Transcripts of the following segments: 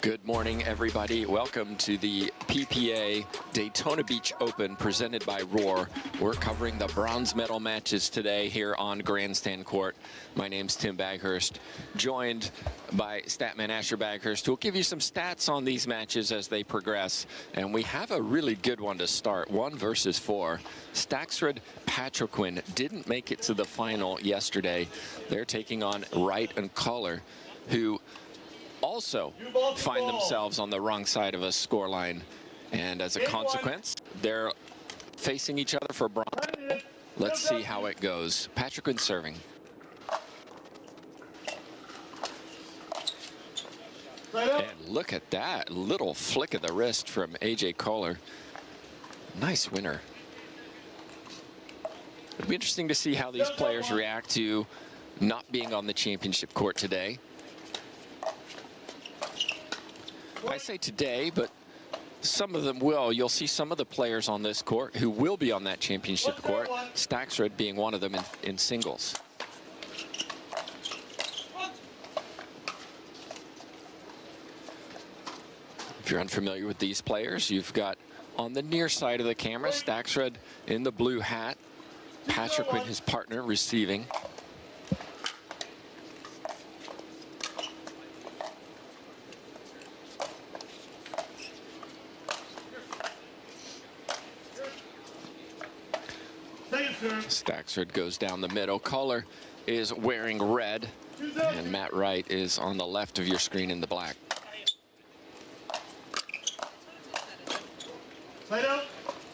Good morning, everybody. Welcome to the PPA Daytona Beach Open presented by Roar. We're covering the bronze medal matches today here on Grandstand Court. My name's Tim Baghurst, joined by Statman Asher Baghurst, who will give you some stats on these matches as they progress. And we have a really good one to start, 1 versus 4. Staksrud Patriquin didn't make it to the final yesterday. They're taking on Wright and Kohler, who also find themselves on the wrong side of a scoreline, and as a consequence, they're facing each other for bronze. Let's see how it goes. Patriquin serving. And look at that little flick of the wrist from AJ Kohler. Nice winner. It'll be interesting to see how these players react to not being on the championship court today. I say today, but some of them will. You'll see some of the players on this court who will be on that championship court, Staksrud being one of them in singles. If you're unfamiliar with these players, you've got on the near side of the camera, Staksrud in the blue hat, Patriquin, his partner, receiving. Staksrud goes down the middle. Kohler is wearing red, and Matt Wright is on the left of your screen in the black.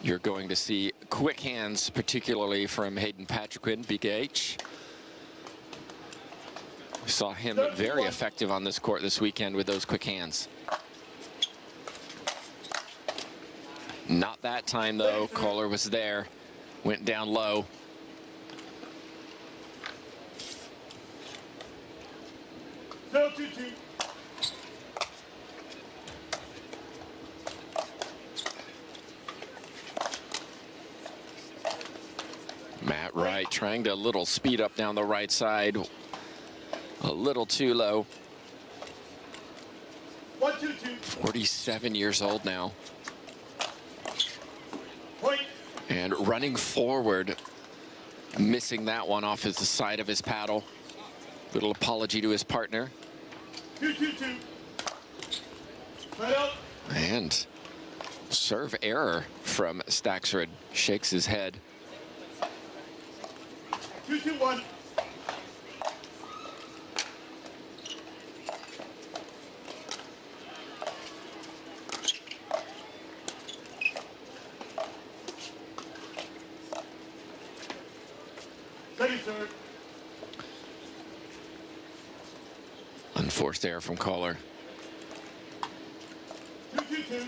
You're going to see quick hands, particularly from Hayden Patriquin, Big H. We saw him very effective on this court this weekend with those quick hands. Not that time, though. Kohler was there. Went down low. Matt Wright trying to little speed up down the right side. A little too low. 47 years old now. And running forward, missing that one off the side of his paddle. Little apology to his partner. 2-2-2. And serve error from Staksrud. Shakes his head. 2-2-1. Unforced error from Kohler. 2-2-2.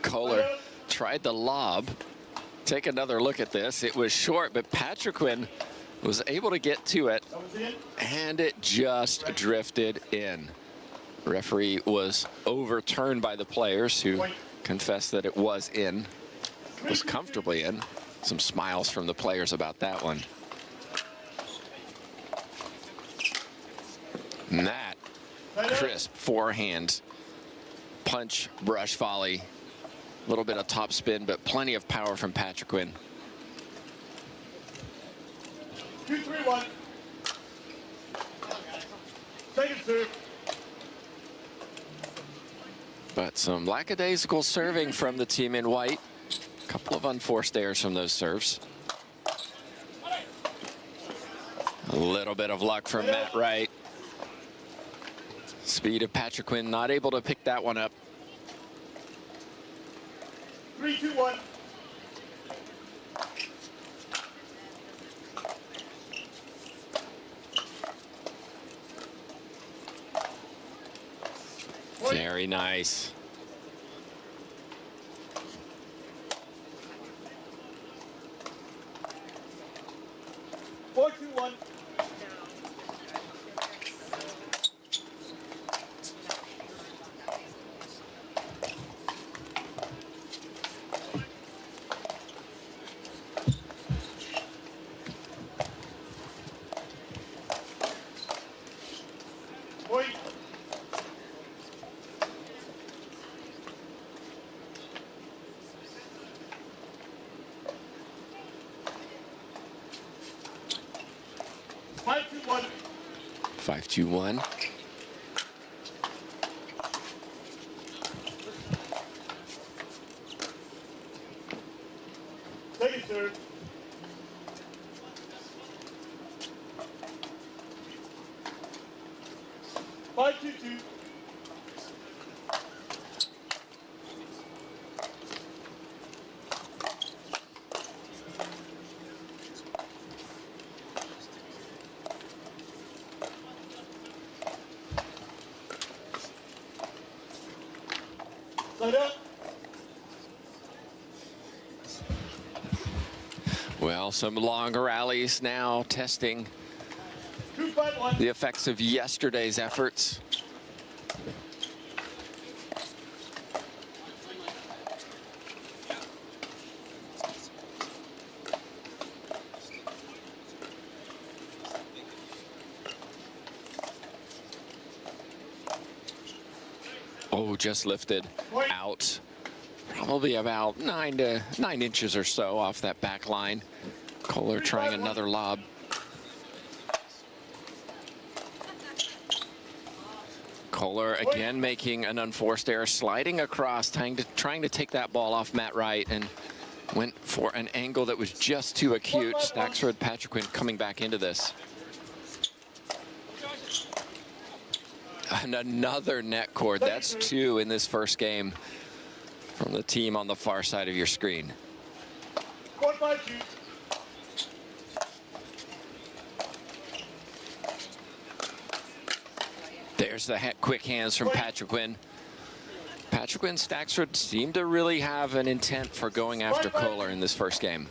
Kohler tried the lob. Take another look at this. It was short, but Patriquin was able to get to it, and it just drifted in. The referee was overturned by the players, who confessed that it was in. It was comfortably in. Some smiles from the players about that one. And that crisp forehand punch, brush volley. A little bit of top spin, but plenty of power from Patriquin. 2-3-1. Second serve. But some lackadaisical serving from the team in white. A couple of unforced errors from those serves. A little bit of luck from Matt Wright. Speed of Patriquin, not able to pick that one up. 3-2-1. Very nice. 4-2-1. 5-2-1. 5-2-1. Second serve. 5-2-2. Side up. Well, some long rallies now testing 2-5-1. the effects of yesterday's efforts. Oh, just lifted out. Probably about 9 inches or so off that back line. Kohler trying another lob. Kohler again making an unforced error, sliding across, trying to take that ball off Matt Wright, and went for an angle that was just too acute. Staxrud Patriquin coming back into this. And another net cord. That's 2 in this first game from the team on the far side of your screen. 1-5-2. There's the quick hands from Patriquin. Patriquin and Staxrud seem to really have an intent for going after Kohler in this first game.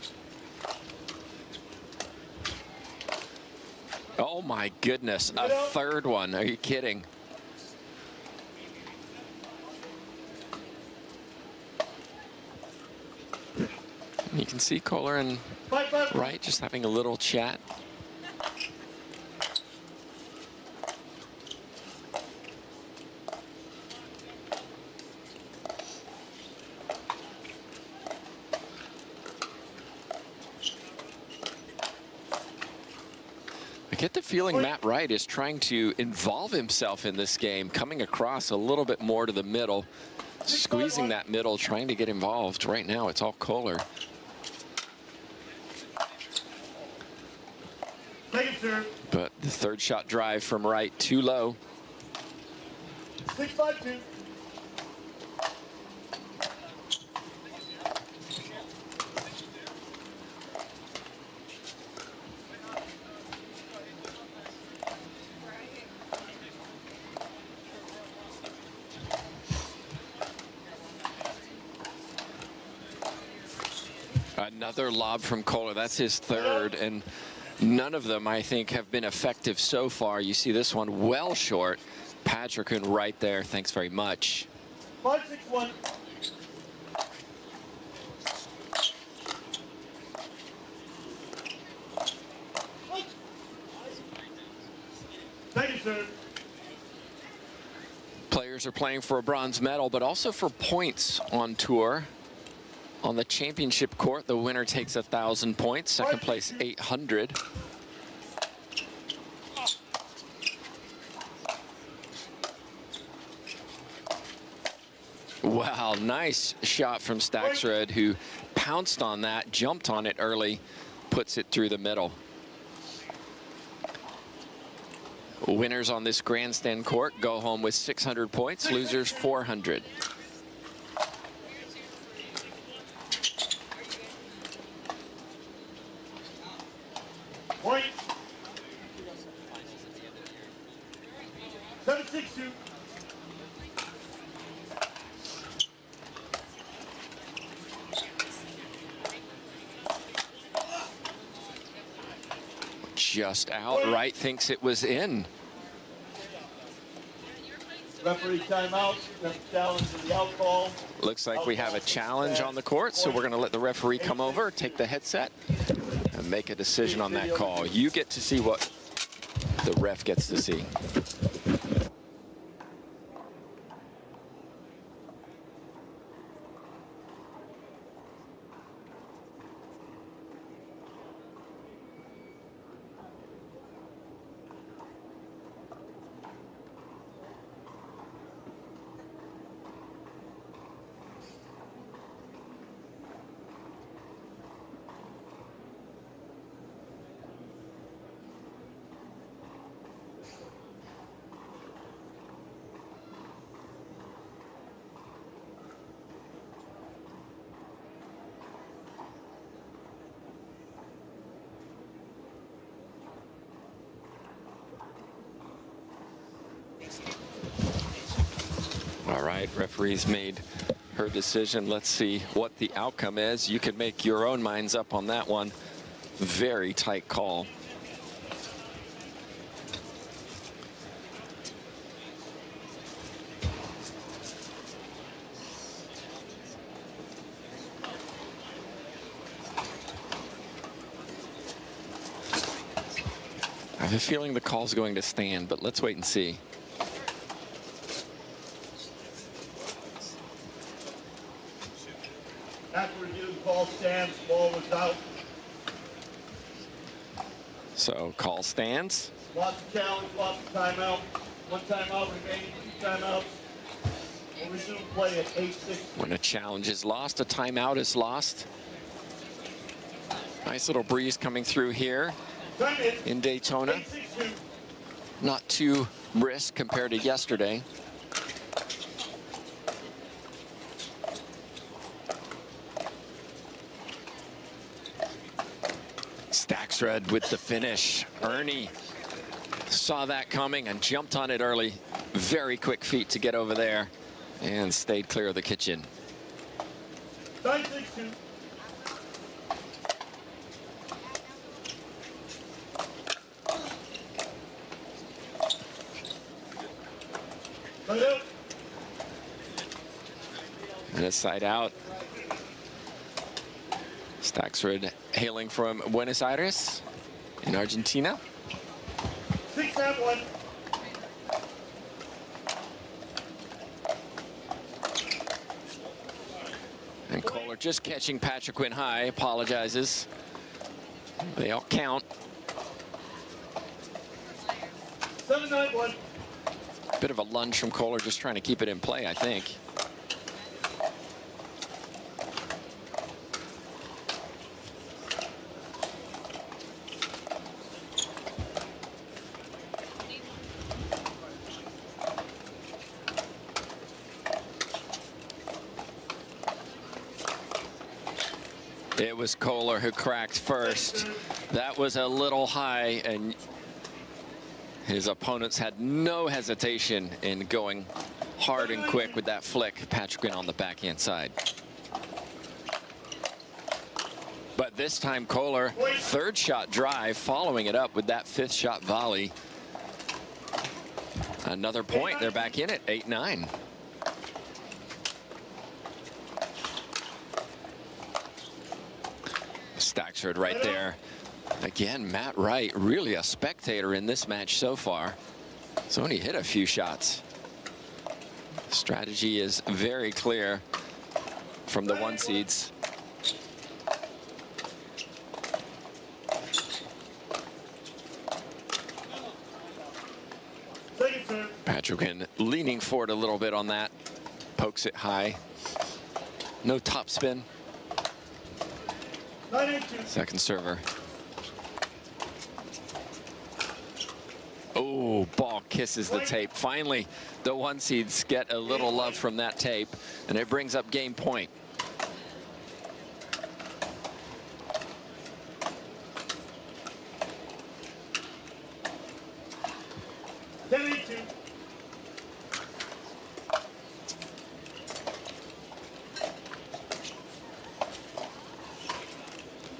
Oh my goodness, a third one. Are you kidding? You can see Kohler and Wright just having a little chat. I get the feeling Matt Wright is trying to involve himself in this game, coming across a little bit more to the middle, squeezing that middle, trying to get involved. Right now, it's all Kohler. But the third shot drive from Wright too low. 6-5-2. Another lob from Kohler. That's his third, and none of them, I think, have been effective so far. You see this one well short. Patriquin right there. Thanks very much. 5-6-1. Second serve. Players are playing for a bronze medal, but also for points on tour. On the championship court, the winner takes 1,000 points. Second place, 800. Wow, nice shot from Staxrud, who pounced on that, jumped on it early, puts it through the middle. Winners on this grandstand court go home with 600 points, losers 400. Point. 7-6-2. Just out. Wright thinks it was in. Referee timeout. That's a challenge to the out call. Looks like we have a challenge on the court, so we're going to let the referee come over, take the headset, and make a decision on that call. You get to see what the ref gets to see. right, referee's made her decision. Let's see what the outcome is. You can make your own minds up on that one. Very tight call. I have a feeling the call's going to stand, but let's wait and see. After review, the call stands, ball was out. So call stands. Lots of challenge, lots of timeout. One timeout remaining, 2 timeouts. We'll resume play at 8:60. When a challenge is lost, a timeout is lost. Nice little breeze coming through here in Daytona. 8:62. Not too brisk compared to yesterday. Staksrud with the finish. Ernie saw that coming and jumped on it early. Very quick feet to get over there and stayed clear of the kitchen. 9:62. Right out. And a side out. Staksrud hailing from Buenos Aires in Argentina. 6-1. And Kohler just catching Patrick Quinn high, apologizes. They all count. 7-9-1. Bit of a lunge from Kohler, just trying to keep it in play, I think. It was Kohler who cracked first. That was a little high, and his opponents had no hesitation in going hard and quick with that flick. Patrick Quinn on the backhand side. But this time Kohler, third shot drive, following it up with that 5th shot volley. Another point, they're back in it, 8-9. Staksrud right there. Again, Matt Wright, really a spectator in this match so far. He's only hit a few shots. Strategy is very clear from the 1 seeds. Patrick Quinn leaning forward a little bit on that. Pokes it high. No top spin. 9-2. Second server. Oh, ball kisses the tape. Finally, the 1 seeds get a little love from that tape, and it brings up game point.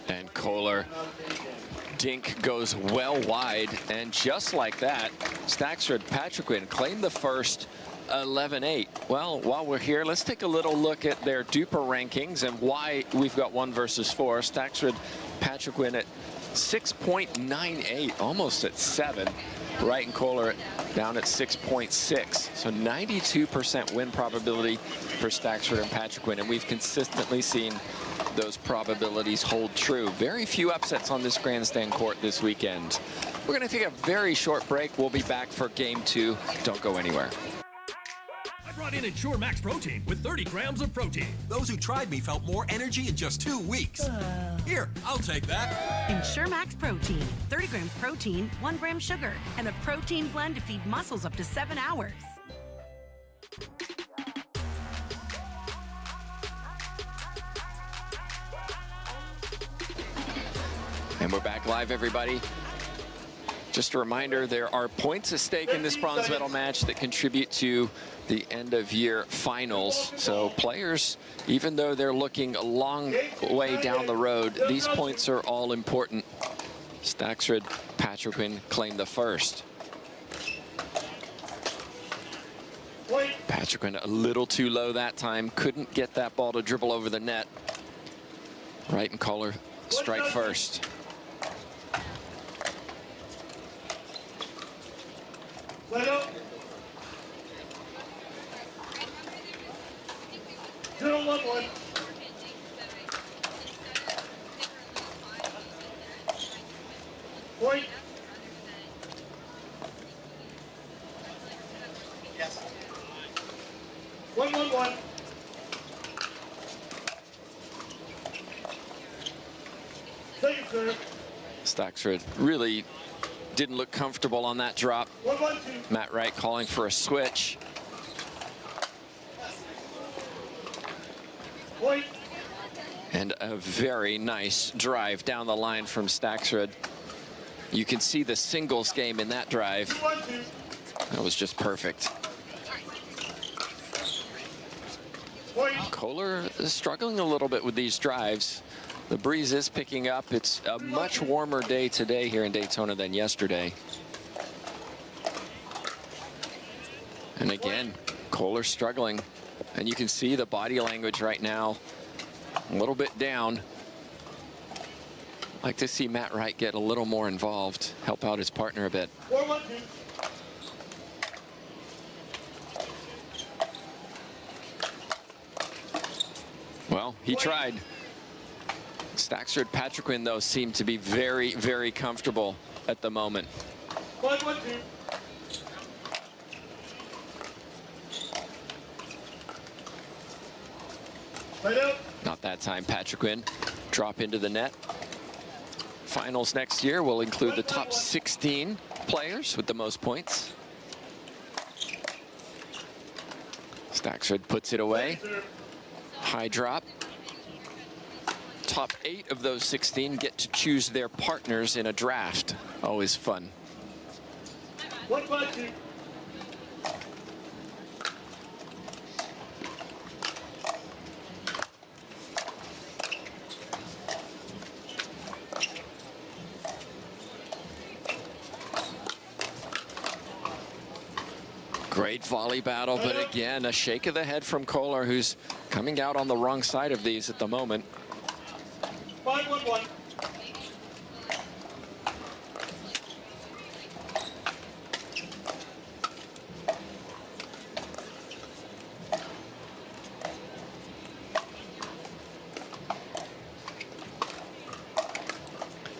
And Kohler, dink goes well wide, and just like that, Staksrud, Patrick Quinn claimed the first 11-8. Well, while we're here, let's take a little look at their duper rankings and why we've got 1 versus 4. Staksrud, Patrick Quinn at 6.98, almost at 7. Wright and Kohler down at 6.6. So 92% win probability for Staksrud and Patrick Quinn, and we've consistently seen those probabilities hold true. Very few upsets on this grandstand court this weekend. We're going to take a very short break. We'll be back for game 2. Don't go anywhere. I brought in Ensure Max Protein with 30 grams of protein. Those who tried me felt more energy in just 2 weeks. Here, I'll take that. Ensure Max Protein. 30 grams protein, 1 gram sugar, and a protein blend to feed muscles up to 7 hours. And we're back live, everybody. Just a reminder, there are points at stake in this bronze medal match that contribute to the end of year finals. So players, even though they're looking a long way down the road, these points are all important. Staksrud Patriquin claimed the first. Patriquin a little too low that time, couldn't get that ball to dribble over the net. Wright and Kohler strike first. Let up. 0-1-1. Point. Yes. 1-1-1. Second serve. Staksrud really didn't look comfortable on that drop. 1-1-2. Matt Wright calling for a switch. Point. And a very nice drive down the line from Staksrud. You can see the singles game in that drive. 2-1-2. That was just perfect. Point. Kohler is struggling a little bit with these drives. The breeze is picking up. It's a much warmer day today here in Daytona than yesterday. And again, Kohler struggling. And you can see the body language right now, a little bit down. I'd like to see Matt Wright get a little more involved, help out his partner a bit. 4-1-2. Well, he tried. Staksrud Patriquin, though, seemed to be very, very comfortable at the moment. 5-1-2. Right out. Not that time, Patriquin. Drop into the net. Finals next year will include the top 16 players with the most points. Staksrud puts it away. High drop. Top 8 of those 16 get to choose their partners in a draft. Always fun. 1-5-2. Great volley battle, but again, a shake of the head from Kohler, who's coming out on the wrong side of these at the moment. 5-1-1.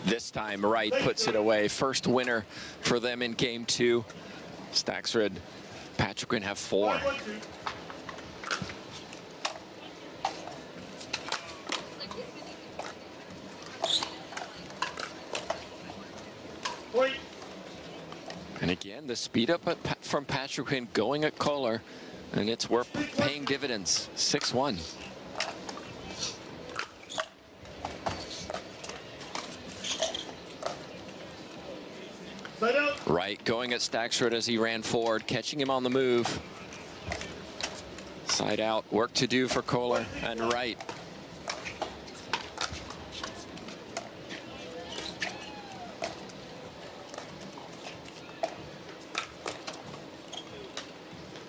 This time, Wright puts it away. First winner for them in game 2. Staksrud Patriquin have 4. 5-1-2. Point. And again, the speed up from Patriquin going at Kohler, and it's worth paying dividends. 6-1. Side out. Wright going at Staksrud as he ran forward, catching him on the move. Side out, work to do for Kohler and Wright.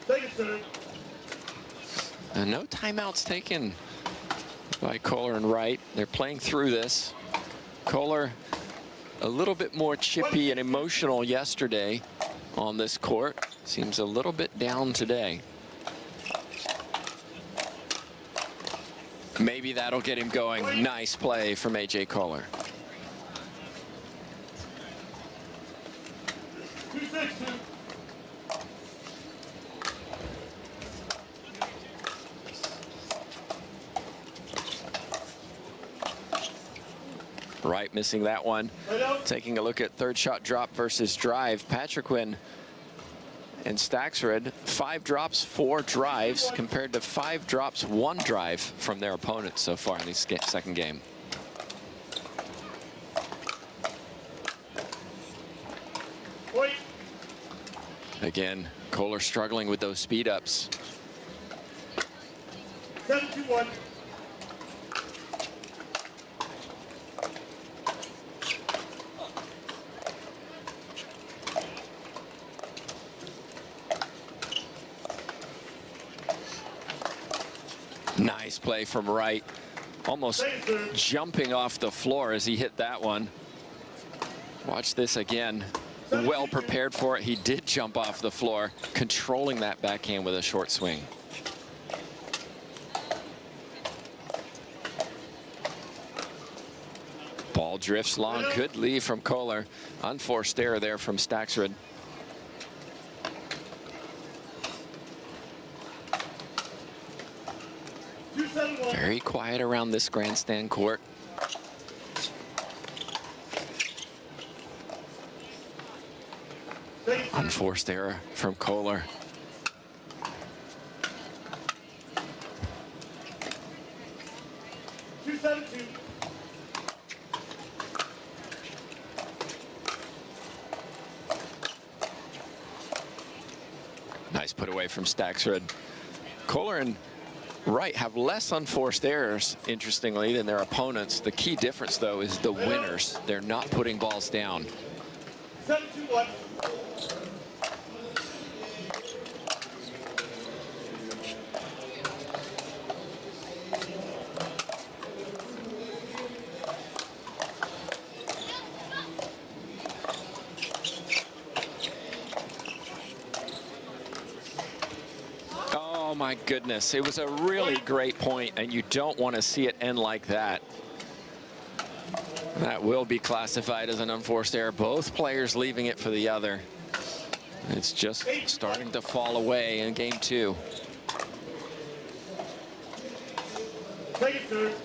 Second serve. And no timeouts taken by Kohler and Wright. They're playing through this. Kohler a little bit more chippy and emotional yesterday on this court. Seems a little bit down today. Maybe that'll get him going. Nice play from AJ Kohler. 2-6-2. Wright missing that one. Right out. Taking a look at third shot drop versus drive. Patriquin and Staksrud, 5 drops, 4 drives, compared to 5 drops, 1 drive from their opponents so far in this second game. Again, Kohler struggling with those speed ups. 7-2-1. Nice play from Wright. Almost jumping off the floor as he hit that one. Watch this again. Well prepared for it. He did jump off the floor, controlling that backhand with a short swing. Ball drifts long. Good lead from Kohler. Unforced error there from Staksrud. Very quiet around this grandstand court. Unforced error from Kohler. Nice put away from Staksrud. Kohler and Wright have less unforced errors, interestingly, than their opponents. The key difference, though, is the winners. They're not putting balls down. 7-2-1. Oh my goodness, it was a really great point, and you don't want to see it end like that. That will be classified as an unforced error. Both players leaving it for the other. It's just starting to fall away in game two. Second serve.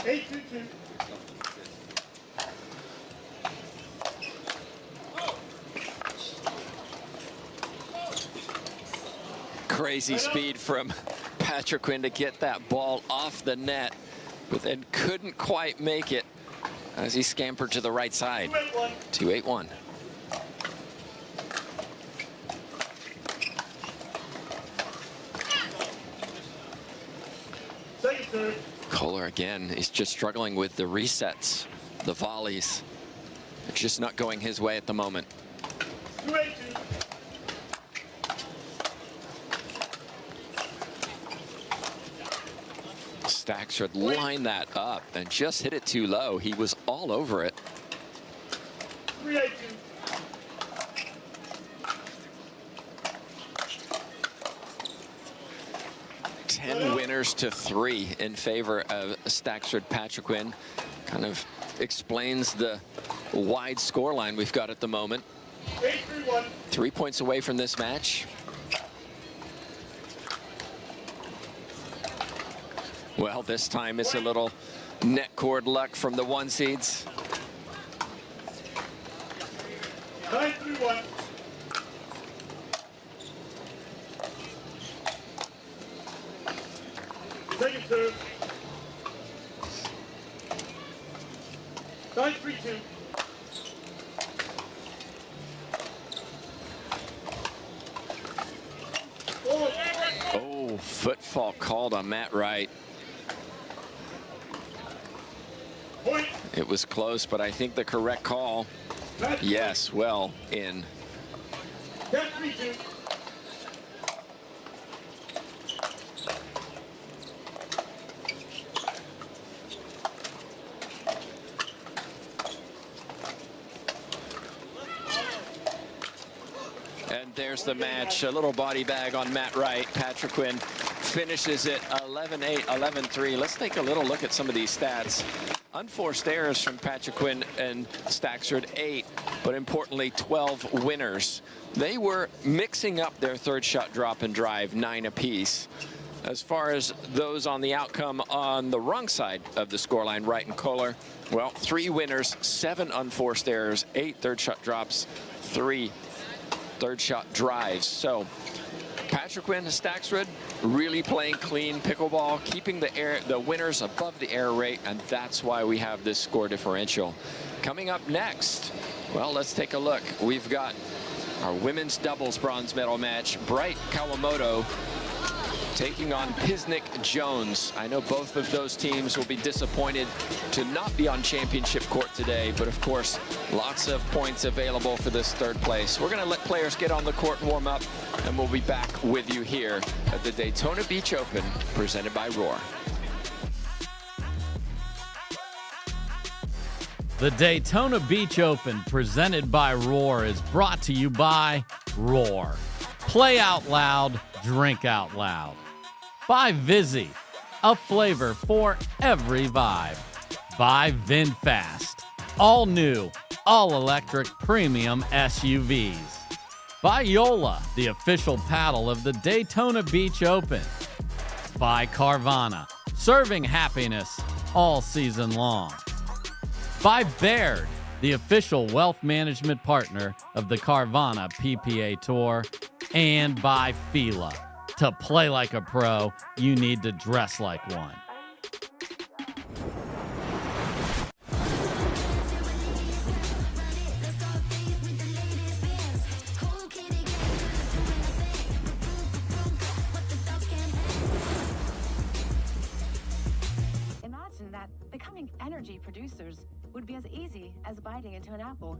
Eight, 2-2. Crazy speed from Patrick Quinn to get that ball off the net, but then couldn't quite make it as he scampered to the right side. 2-8-1. Kohler again is just struggling with the resets, the volleys. It's just not going his way at the moment. 2-8-2. Staksrud lined that up and just hit it too low. He was all over it. 3-8-2. 10 winners to 3 in favor of Staksrud Patriquin. Kind of explains the wide scoreline we've got at the moment. 8-3-1. 3 points away from this match. Well, this time it's a little net cord luck from the one seeds. 9-3-1. Second serve. 9-3-2. Oh, foot fault called on Matt Wright. Point. It was close, but I think the correct call. Yes, well in. 10-3-2. And there's the match. A little body bag on Matt Wright. Patriquin finishes it 11-8, 11-3. Let's take a little look at some of these stats. Unforced errors from Patriquin and Staksrud 8, but importantly 12 winners. They were mixing up their third shot drop and drive 9 apiece. As far as those on the outcome on the wrong side of the scoreline, Wright and Kohler, well, 3 winners, 7 unforced errors, 8 third shot drops, 3 third shot drives. So Patriquin, Staksrud, really playing clean pickleball, keeping the winners above the error rate, and that's why we have this score differential. Coming up next, well, let's take a look. We've got our women's doubles bronze medal match. Bright Kawamoto taking on Pisnik Jones. I know both of those teams will be disappointed to not be on championship court today, but of course, lots of points available for this third place. We're going to let players get on the court and warm up, and we'll be back with you here at the Daytona Beach Open, presented by Roar. The Daytona Beach Open, presented by Roar, is brought to you by Roar. Play out loud, drink out loud. By Vizzy, a flavor for every vibe. By VinFast, all new, all electric premium SUVs. By Yola, the official paddle of the Daytona Beach Open. By Carvana, serving happiness all season long. By Baird, the official wealth management partner of the Carvana PPA Tour. And by Fila. To play like a pro, you need to dress like one. Imagine that becoming energy producers would be as easy as biting into an apple.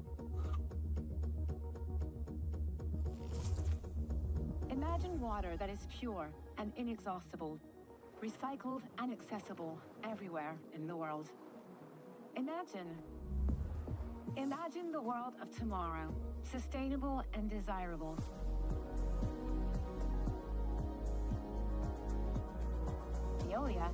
Imagine water that is pure and inexhaustible, recycled and accessible everywhere in the world. Imagine the world of tomorrow, sustainable and desirable. Veolia.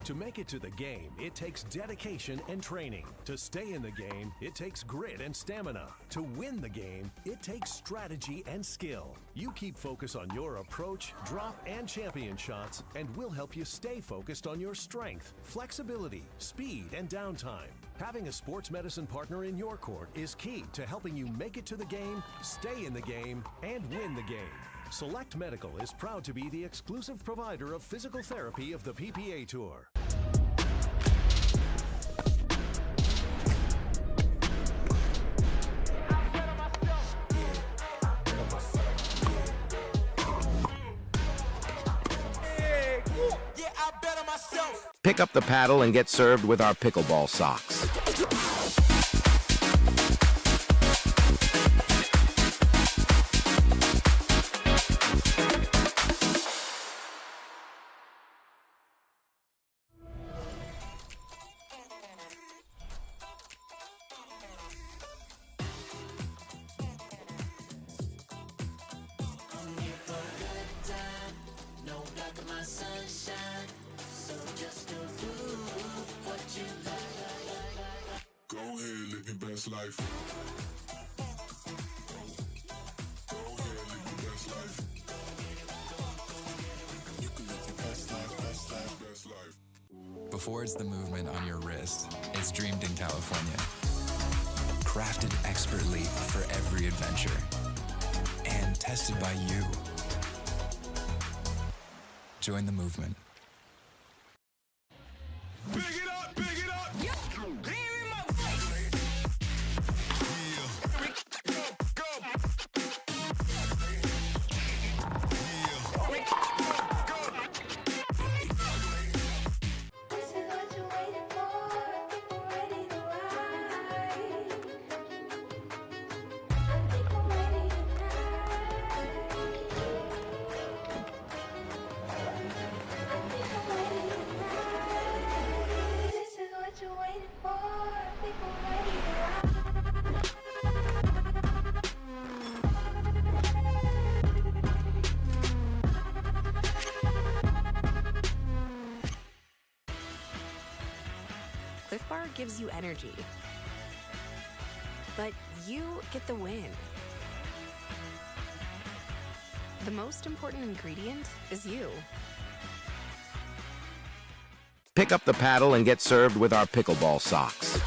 To make it to the game, it takes dedication and training. To stay in the game, it takes grit and stamina. To win the game, it takes strategy and skill. You keep focus on your approach, drop, and champion shots, and we'll help you stay focused on your strength, flexibility, speed, and downtime. Having a sports medicine partner in your court is key to helping you make it to the game, stay in the game, and win the game. Select Medical is proud to be the exclusive provider of physical therapy of the PPA Tour. Pick up the paddle and get served with our pickleball socks. Go ahead, live your best life. Go ahead, live your best life. You can live your best life, best life, best life. Before it's the movement on your wrist, it's dreamed in California. Crafted expertly for every adventure. And tested by you. Join the movement. Big it up, big it up. Cliff Bar gives you energy. But you get the win. The most important ingredient is you. Pick up the paddle and get served with our pickleball socks.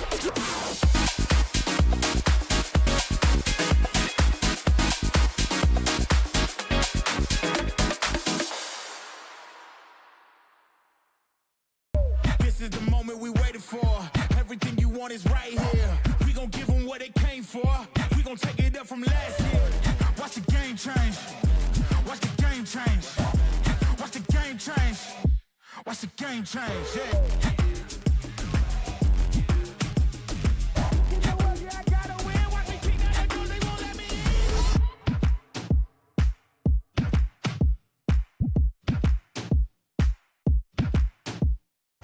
This is the moment we waited for. Everything you want is right here. We gon' give them what they came for. We gon' take it up from last year. Watch the game change. Watch the game change. Watch the game change. Watch the game change, yeah.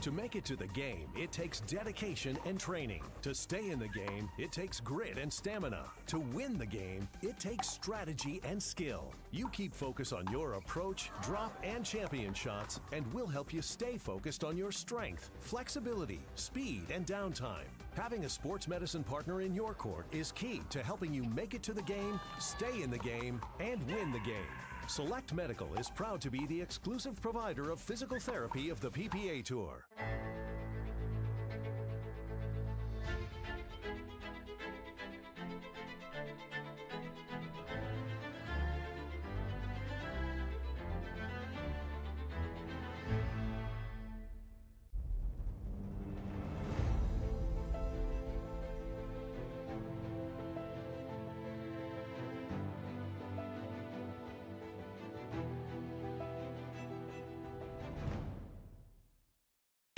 To make it to the game, it takes dedication and training. To stay in the game, it takes grit and stamina. To win the game, it takes strategy and skill. You keep focus on your approach, drop, and champion shots, and we'll help you stay focused on your strength, flexibility, speed, and downtime. Having a sports medicine partner in your court is key to helping you make it to the game, stay in the game, and win the game. Select Medical is proud to be the exclusive provider of physical therapy of the PPA Tour.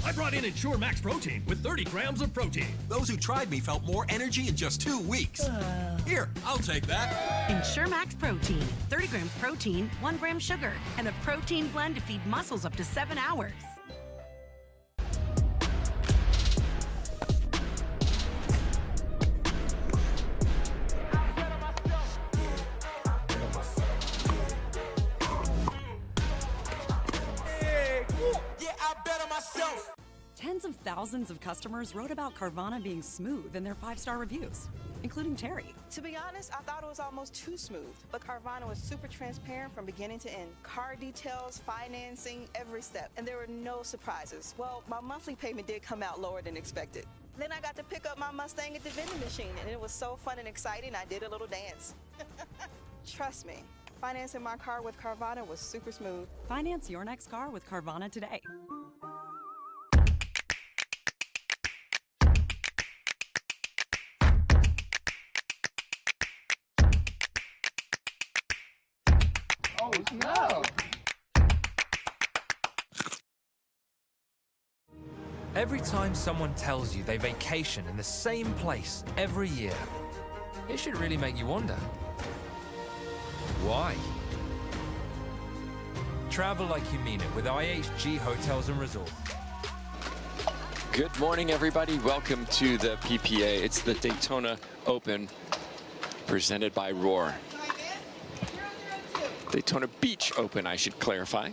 I brought in Ensure Max Protein with 30 grams of protein. Those who tried me felt more energy in just 2 weeks. Here, I'll take that. Ensure Max Protein. 30 grams protein, 1 gram sugar, and a protein blend to feed muscles up to 7 hours. Tens of thousands of customers wrote about Carvana being smooth in their 5-star reviews, including Terry. To be honest, I thought it was almost too smooth, but Carvana was super transparent from beginning to end. Car details, financing, every step, and there were no surprises. Well, my monthly payment did come out lower than expected. Then I got to pick up my Mustang at the vending machine, and it was so fun and exciting, I did a little dance. Trust me, financing my car with Carvana was super smooth. Finance your next car with Carvana today. Oh, no. Every time someone tells you they vacation in the same place every year, it should really make you wonder, why? Travel like you mean it with IHG Hotels and Resorts. Good morning, everybody. Welcome to the PPA. It's the Daytona Open, presented by Roar. Daytona Beach Open, I should clarify.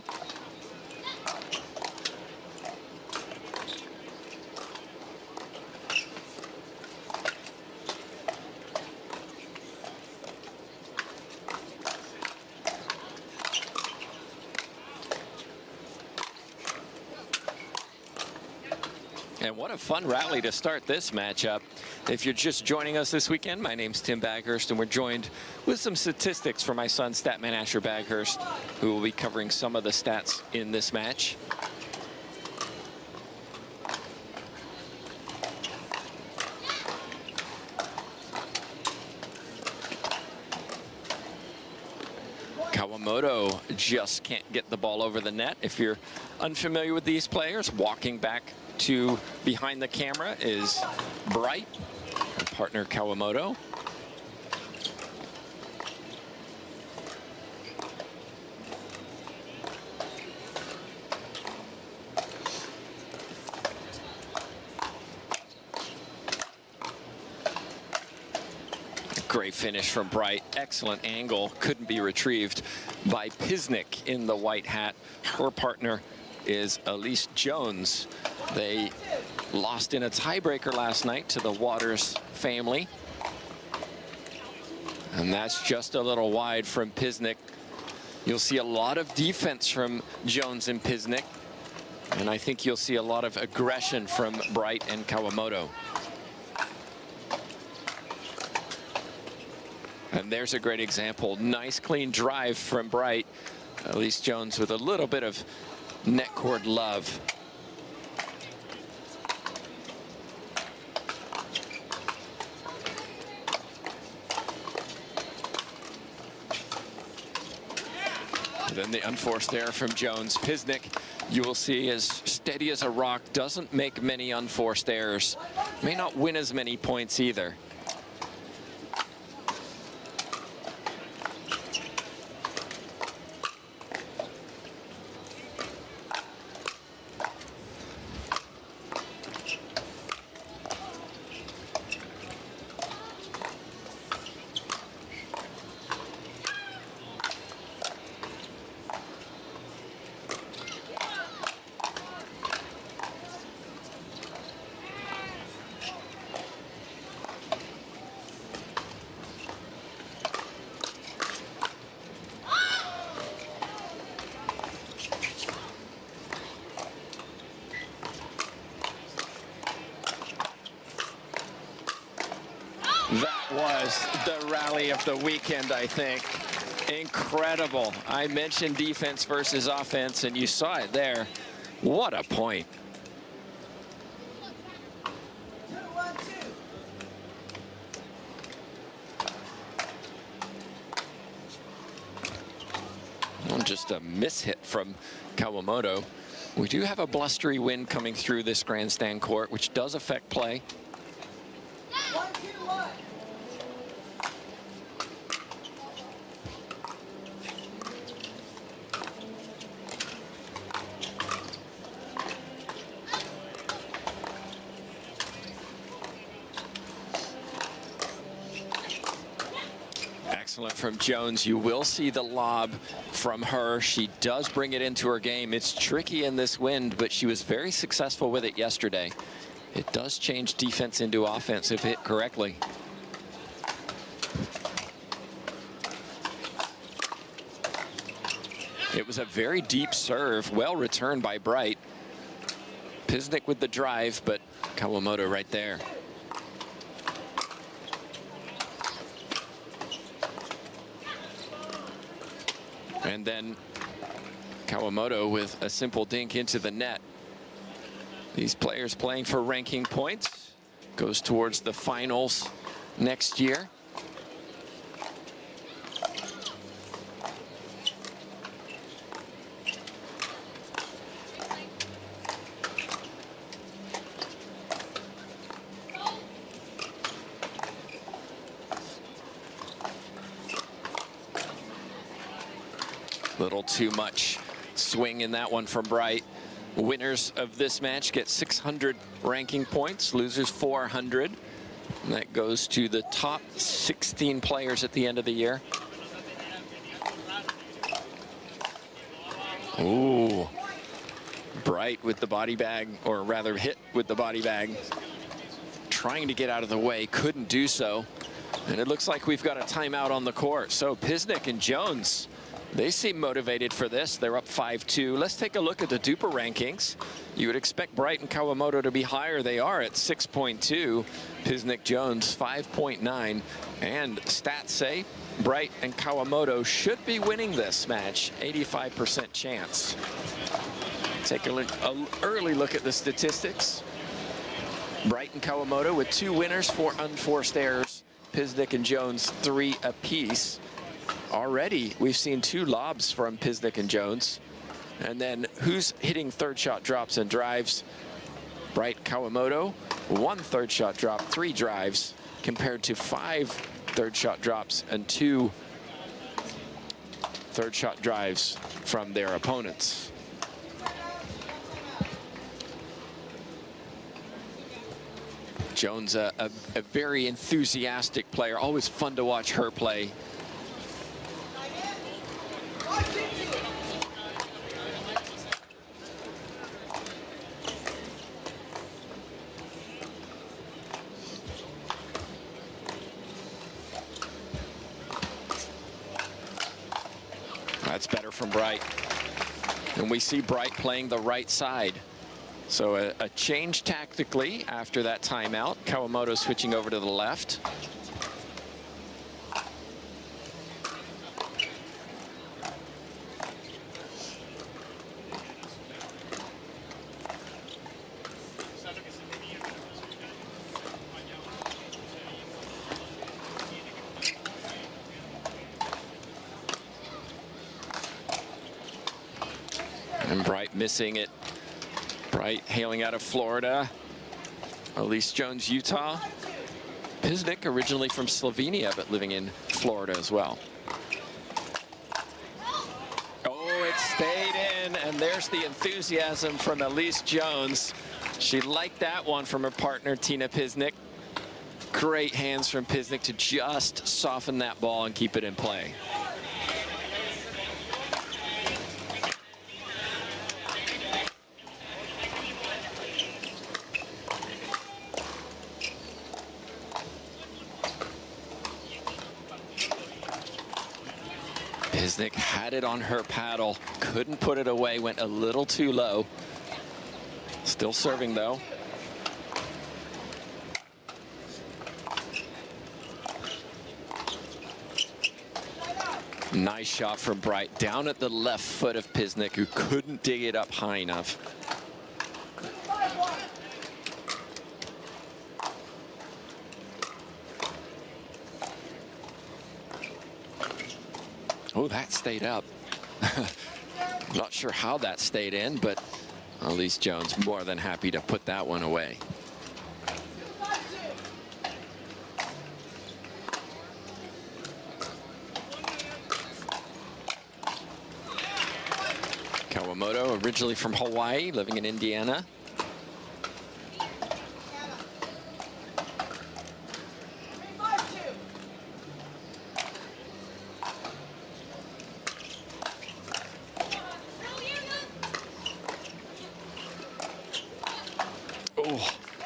And what a fun rally to start this matchup. If you're just joining us this weekend, my name's Tim Baghurst, and we're joined with some statistics for my son, Statman Asher Baghurst, who will be covering some of the stats in this match. Kawamoto just can't get the ball over the net. If you're unfamiliar with these players, walking back to behind the camera is Bright, partner Kawamoto. Great finish from Bright. Excellent angle. Couldn't be retrieved by Pisnik in the white hat. Her partner is Elise Jones. They lost in a tiebreaker last night to the Waters family. And that's just a little wide from Pisnik. You'll see a lot of defense from Jones and Pisnik. And I think you'll see a lot of aggression from Bright and Kawamoto. And there's a great example. Nice clean drive from Bright. Elise Jones with a little bit of net cord love. Then the unforced error from Jones. Pisnik, you will see, as steady as a rock, doesn't make many unforced errors. May not win as many points either. That was the rally of the weekend, I think. Incredible. I mentioned defense versus offense, and you saw it there. What a point. Well, just a mishit from Kawamoto. We do have a blustery wind coming through this grandstand court, which does affect play. Excellent from Jones. You will see the lob from her. She does bring it into her game. It's tricky in this wind, but she was very successful with it yesterday. It does change defense into offense if hit correctly. It was a very deep serve, well returned by Bright. Pisnik with the drive, but Kawamoto right there. And then Kawamoto with a simple dink into the net. These players playing for ranking points. Goes towards the finals next year. Little too much swing in that one from Bright. Winners of this match get 600 ranking points, losers 400. And that goes to the top 16 players at the end of the year. Ooh. Bright with the body bag, or rather hit with the body bag. Trying to get out of the way, couldn't do so. And it looks like we've got a timeout on the court. So Pisnik and Jones, they seem motivated for this. They're up 5-2. Let's take a look at the Duper rankings. You would expect Bright and Kawamoto to be higher. They are at 6.2. Pisnik Jones 5.9. And stats say Bright and Kawamoto should be winning this match. 85% chance. Take an early look at the statistics. Bright and Kawamoto with 2 winners, 4 unforced errors. Pisnik and Jones 3 apiece. Already, we've seen 2 lobs from Pisnik and Jones. And then who's hitting third shot drops and drives? Bright Kawamoto, 1 third shot drop, 3 drives, compared to 5 third shot drops and 2 third shot drives from their opponents. Jones, a very enthusiastic player. Always fun to watch her play. from Bright. And we see Bright playing the right side. So a change tactically after that timeout. Kawamoto switching over to the left. And Bright missing it. Bright hailing out of Florida. Elise Jones, Utah. Pisnik originally from Slovenia, but living in Florida as well. Oh, it stayed in, and there's the enthusiasm from Elise Jones. She liked that one from her partner, Tina Pisnik. Great hands from Pisnik to just soften that ball and keep it in play. Pisnik had it on her paddle, couldn't put it away, went a little too low. Still serving though. Nice shot from Bright, down at the left foot of Pisnik, who couldn't dig it up high enough. Oh, that stayed up. Not sure how that stayed in, but Elise Jones more than happy to put that one away. Kawamoto, originally from Hawaii, living in Indiana.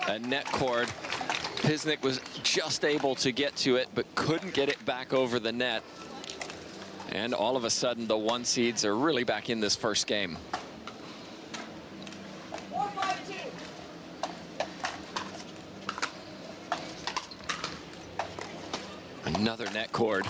A net cord. Pisnik was just able to get to it, but couldn't get it back over the net. And all of a sudden, the one seeds are really back in this first game. Another net cord.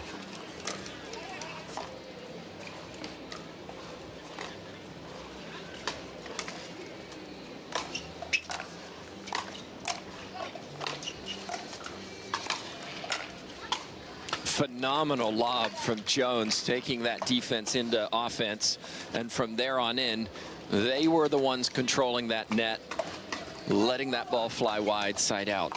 Phenomenal lob from Jones, taking that defense into offense. And from there on in, they were the ones controlling that net, letting that ball fly wide, side out.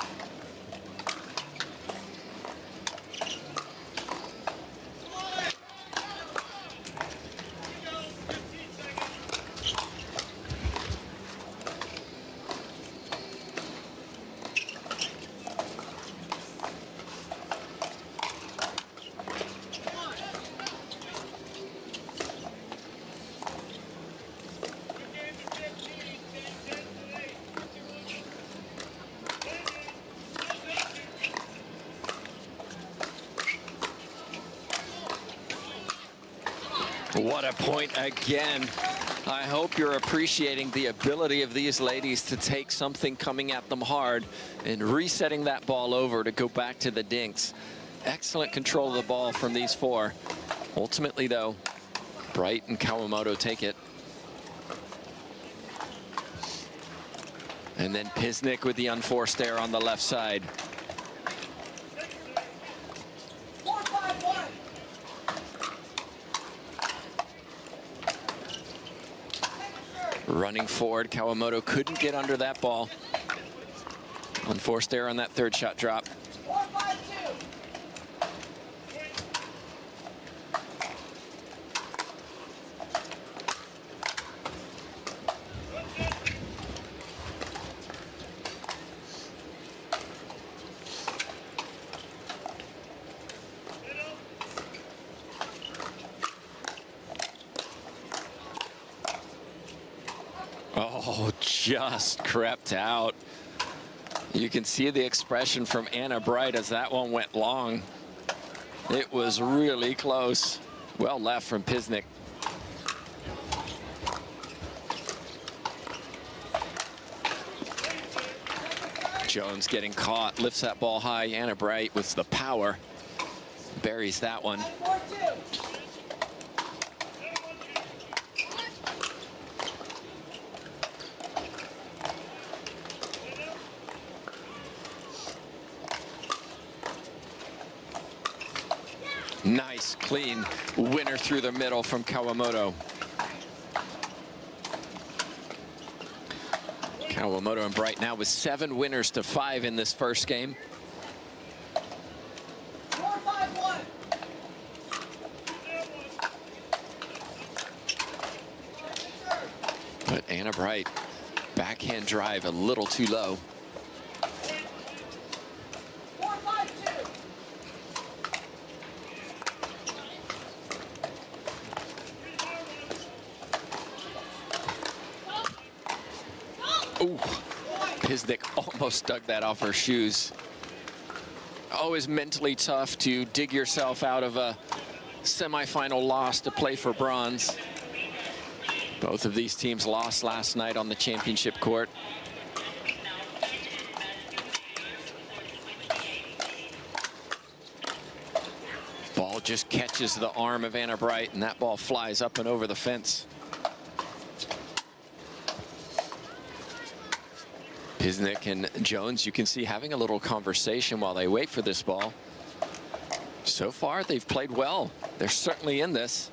What a point again. I hope you're appreciating the ability of these ladies to take something coming at them hard and resetting that ball over to go back to the dinks. Excellent control of the ball from these four. Ultimately, though, Bright and Kawamoto take it. And then Pisnik with the unforced error on the left side. Running forward, Kawamoto couldn't get under that ball. Unforced error on that third shot drop. Oh, just crept out. You can see the expression from Anna Bright as that one went long. It was really close. Well left from Pisnik. Jones getting caught, lifts that ball high. Anna Bright with the power, buries that one. Nice, clean winner through the middle from Kawamoto. Kawamoto and Bright now with 7 winners to 5 in this first game. But Anna Bright, backhand drive a little too low. Ooh, Pisnik almost dug that off her shoes. Always mentally tough to dig yourself out of a semifinal loss to play for bronze. Both of these teams lost last night on the championship court. Ball just catches the arm of Anna Bright, and that ball flies up and over the fence. Pisnik and Jones, you can see, having a little conversation while they wait for this ball. So far, they've played well. They're certainly in this.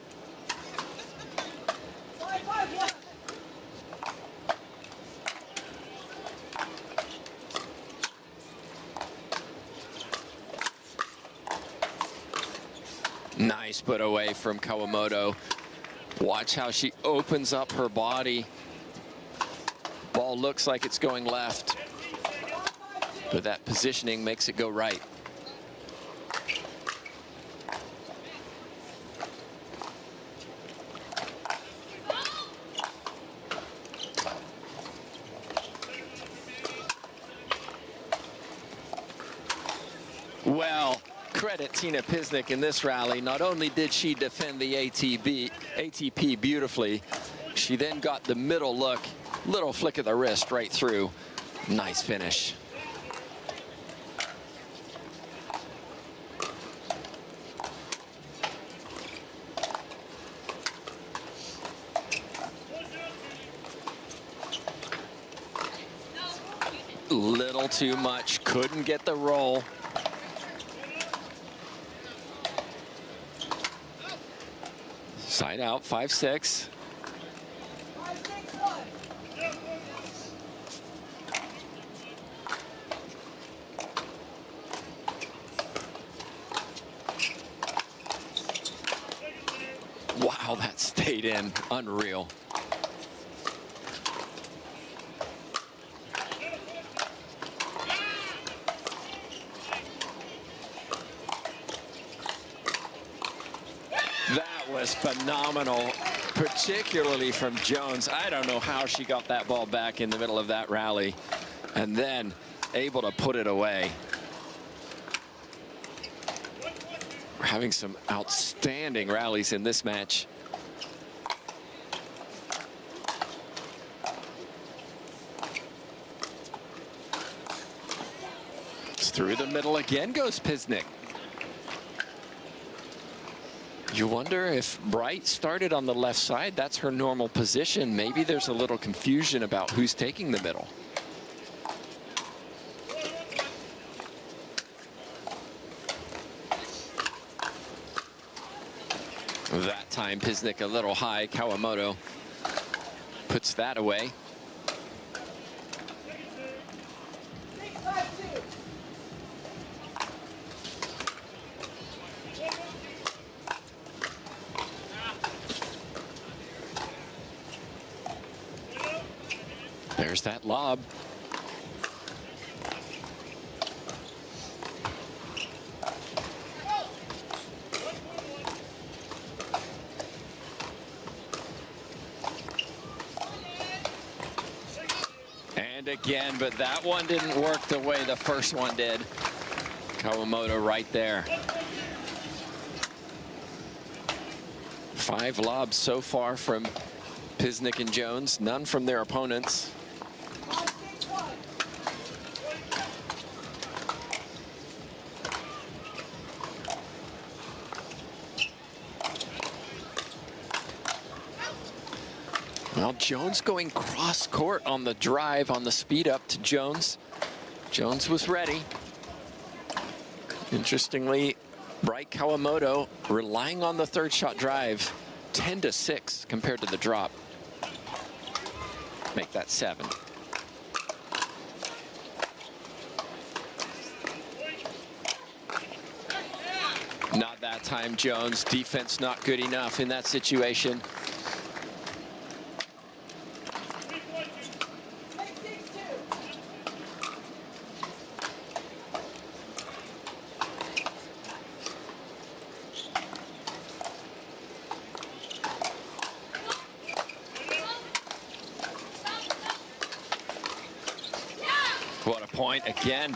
Nice put away from Kawamoto. Watch how she opens up her body. Ball looks like it's going left, but that positioning makes it go right. Well, credit Tina Pisnik in this rally. Not only did she defend the ATP beautifully, she then got the middle look. Little flick of the wrist right through. Nice finish. Little too much. Couldn't get the roll. Side out, 5-6. Wow, that stayed in. Unreal. That was phenomenal, particularly from Jones. I don't know how she got that ball back in the middle of that rally and then able to put it away. We're having some outstanding rallies in this match. It's through the middle again goes Pisnik. You wonder if Bright started on the left side. That's her normal position. Maybe there's a little confusion about who's taking the middle. That time Pisnik a little high. Kawamoto puts that away. There's that lob. And again, but that one didn't work the way the first one did. Kawamoto right there. 5 lobs so far from Pisnik and Jones, none from their opponents. Well, Jones going cross court on the drive on the speed up to Jones. Jones was ready. Interestingly, Bright Kawamoto relying on the third shot drive, 10-6 compared to the drop. Make that 7. Not that time, Jones. Defense not good enough in that situation. What a point again.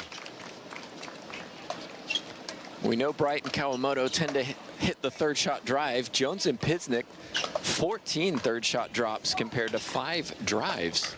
We know Bright and Kawamoto tend to hit the third shot drive. Jones and Pisnik, 14 third shot drops compared to 5 drives.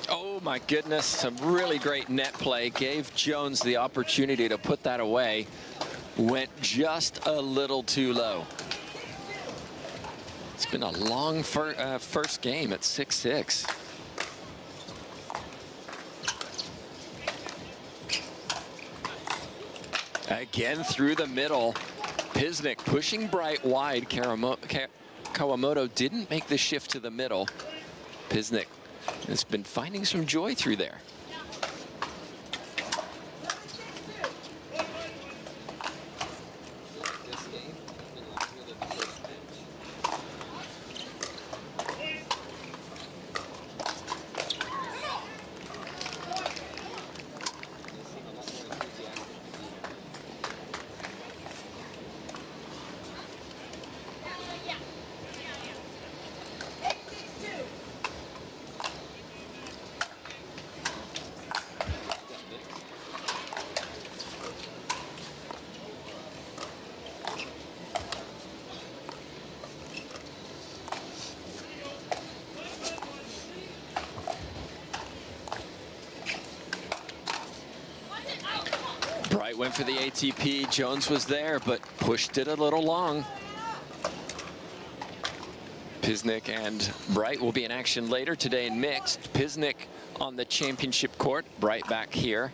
Oh my goodness, some really great net play. Gave Jones the opportunity to put that away. Went just a little too low. It's been a long first game at 6-6. Again through the middle. Pisnik pushing Bright wide. Kawamoto didn't make the shift to the middle. Pisnik has been finding some joy through there. Bright went for the ATP. Jones was there, but pushed it a little long. Pisnik and Bright will be in action later today in mixed. Pisnik on the championship court. Bright back here.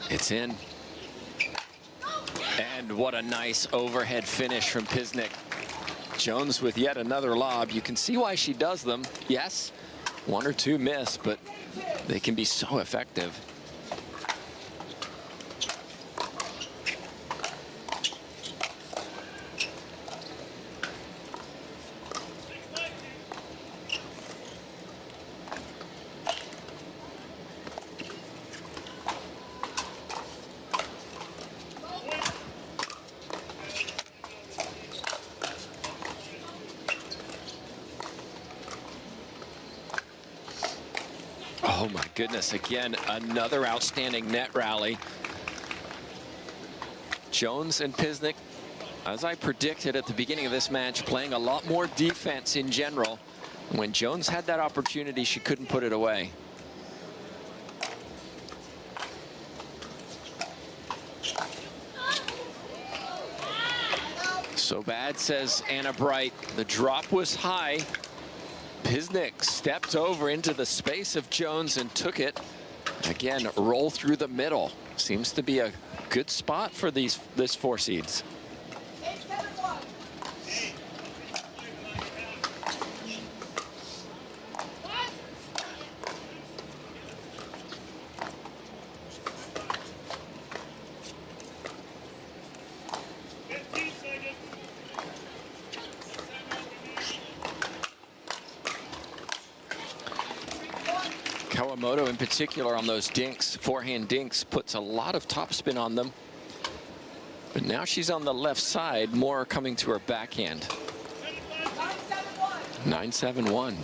It's in. And what a nice overhead finish from Pisnik. Jones with yet another lob. You can see why she does them. Yes, 1 or 2 miss, but they can be so effective. Oh my goodness, again, another outstanding net rally. Jones and Pisnik, as I predicted at the beginning of this match, playing a lot more defense in general. When Jones had that opportunity, she couldn't put it away. So bad, says Anna Bright. The drop was high. Pisnik stepped over into the space of Jones and took it. Again, roll through the middle. Seems to be a good spot for this 4 seeds. Kawamoto in particular on those dinks, forehand dinks, puts a lot of topspin on them. But now she's on the left side, more coming to her backhand. 9-7-1.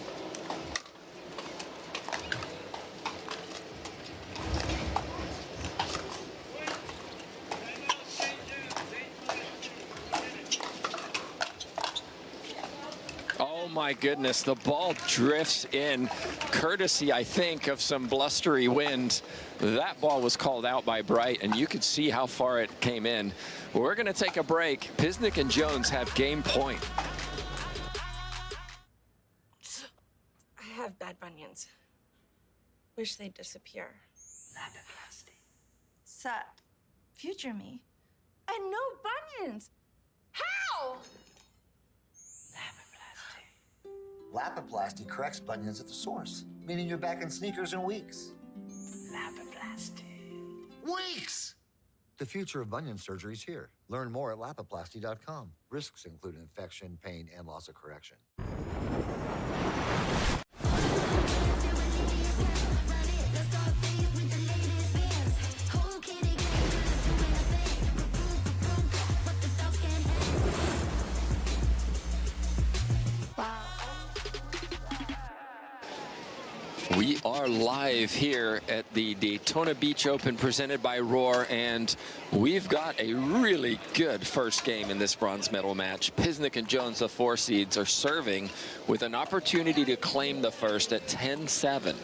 Oh my goodness, the ball drifts in, courtesy, I think, of some blustery wind. That ball was called out by Bright, and you could see how far it came in. We're going to take a break. Pisnik and Jones have game point. I have bad bunions. Wish they'd disappear. Sup, future me. And no bunions. How? Lapiplasty corrects bunions at the source, meaning you're back in sneakers in weeks. Lapiplasty. Weeks! The future of bunion surgery is here. Learn more at lapiplasty.com. Risks include infection, pain, and loss of correction. We are live here at the Daytona Beach Open presented by Roar, and we've got a really good first game in this bronze medal match. Pisnik and Jones, the 4 seeds, are serving with an opportunity to claim the first at 10-7.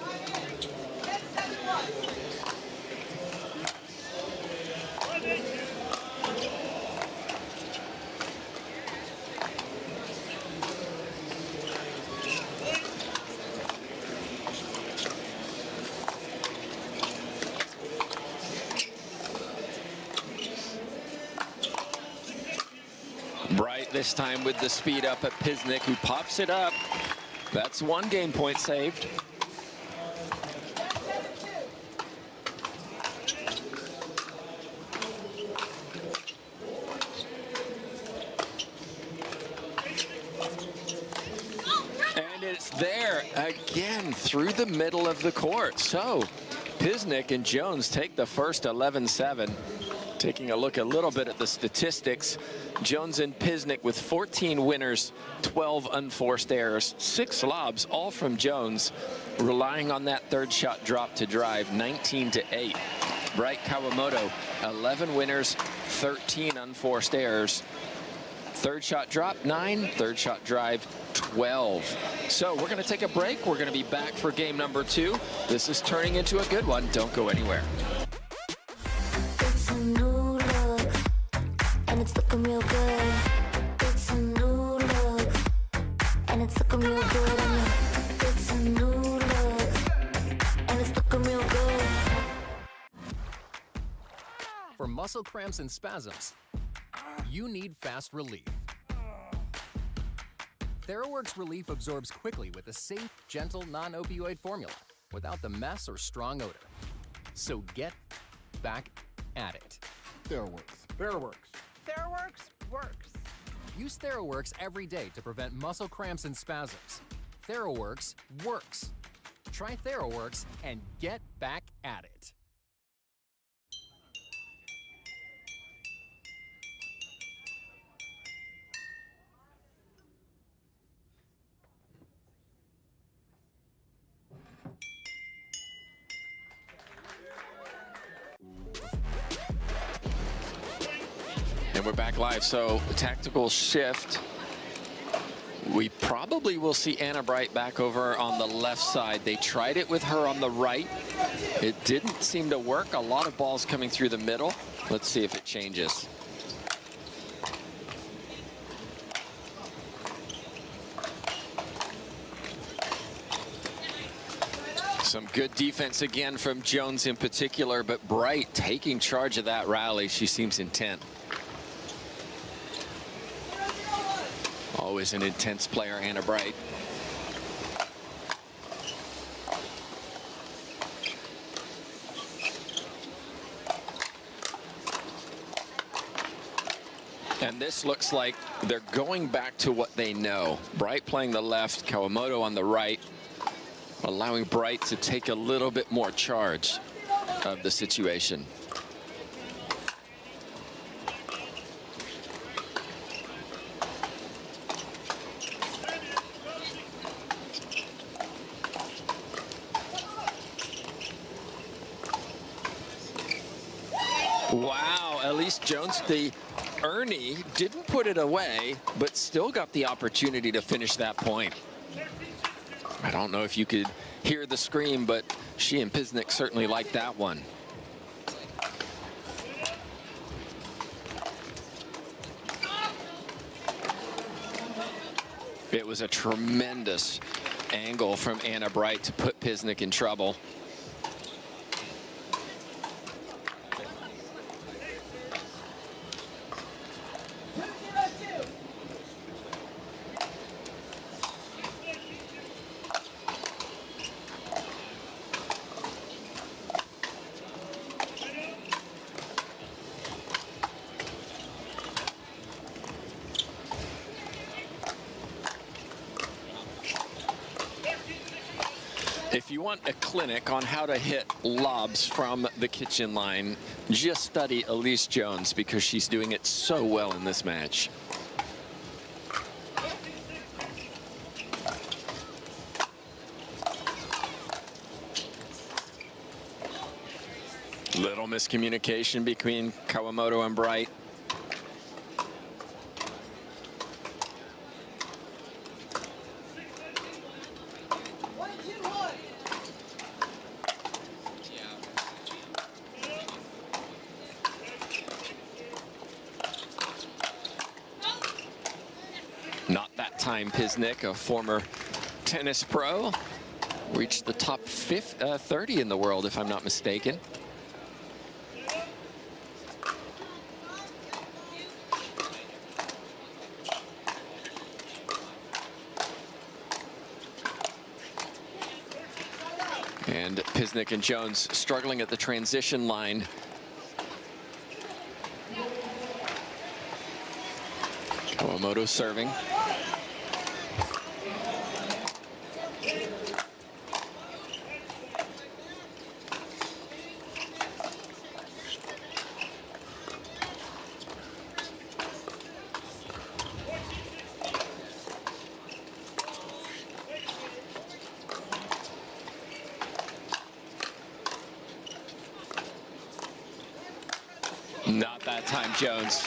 Bright this time with the speed up at Pisnik, who pops it up. That's 1 game point saved. And it's there again through the middle of the court. So Pisnik and Jones take the first 11-7. Taking a look a little bit at the statistics, Jones and Pisnik with 14 winners, 12 unforced errors, 6 lobs, all from Jones, relying on that third shot drop to drive, 19-8. Bright Kawamoto, 11 winners, 13 unforced errors, third shot drop, 9, third shot drive, 12. So we're going to take a break. We're going to be back for game number 2. This is turning into a good one. Don't go anywhere. It's looking real good. It's a new look, and it's looking real good on you. It's a new look, and it's looking real good. For muscle cramps and spasms, you need fast relief. TheraWorks Relief absorbs quickly with a safe, gentle, non-opioid formula without the mess or strong odor. So get back at it. TheraWorks. TheraWorks works. Use TheraWorks every day to prevent muscle cramps and spasms. TheraWorks works. Try TheraWorks and get back at it. And we're back live, so tactical shift. We probably will see Anna Bright back over on the left side. They tried it with her on the right. It didn't seem to work. A lot of balls coming through the middle. Let's see if it changes. Some good defense again from Jones in particular, but Bright taking charge of that rally. She seems intent. Always an intense player, Anna Bright. And this looks like they're going back to what they know. Bright playing the left, Kawamoto on the right, allowing Bright to take a little bit more charge of the situation. Wow, Elise Jones, the Ernie didn't put it away, but still got the opportunity to finish that point. I don't know if you could hear the scream, but she and Pisnik certainly liked that one. It was a tremendous angle from Anna Bright to put Pisnik in trouble. If you want a clinic on how to hit lobs from the kitchen line, just study Elise Jones because she's doing it so well in this match. Little miscommunication between Kawamoto and Bright. Not that time. Pisnik, a former tennis pro, reached the top 30 in the world, if I'm not mistaken. And Pisnik and Jones struggling at the transition line. Kawamoto serving. Not that time, Jones.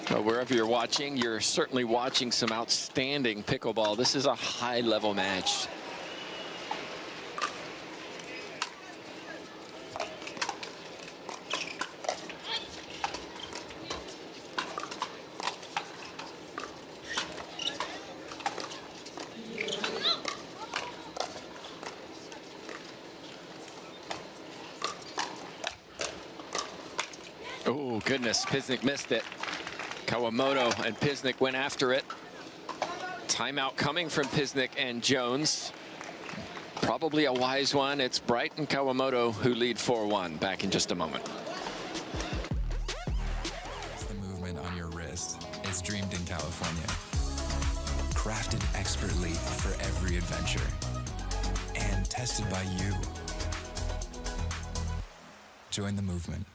Well, wherever you're watching, you're certainly watching some outstanding pickleball. This is a high-level match. Oh, goodness, Pisnik missed it. Kawamoto and Pisnik went after it. Timeout coming from Pisnik and Jones. Probably a wise one. It's Bright and Kawamoto who lead 4-1. Back in just a moment. It's the movement on your wrist. It's dreamed in California. Crafted expertly for every adventure. And tested by you. Join the movement.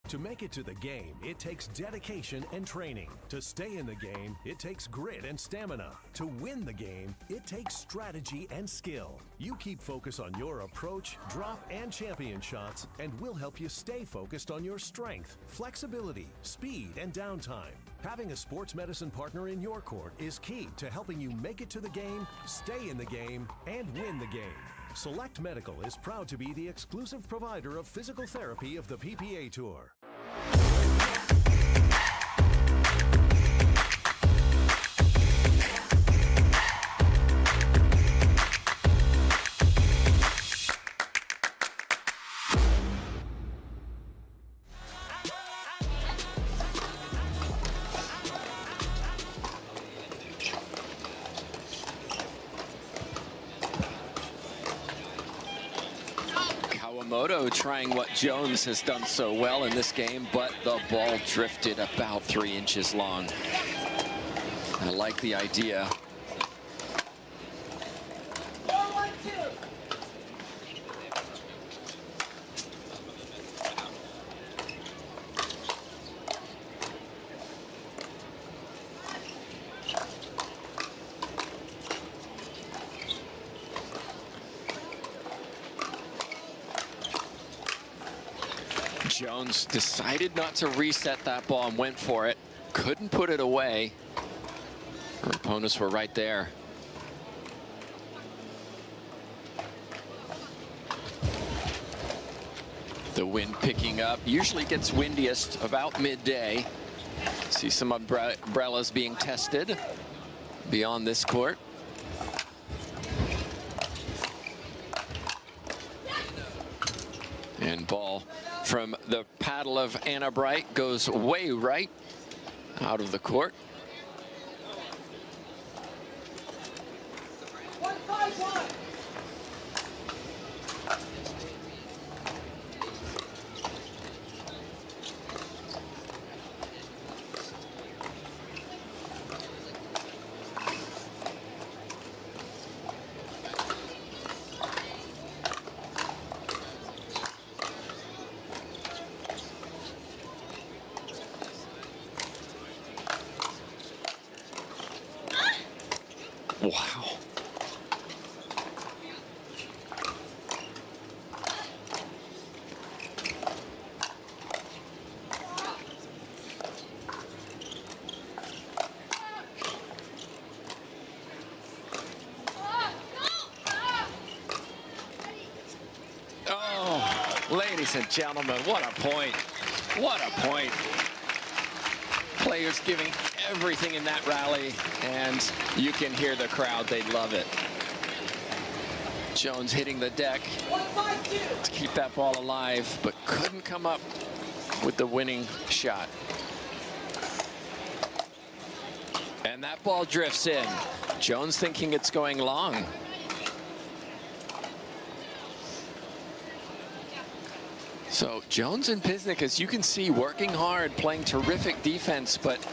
To make it to the game, it takes dedication and training. To stay in the game, it takes grit and stamina. To win the game, it takes strategy and skill. You keep focus on your approach, drop, and champion shots, and we'll help you stay focused on your strength, flexibility, speed, and downtime. Having a sports medicine partner in your court is key to helping you make it to the game, stay in the game, and win the game. Select Medical is proud to be the exclusive provider of physical therapy of the PPA Tour. Kawamoto trying what Jones has done so well in this game, but the ball drifted about 3 inches long. I like the idea. Jones decided not to reset that ball and went for it. Couldn't put it away. Her opponents were right there. The wind picking up. Usually gets windiest about midday. See some umbrellas being tested beyond this court. And ball from the paddle of Anna Bright goes way right out of the court. Wow. Oh, ladies and gentlemen, what a point. What a point. Players giving everything in that rally, and you can hear the crowd. They love it. Jones hitting the deck to keep that ball alive, but couldn't come up with the winning shot. And that ball drifts in. Jones thinking it's going long. So Jones and Pisnik, as you can see, working hard, playing terrific defense, but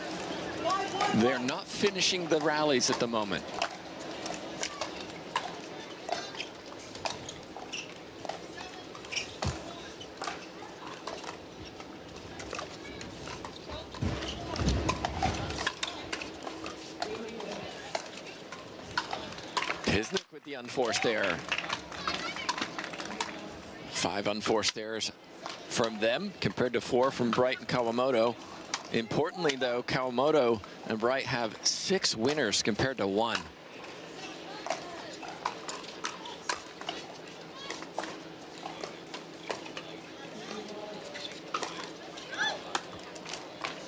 they're not finishing the rallies at the moment. Pisnik with the unforced error. 5 unforced errors from them compared to 4 from Bright and Kawamoto. Importantly, though, Kawamoto and Bright have 6 winners compared to 1.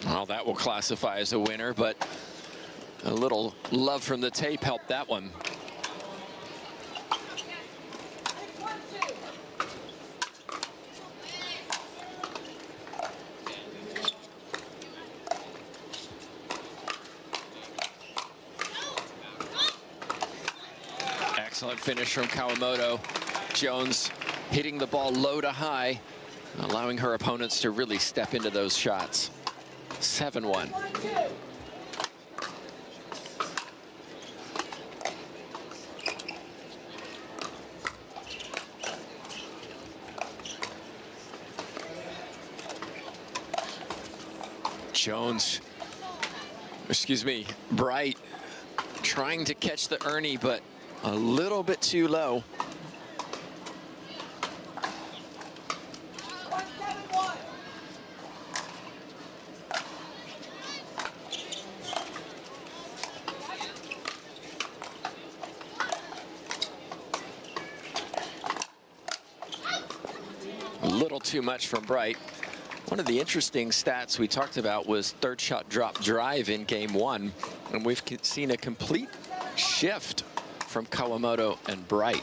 Well, that will classify as a winner, but a little love from the tape helped that one. Excellent finish from Kawamoto. Jones hitting the ball low to high, allowing her opponents to really step into those shots. 7-1. Jones, excuse me, Bright trying to catch the Ernie, but a little bit too low. A little too much from Bright. One of the interesting stats we talked about was third shot drop drive in game 1, and we've seen a complete shift from Kawamoto and Bright.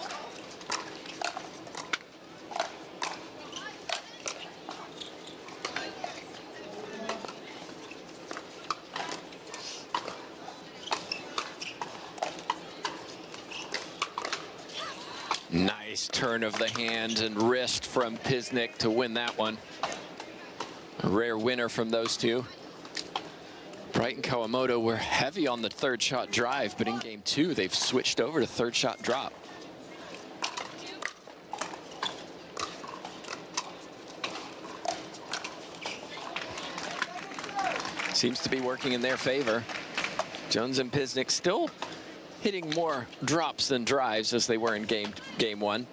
Nice turn of the hand and wrist from Pisnik to win that one. A rare winner from those two. Bright and Kawamoto were heavy on the third shot drive, but in game 2, they've switched over to third shot drop. Seems to be working in their favor. Jones and Pisnik still hitting more drops than drives as they were in game 1.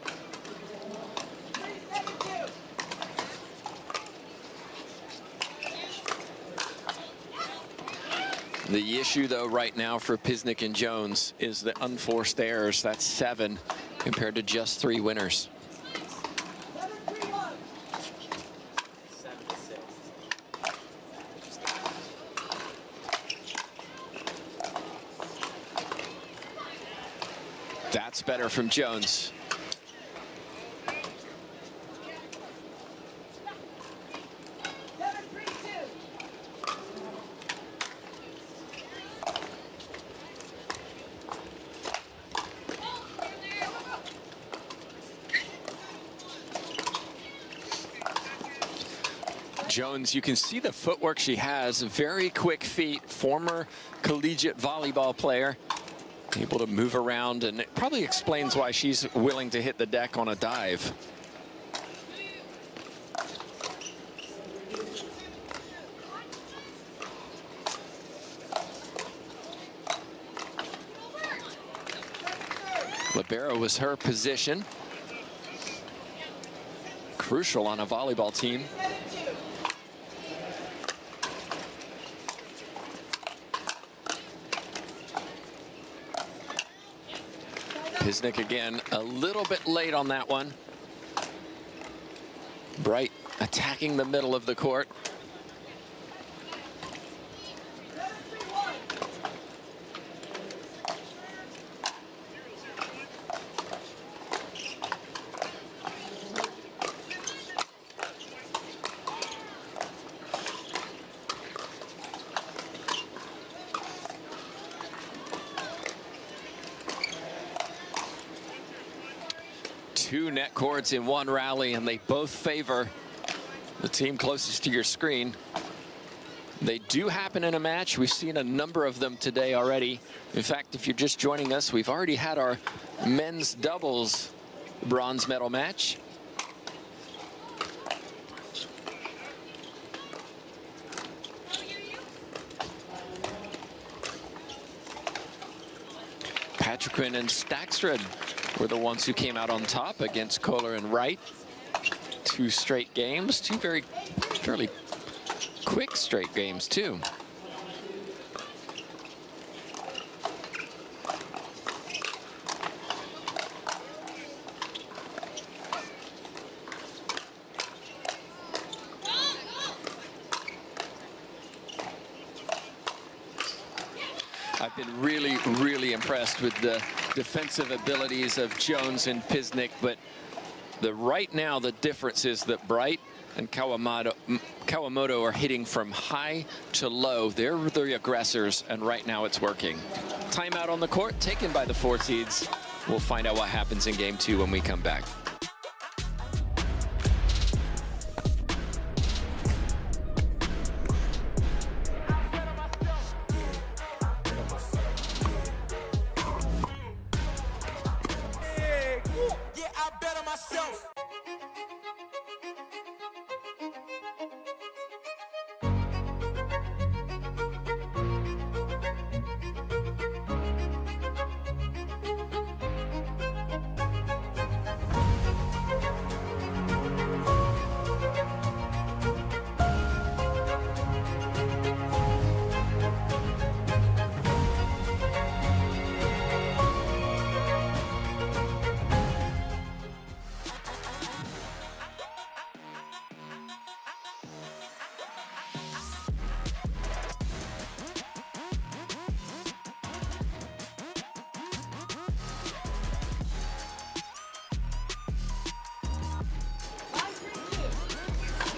The issue, though, right now for Pisnik and Jones is the unforced errors. That's 7 compared to just 3 winners. That's better from Jones. Jones, you can see the footwork she has, very quick feet, former collegiate volleyball player, able to move around, and it probably explains why she's willing to hit the deck on a dive. Libero was her position. Crucial on a volleyball team. Pisnik again a little bit late on that one. Bright attacking the middle of the court. Two net cords in one rally, and they both favor the team closest to your screen. They do happen in a match. We've seen a number of them today already. In fact, if you're just joining us, we've already had our men's doubles bronze medal match. Patriquin and Staksrud were the ones who came out on top against Kohler and Wright. 2 straight games, 2 fairly quick straight games too. I've been really impressed with the defensive abilities of Jones and Pisnik, but right now the difference is that Bright and Kawamoto are hitting from high to low. They're the aggressors, and right now it's working. Timeout on the court taken by the 4 seeds. We'll find out what happens in game 2 when we come back.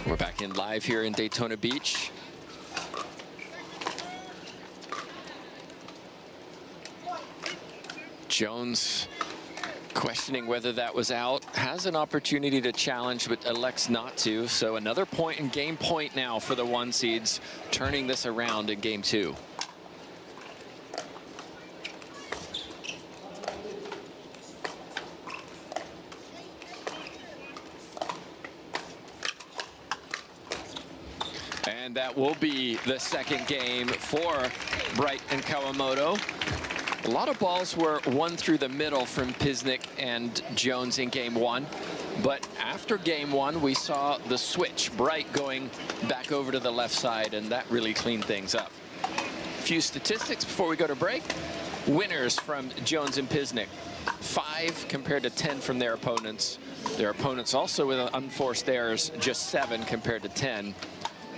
We're back in live here in Daytona Beach. Jones questioning whether that was out, has an opportunity to challenge but elects not to. So another point and game point now for the 1 seeds, turning this around in game 2. And that will be the second game for Bright and Kawamoto. A lot of balls were won through the middle from Pisnik and Jones in game 1. But after game 1, we saw the switch, Bright going back over to the left side, and that really cleaned things up. few statistics before we go to break. Winners from Jones and Pisnik. 5 compared to 10 from their opponents. Their opponents also with unforced errors, just 7 compared to 10.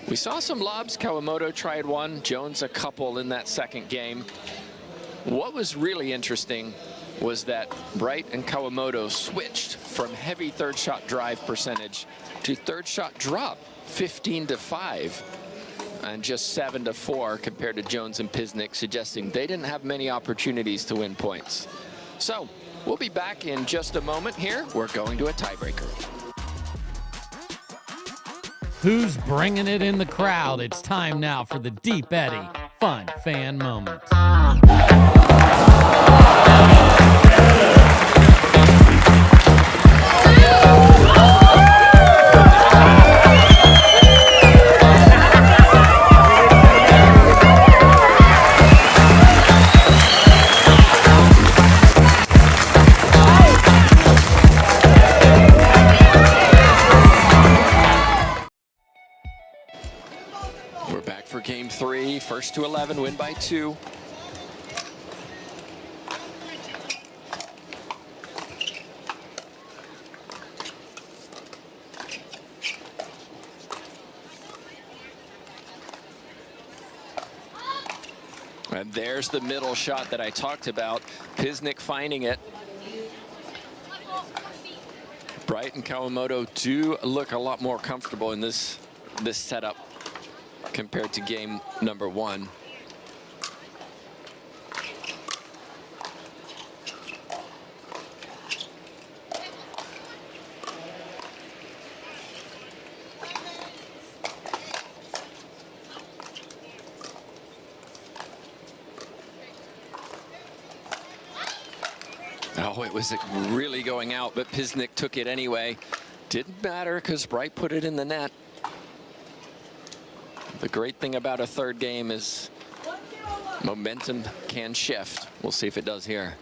We saw some lobs. Kawamoto tried one, Jones a couple in that second game. What was really interesting was that Bright and Kawamoto switched from heavy third shot drive percentage to third shot drop, 15-5. And just 7-4 compared to Jones and Pisnik, suggesting they didn't have many opportunities to win points. So we'll be back in just a moment here. We're going to a tiebreaker. Who's bringing it in the crowd? It's time now for the Deep Eddy Fun Fan Moment. We're back for game 3. First to 11, win by 2. And there's the middle shot that I talked about. Pisnik finding it. Bright and Kawamoto do look a lot more comfortable in this setup compared to game number 1. Oh, it was really going out, but Pisnik took it anyway. Didn't matter because Bright put it in the net. The great thing about a third game is momentum can shift. We'll see if it does here.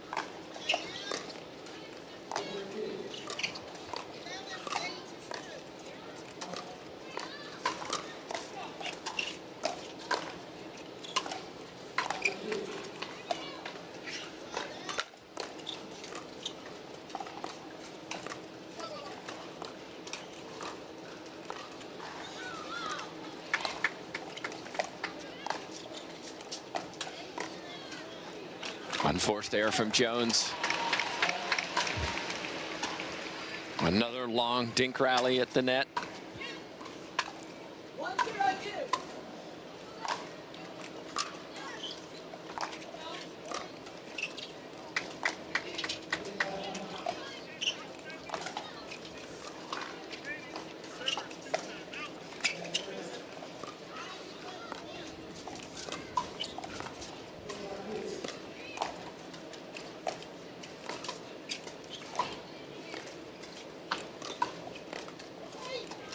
Unforced error from Jones. Another long dink rally at the net.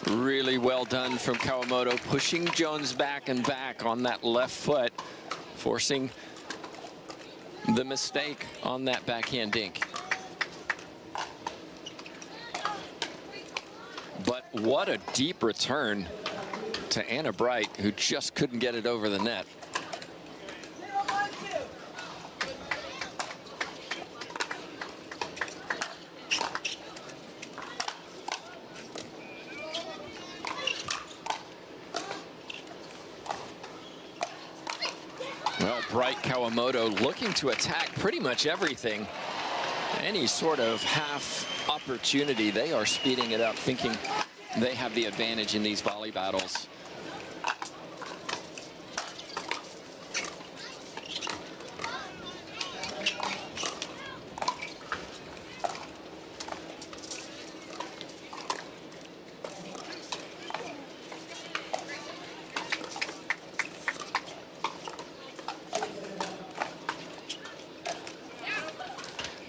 Really well done from Kawamoto, pushing Jones back and back on that left foot, forcing the mistake on that backhand dink. But what a deep return to Anna Bright, who just couldn't get it over the net. Well, Bright Kawamoto looking to attack pretty much everything. Any sort of half opportunity, they are speeding it up, thinking they have the advantage in these volley battles.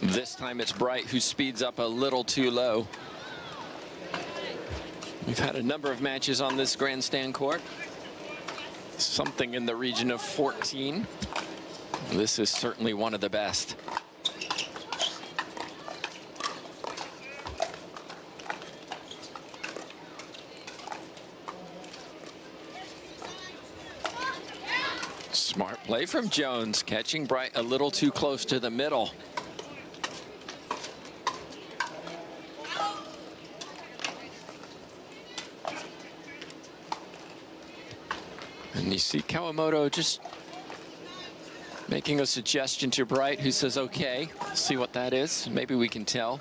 This time it's Bright who speeds up a little too low. We've had a number of matches on this grandstand court. Something in the region of 14. This is certainly one of the best. Smart play from Jones, catching Bright a little too close to the middle. And you see Kawamoto just making a suggestion to Bright, who says, okay, see what that is. Maybe we can tell.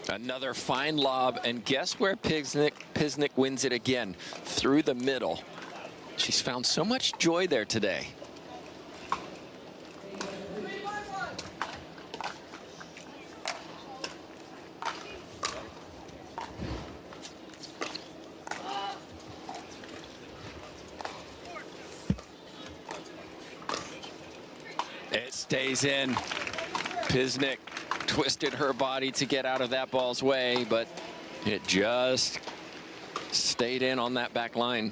Another fine lob, and guess where Pisnik wins it again? Through the middle. She's found so much joy there today. It stays in. Pisnik twisted her body to get out of that ball's way, but it just stayed in on that back line.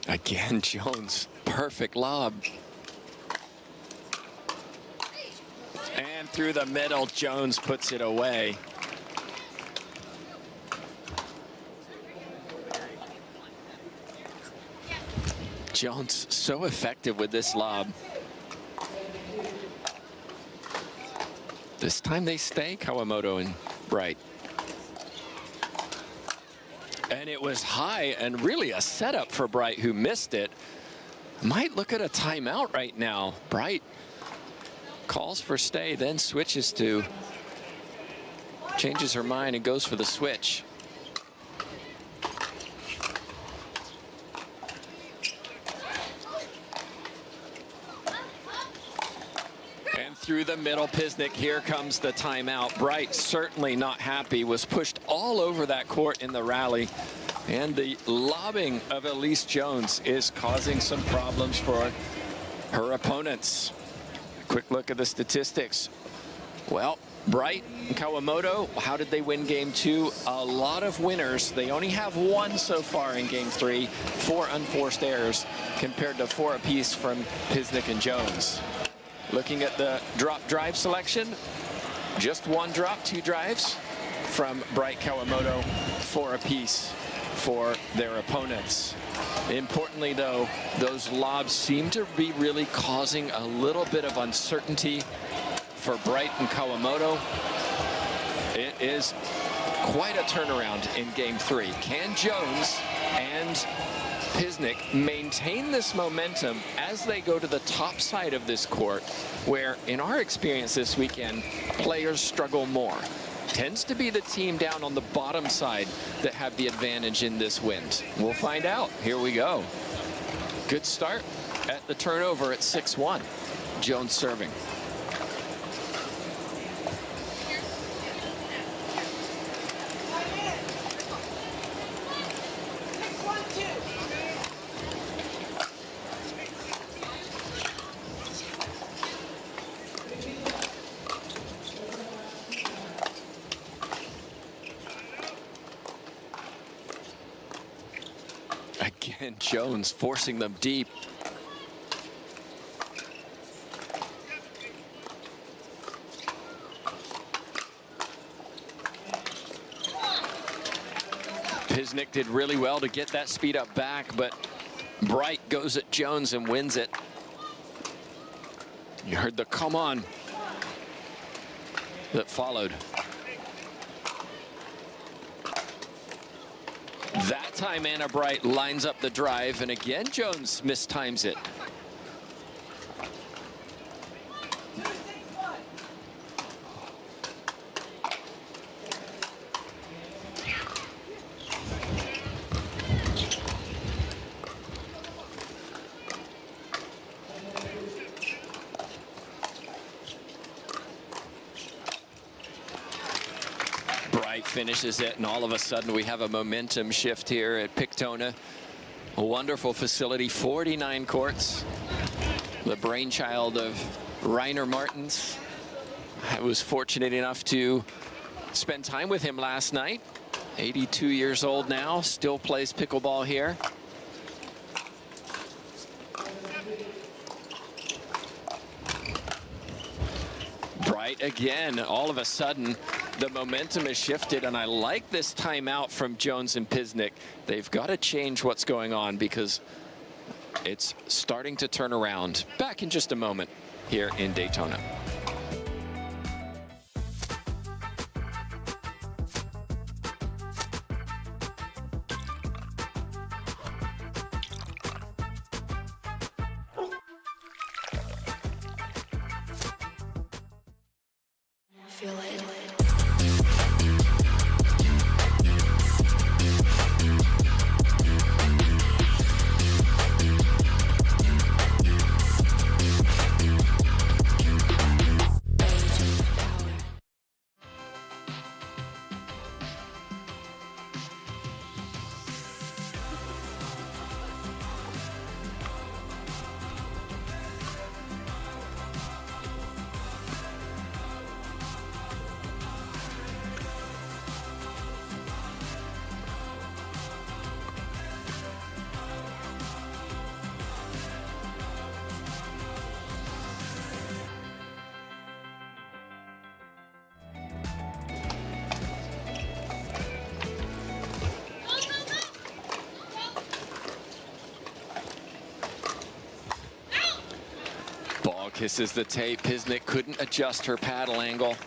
Again, Jones, perfect lob. And through the middle, Jones puts it away. Jones so effective with this lob. This time they stay, Kawamoto and Bright. And it was high and really a setup for Bright, who missed it. Might look at a timeout right now. Bright calls for stay, then switches to, changes her mind and goes for the switch. Through the middle, Pisnik, here comes the timeout. Bright certainly not happy, was pushed all over that court in the rally. And the lobbing of Elise Jones is causing some problems for her opponents. Quick look at the statistics. Well, Bright and Kawamoto, how did they win game 2? A lot of winners. They only have 1 so far in game 3, 4 unforced errors compared to 4 apiece from Pisnik and Jones. Looking at the drop drive selection, just 1 drop, 2 drives from Bright, Kawamoto, 4 apiece for their opponents. Importantly, though, those lobs seem to be really causing a little bit of uncertainty for Bright and Kawamoto. It is quite a turnaround in game 3. Can Jones and Pisnik maintain this momentum as they go to the top side of this court, where in our experience this weekend, players struggle more? Tends to be the team down on the bottom side that have the advantage in this wind. We'll find out. Here we go. Good start at the turnover at 6-1. Jones serving. Again, Jones forcing them deep. Pisnik did really well to get that speed up back, but Bright goes at Jones and wins it. You heard the come on that followed. That time Anna Bright lines up the drive, and again Jones mistimes it. Finishes it, and all of a sudden we have a momentum shift here at Pictona. A wonderful facility, 49 courts. The brainchild of Rainer Martins. I was fortunate enough to spend time with him last night. 82 years old now, still plays pickleball here. Bright again. All of a sudden, the momentum has shifted, and I like this timeout from Jones and Pisnik. They've got to change what's going on because it's starting to turn around. Back in just a moment here in Daytona. Feel it. Ball kisses the tape. Pisnik couldn't adjust her paddle angle.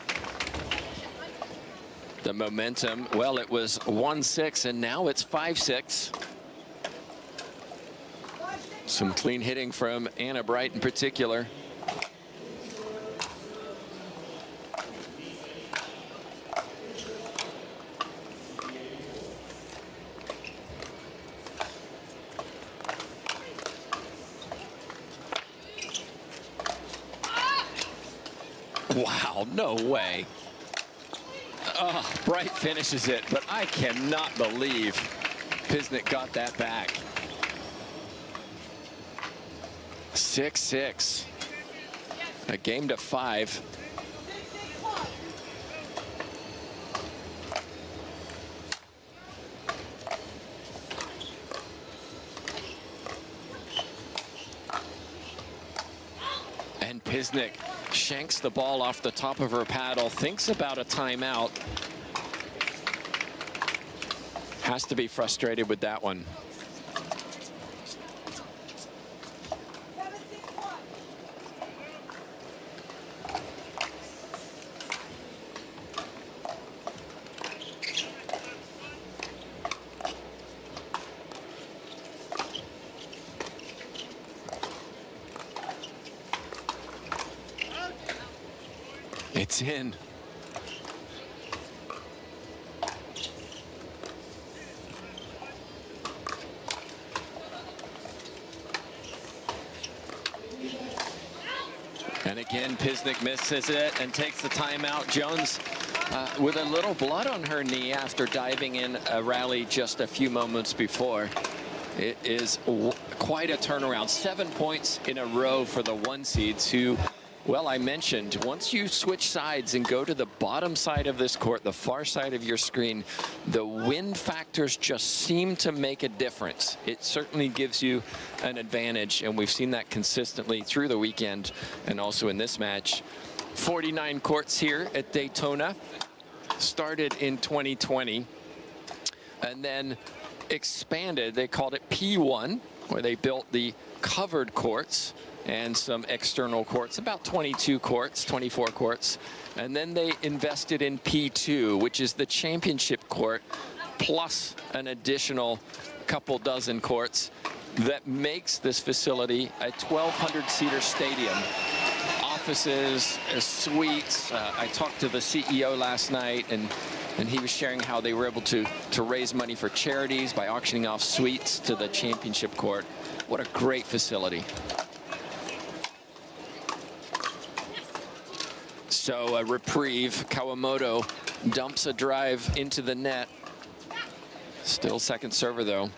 The momentum, well, it was 1-6, and now it's 5-6. Some clean hitting from Anna Bright in particular. Wow, no way. Oh, Bright finishes it, but I cannot believe Pisnik got that back. 6-6. A game to 5. And Pisnik shanks the ball off the top of her paddle, thinks about a timeout. Has to be frustrated with that one. It's in. And again, Pisnik misses it and takes the timeout. Jones with a little blood on her knee after diving in a rally just a few moments before. It is quite a turnaround. 7 points in a row for the 1 seeds who, well, I mentioned, once you switch sides and go to the bottom side of this court, the far side of your screen, the wind factors just seem to make a difference. It certainly gives you an advantage, and we've seen that consistently through the weekend and also in this match. 49 courts here at Daytona, started in 2020, and then expanded. They called it P1, where they built the covered courts and some external courts, about 22 courts, 24 courts. And then they invested in P2, which is the championship court, plus an additional couple dozen courts that makes this facility a 1,200-seater stadium. Offices, suites. I talked to the CEO last night, and he was sharing how they were able to raise money for charities by auctioning off suites to the championship court. What a great facility. So a reprieve. Kawamoto dumps a drive into the net. Still second server, though.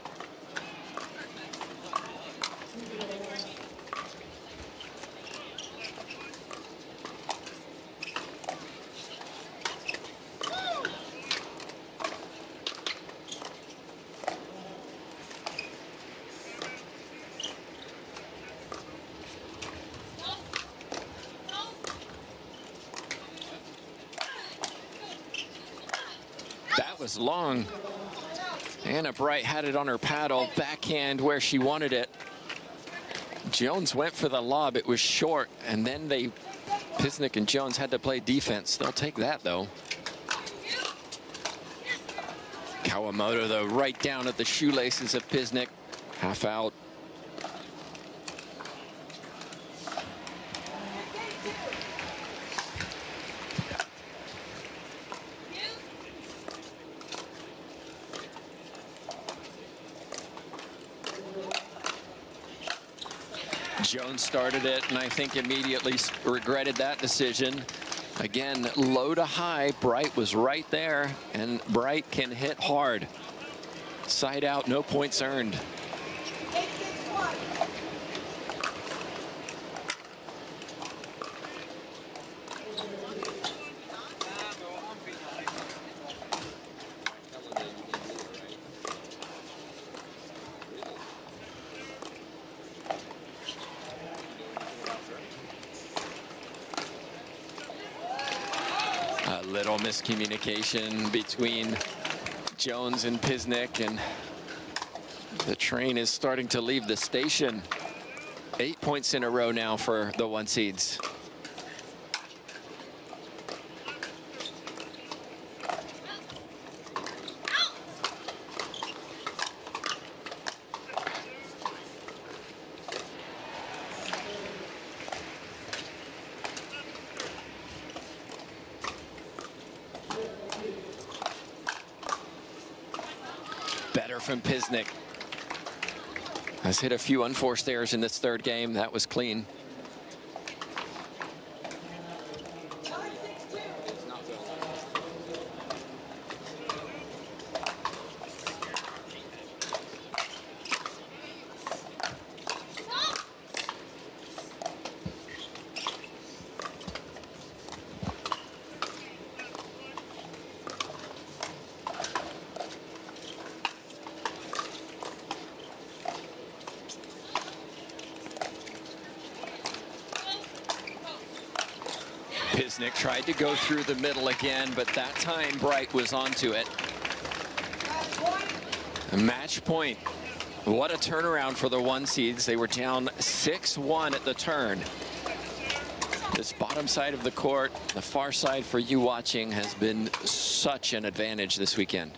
That was long. Anna Bright had it on her paddle, backhand where she wanted it. Jones went for the lob. It was short, and then Pisnik and Jones had to play defense. They'll take that, though. Kawamoto, though, right down at the shoelaces of Pisnik. Half out. Jones started it, and I think immediately regretted that decision. Again, low to high, Bright was right there, and Bright can hit hard. Side out, no points earned. A little miscommunication between Jones and Pisnik, and the train is starting to leave the station. 8 points in a row now for the 1 seeds. Better from Pisnik. Has hit a few unforced errors in this third game. That was clean. Pisnik tried to go through the middle again, but that time Bright was onto it. A match point. What a turnaround for the 1 seeds. They were down 6-1 at the turn. This bottom side of the court, the far side for you watching, has been such an advantage this weekend.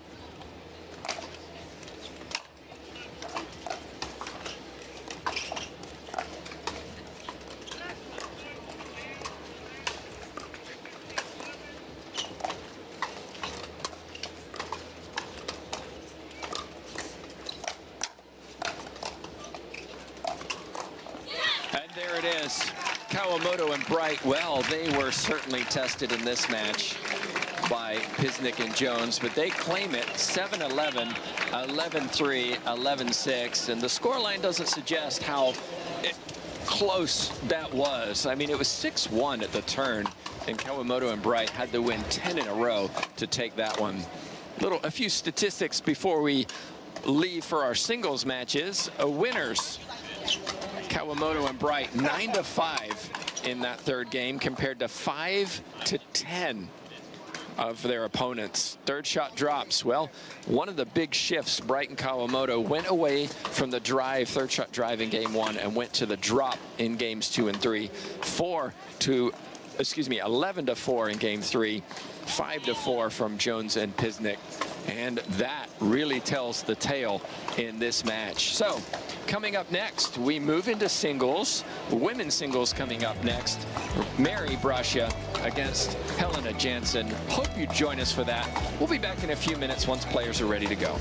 There it is. Kawamoto and Bright, well, they were certainly tested in this match by Pisnik and Jones, but they claim it 7-11, 11-3, 11-6, and the scoreline doesn't suggest how close that was. I mean, it was 6-1 at the turn, and Kawamoto and Bright had to win 10 in a row to take that one. A few statistics before we leave for our singles matches. Winners. Kawamoto and Bright 9-5 in that third game compared to 5-10 of their opponents. Third shot drops. Well, one of the big shifts, Bright and Kawamoto went away from the drive, third shot drive in game 1 and went to the drop in games 2 and 3. 11-4 in game 3, 5-4 from Jones and Pisnik. And that really tells the tale in this match. So coming up next, we move into singles. Women's singles coming up next. Mary Brascia against Helena Jansen. Hope you join us for that. We'll be back in a few minutes once players are ready to go.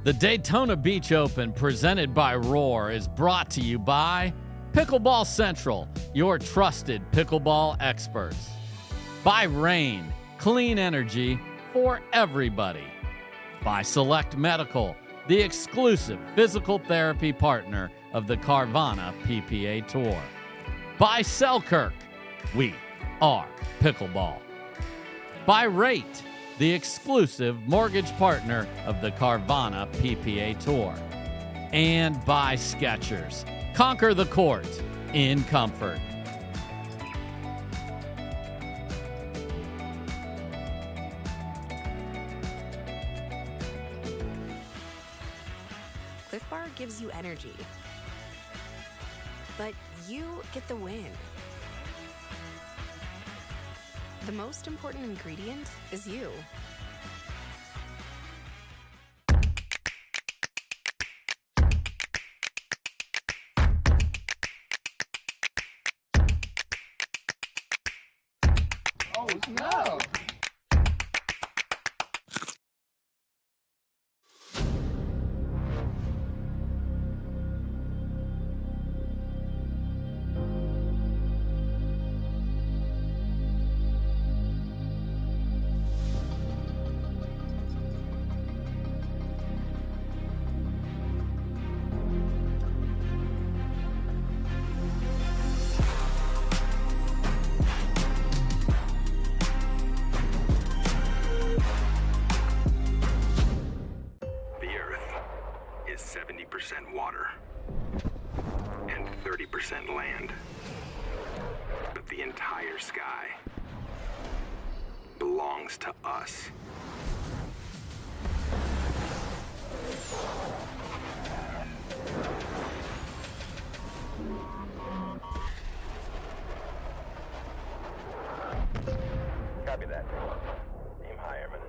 The Daytona Beach Open, presented by Roar, is brought to you by Pickleball Central, your trusted pickleball experts. By Rain, clean energy for everybody. By Select Medical, the exclusive physical therapy partner of the Carvana PPA Tour. By Selkirk, we are pickleball. By Rate, the exclusive mortgage partner of the Carvana PPA Tour. and by Skechers. Conquer the court in comfort. Cliff Bar gives you energy, but you get the win. The most important ingredient is you. Oh, no. The Earth is 70% water and 30% land. But the entire sky belongs to us. Copy that. Aim high, Airman.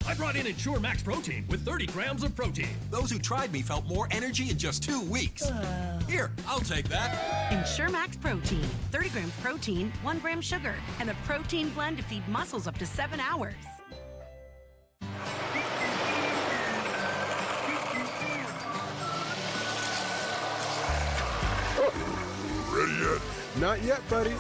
I brought in Ensure Max Protein with 30 grams of protein. Those who tried me felt more energy in just 2 weeks. Here, I'll take that. Ensure Max Protein. 30 grams protein, 1 gram sugar, and a protein blend to feed muscles up to 7 hours. Ready yet? Not yet, buddy.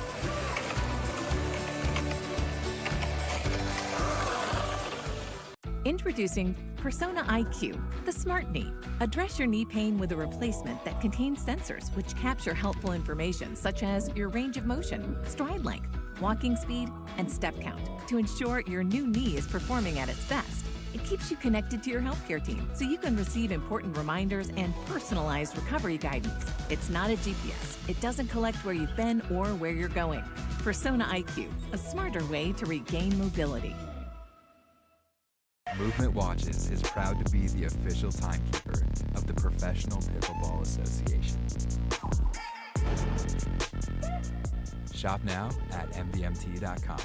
Introducing Persona IQ, the smart knee. Address your knee pain with a replacement that contains sensors which capture helpful information such as your range of motion, stride length, walking speed, and step count to ensure your new knee is performing at its best. It keeps you connected to your healthcare team so you can receive important reminders and personalized recovery guidance. It's not a GPS. It doesn't collect where you've been or where you're going. Persona IQ, a smarter way to regain mobility. Movement Watches is proud to be the official timekeeper of the Professional Pickleball Association. Shop now at mvmt.com.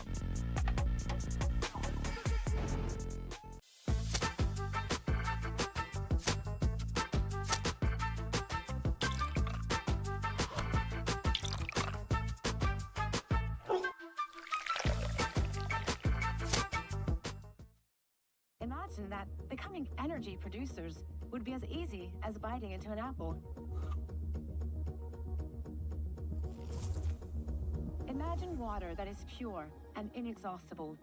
Imagine that becoming energy producers would be as easy as biting into an apple. Imagine water that is pure and inexhaustible,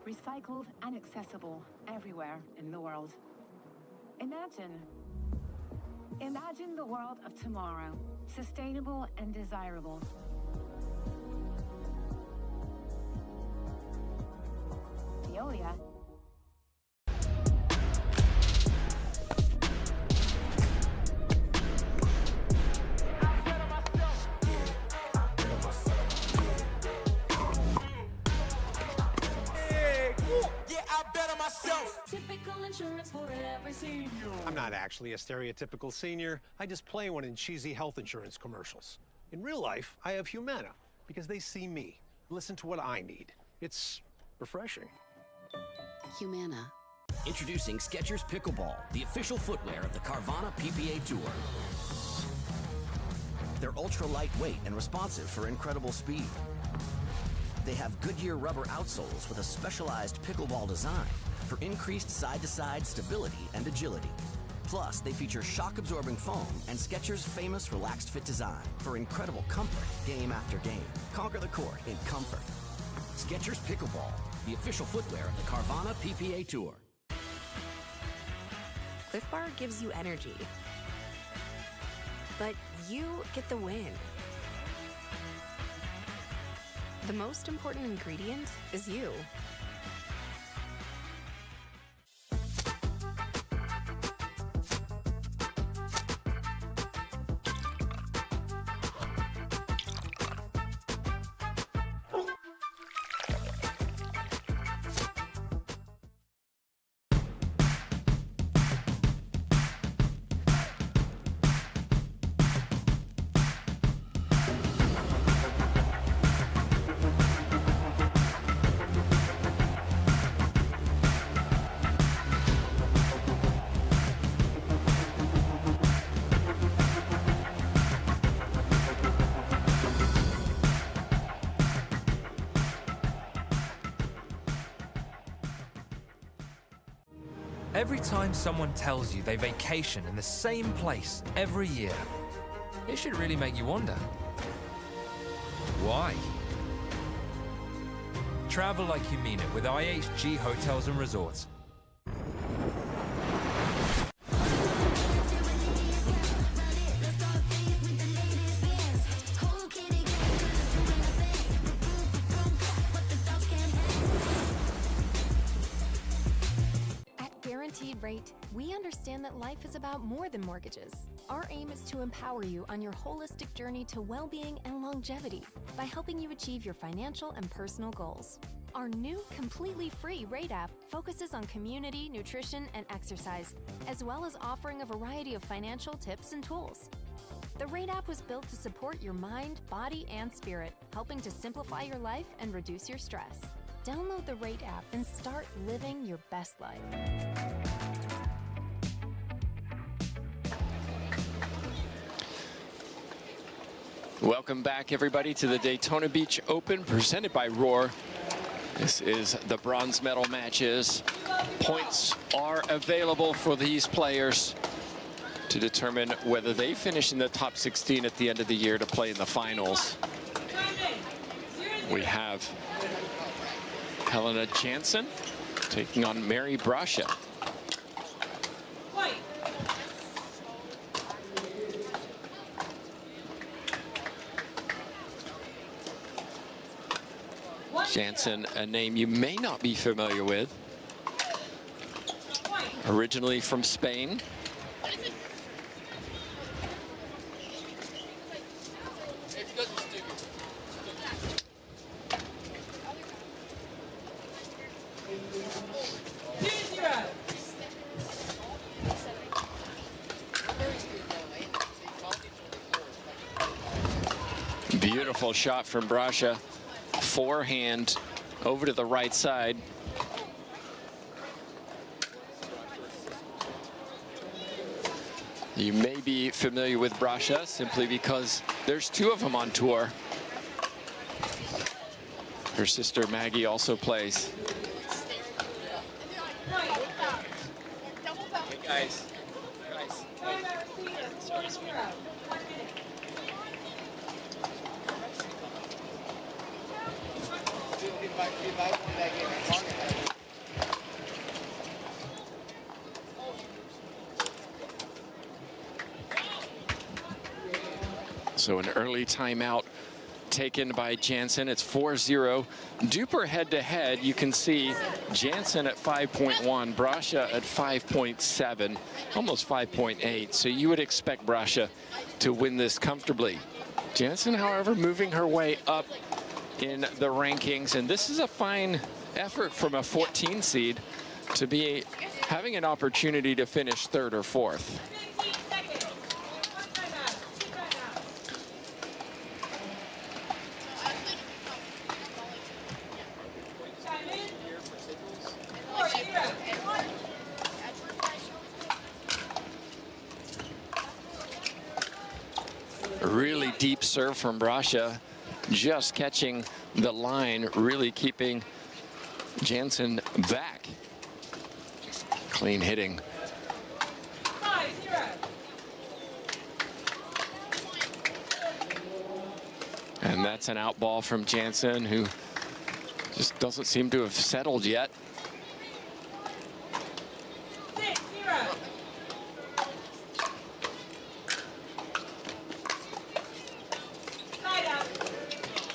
recycled and accessible everywhere in the world. Imagine the world of tomorrow, sustainable and desirable. Veolia. Typical insurance for every senior. I'm not actually a stereotypical senior. I just play one in cheesy health insurance commercials. In real life, I have Humana because they see me, listen to what I need. It's refreshing. Humana. Introducing Skechers Pickleball, the official footwear of the Carvana PPA Tour. They're ultra lightweight and responsive for incredible speed. They have Goodyear rubber outsoles with a specialized pickleball design for increased side-to-side stability and agility. Plus, they feature shock-absorbing foam and Skechers' famous relaxed fit design for incredible comfort game after game. Conquer the court in comfort. Skechers Pickleball, the official footwear of the Carvana PPA Tour. Cliff Bar gives you energy, but you get the win. The most important ingredient is you. Every time someone tells you they vacation in the same place every year, it should really make you wonder, why? Travel like you mean it with IHG Hotels and Resorts. Guaranteed Rate, we understand that life is about more than mortgages. Our aim is to empower you on your holistic journey to well-being and longevity by helping you achieve your financial and personal goals. Our new completely free Rate app focuses on community, nutrition, and exercise, as well as offering a variety of financial tips and tools. The Rate app was built to support your mind, body, and spirit, helping to simplify your life and reduce your stress. Download the Rate app and start living your best life. Welcome back, everybody, to the Daytona Beach Open, presented by Roar. This is the bronze medal matches. Points are available for these players to determine whether they finish in the top 16 at the end of the year to play in the finals. We have Helena Jansen taking on Mary Brasha. Jansen, a name you may not be familiar with. Originally from Spain. Beautiful shot from Brasha. Forehand over to the right side. You may be familiar with Brasha simply because there's two of them on tour. Her sister Maggie also plays. Hey guys. So an early timeout taken by Jansen. It's 4-0. Duper head-to-head, you can see Jansen at 5.1, Brasha at 5.7, almost 5.8. So you would expect Brasha to win this comfortably. Jansen, however, moving her way up in the rankings, and this is a fine effort from a 14 seed to be having an opportunity to finish third or fourth. Really deep serve from Brasha, just catching the line, really keeping Jansen back. Clean hitting. that's an out ball from Jansen, who just doesn't seem to have settled yet.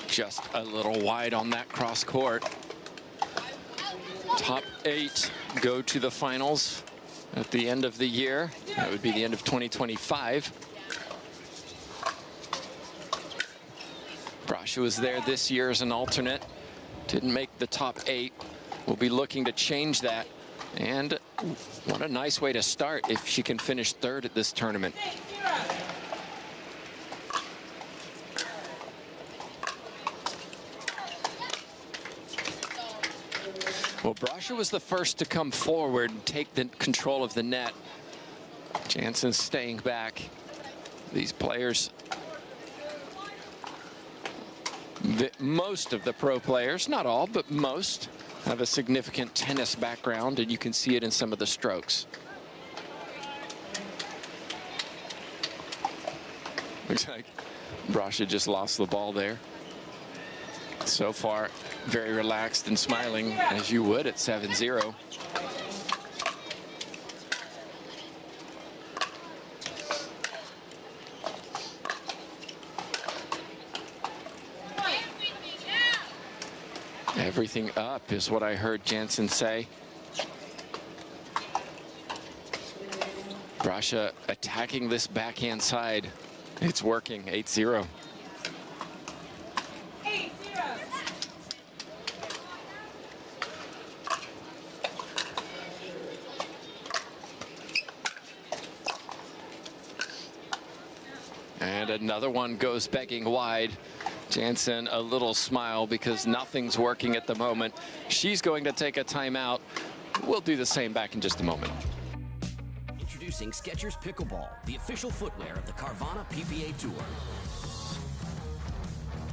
Just a little wide on that cross court. Top 8 go to the finals at the end of the year. That would be the end of 2025. Brasha was there this year as an alternate. Didn't make the top 8. We'll be looking to change that. And what a nice way to start if she can finish 3rd at this tournament. Well, Brasha was the first to come forward and take the control of the net. Jansen staying back. These players, most of the pro players, not all, but most, have a significant tennis background, and you can see it in some of the strokes. Looks like Brasha just lost the ball there. So far, very relaxed and smiling, as you would at 7-0. Everything up is what I heard Jansen say. Brasha attacking this backhand side. It's working, 8-0. And another one goes begging wide. Jansen, a little smile because nothing's working at the moment. She's going to take a timeout. We'll do the same back in just a moment. Introducing Skechers Pickleball, the official footwear of the Carvana PPA Tour.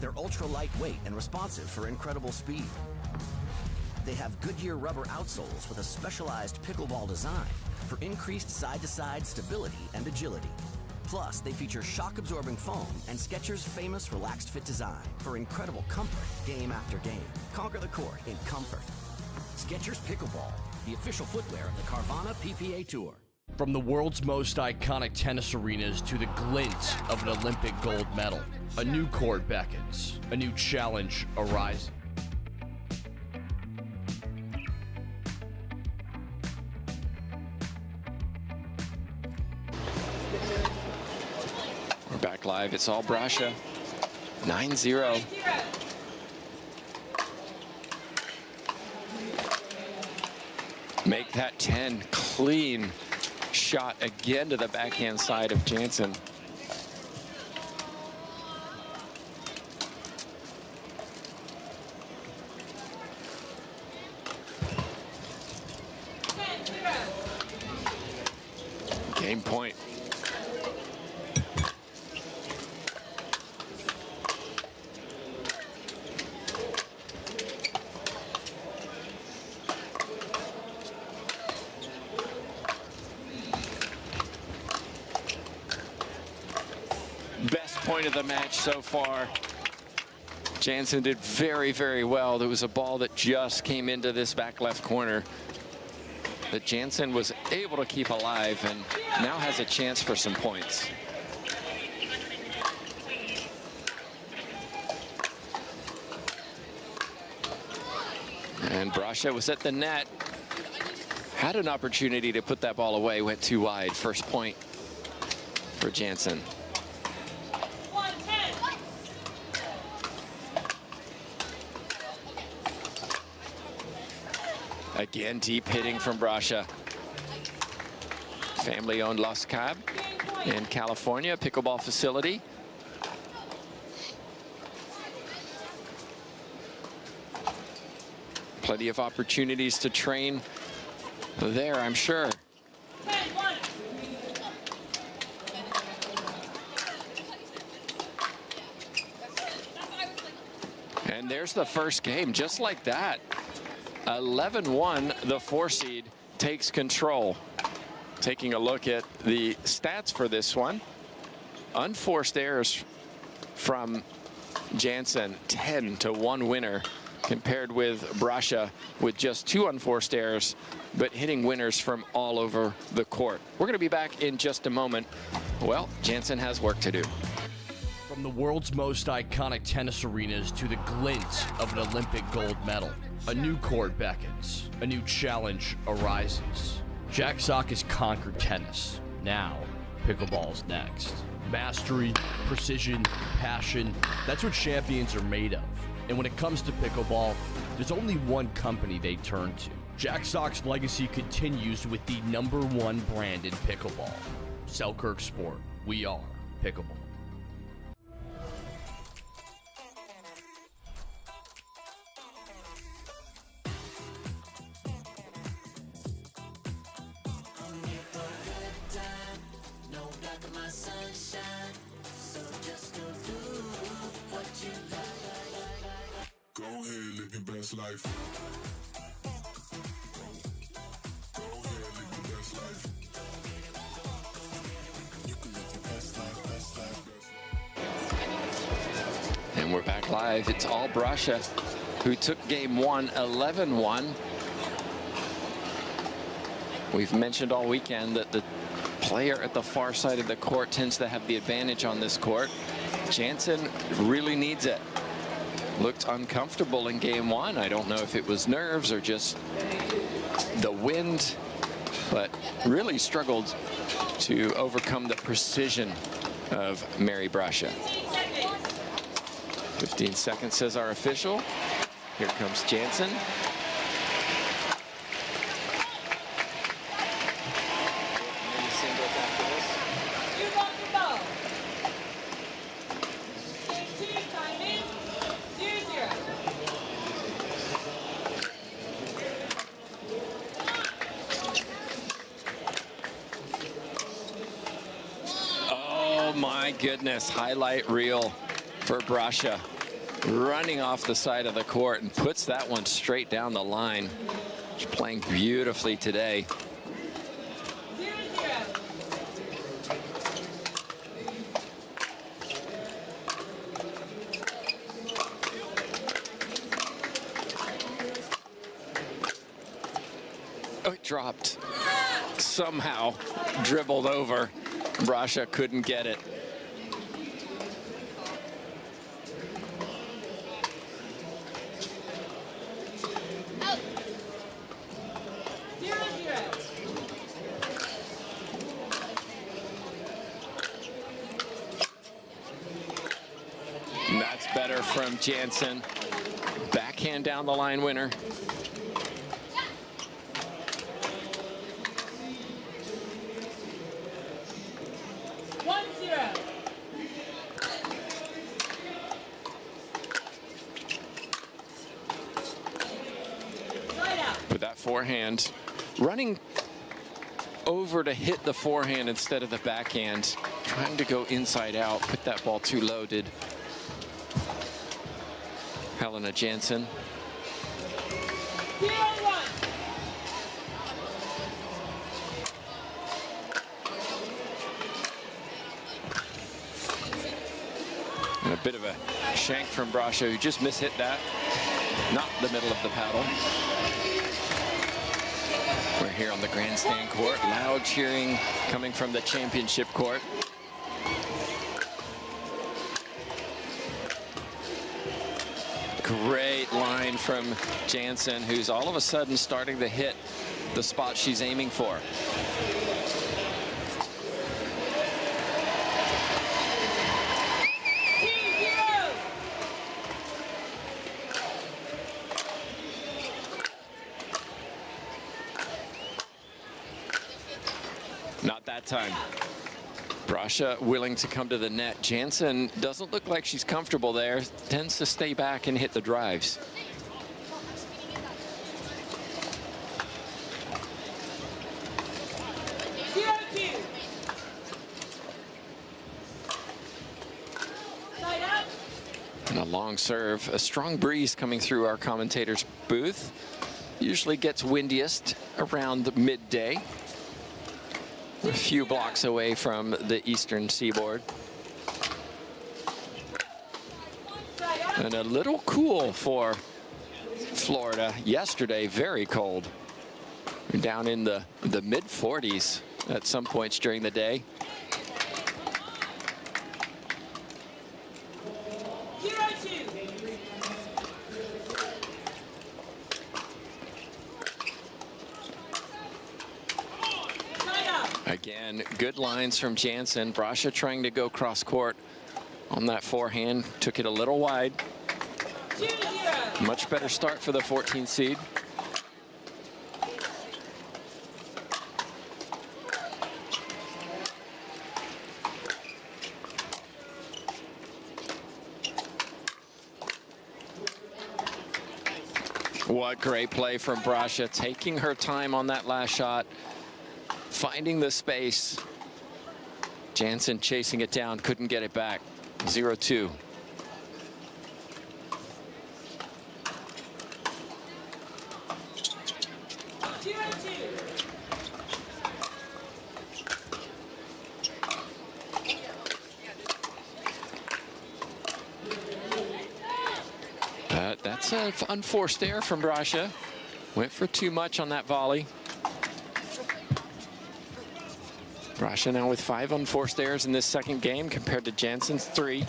They're ultra lightweight and responsive for incredible speed. They have Goodyear rubber outsoles with a specialized pickleball design for increased side-to-side stability and agility. Plus, they feature shock-absorbing foam and Skechers' famous relaxed fit design for incredible comfort game after game. Conquer the court in comfort. Skechers Pickleball, the official footwear of the Carvana PPA Tour. From the world's most iconic tennis arenas to the glint of an Olympic gold medal, a new court beckons, a new challenge arises. We're back live. It's all Brasha. 9-0. Make that 10 clean shot again to the backhand side of Jansen. Game point. Best point of the match so far. Jansen did very, very well. There was a ball that just came into this back left corner that Jansen was able to keep alive and now has a chance for some points. And Brasha was at the net. Had an opportunity to put that ball away, went too wide. First point for Jansen. Again, deep hitting from Brasha. Family-owned Los Cab in California, pickleball facility. Plenty of opportunities to train there, I'm sure. And there's the first game, just like that. 11-1, the 4 seed takes control. Taking a look at the stats for this one. Unforced errors from Jansen 10-1 winner, compared with Brasha with just 2 unforced errors, but hitting winners from all over the court. We're going to be back in just a moment. Well, Jansen has work to do. From the world's most iconic tennis arenas to the glint of an Olympic gold medal, a new court beckons, a new challenge arises. Jack Sock has conquered tennis. Now, pickleball's next. Mastery, precision, passion, that's what champions are made of. And when it comes to pickleball, there's only one company they turn to. Jack Sock's legacy continues with the #1 brand in pickleball. Selkirk Sport, we are pickleball. Go ahead, live your best life. Go ahead, live your best life. You can live your best life, best life, best life. And we're back live. It's all Brasha, who took game 1 11-1. We've mentioned all weekend that the player at the far side of the court tends to have the advantage on this court. Jansen really needs it. Looked uncomfortable in game 1. I don't know if it was nerves or just the wind, but really struggled to overcome the precision of Mary Brasha. 15 seconds, says our official. Here comes Jansen. Goodness, highlight reel for Brasha, running off the side of the court and puts that one straight down the line. She's playing beautifully today. Oh, it dropped. Somehow dribbled over. Brasha couldn't get it. And that's better from Jansen. Backhand down the line winner. With that forehand, running over to hit the forehand instead of the backhand, trying to go inside out, put that ball too low, did Helena Jansen. And a bit of a shank from Brasha, who just mishit that. Not the middle of the paddle. We're here on the grandstand court. Loud cheering coming from the championship court. Great line from Jansen, who's all of a sudden starting to hit the spot she's aiming for. Not that time. Brasha willing to come to the net. Jansen doesn't look like she's comfortable there. Tends to stay back and hit the drives. And a long serve. A strong breeze coming through our commentator's booth. Usually gets windiest around the midday. A few blocks away from the eastern seaboard. And a little cool for Florida yesterday, very cold. We're down in the mid 40s at some points during the day. Again, good lines from Jansen. Brasha trying to go cross court on that forehand. Took it a little wide. Much better start for the 14th seed. What great play from Brasha, taking her time on that last shot, finding the space. Jansen chasing it down, couldn't get it back. 0-2. That's an unforced error from Brasha. Went for too much on that volley. Brasha now with 5 unforced errors in this second game compared to Jansen's 3.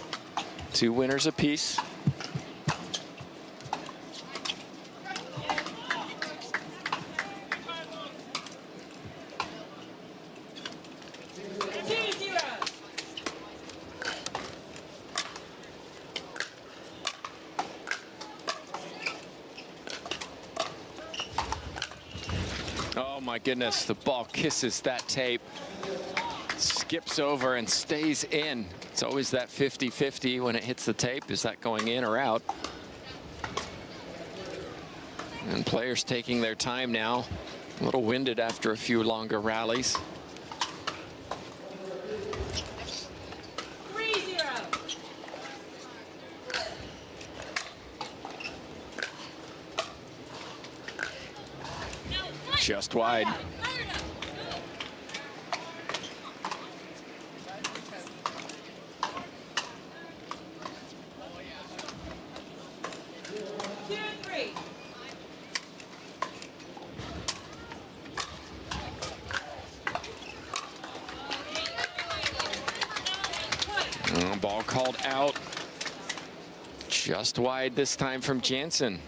2 winners apiece. Oh my goodness, the ball kisses that tape, skips over and stays in. It's always that 50-50 when it hits the tape. Is that going in or out? And players taking their time now, a little winded after a few longer rallies. Just wide. Ball called out. Just wide this time from Jansen.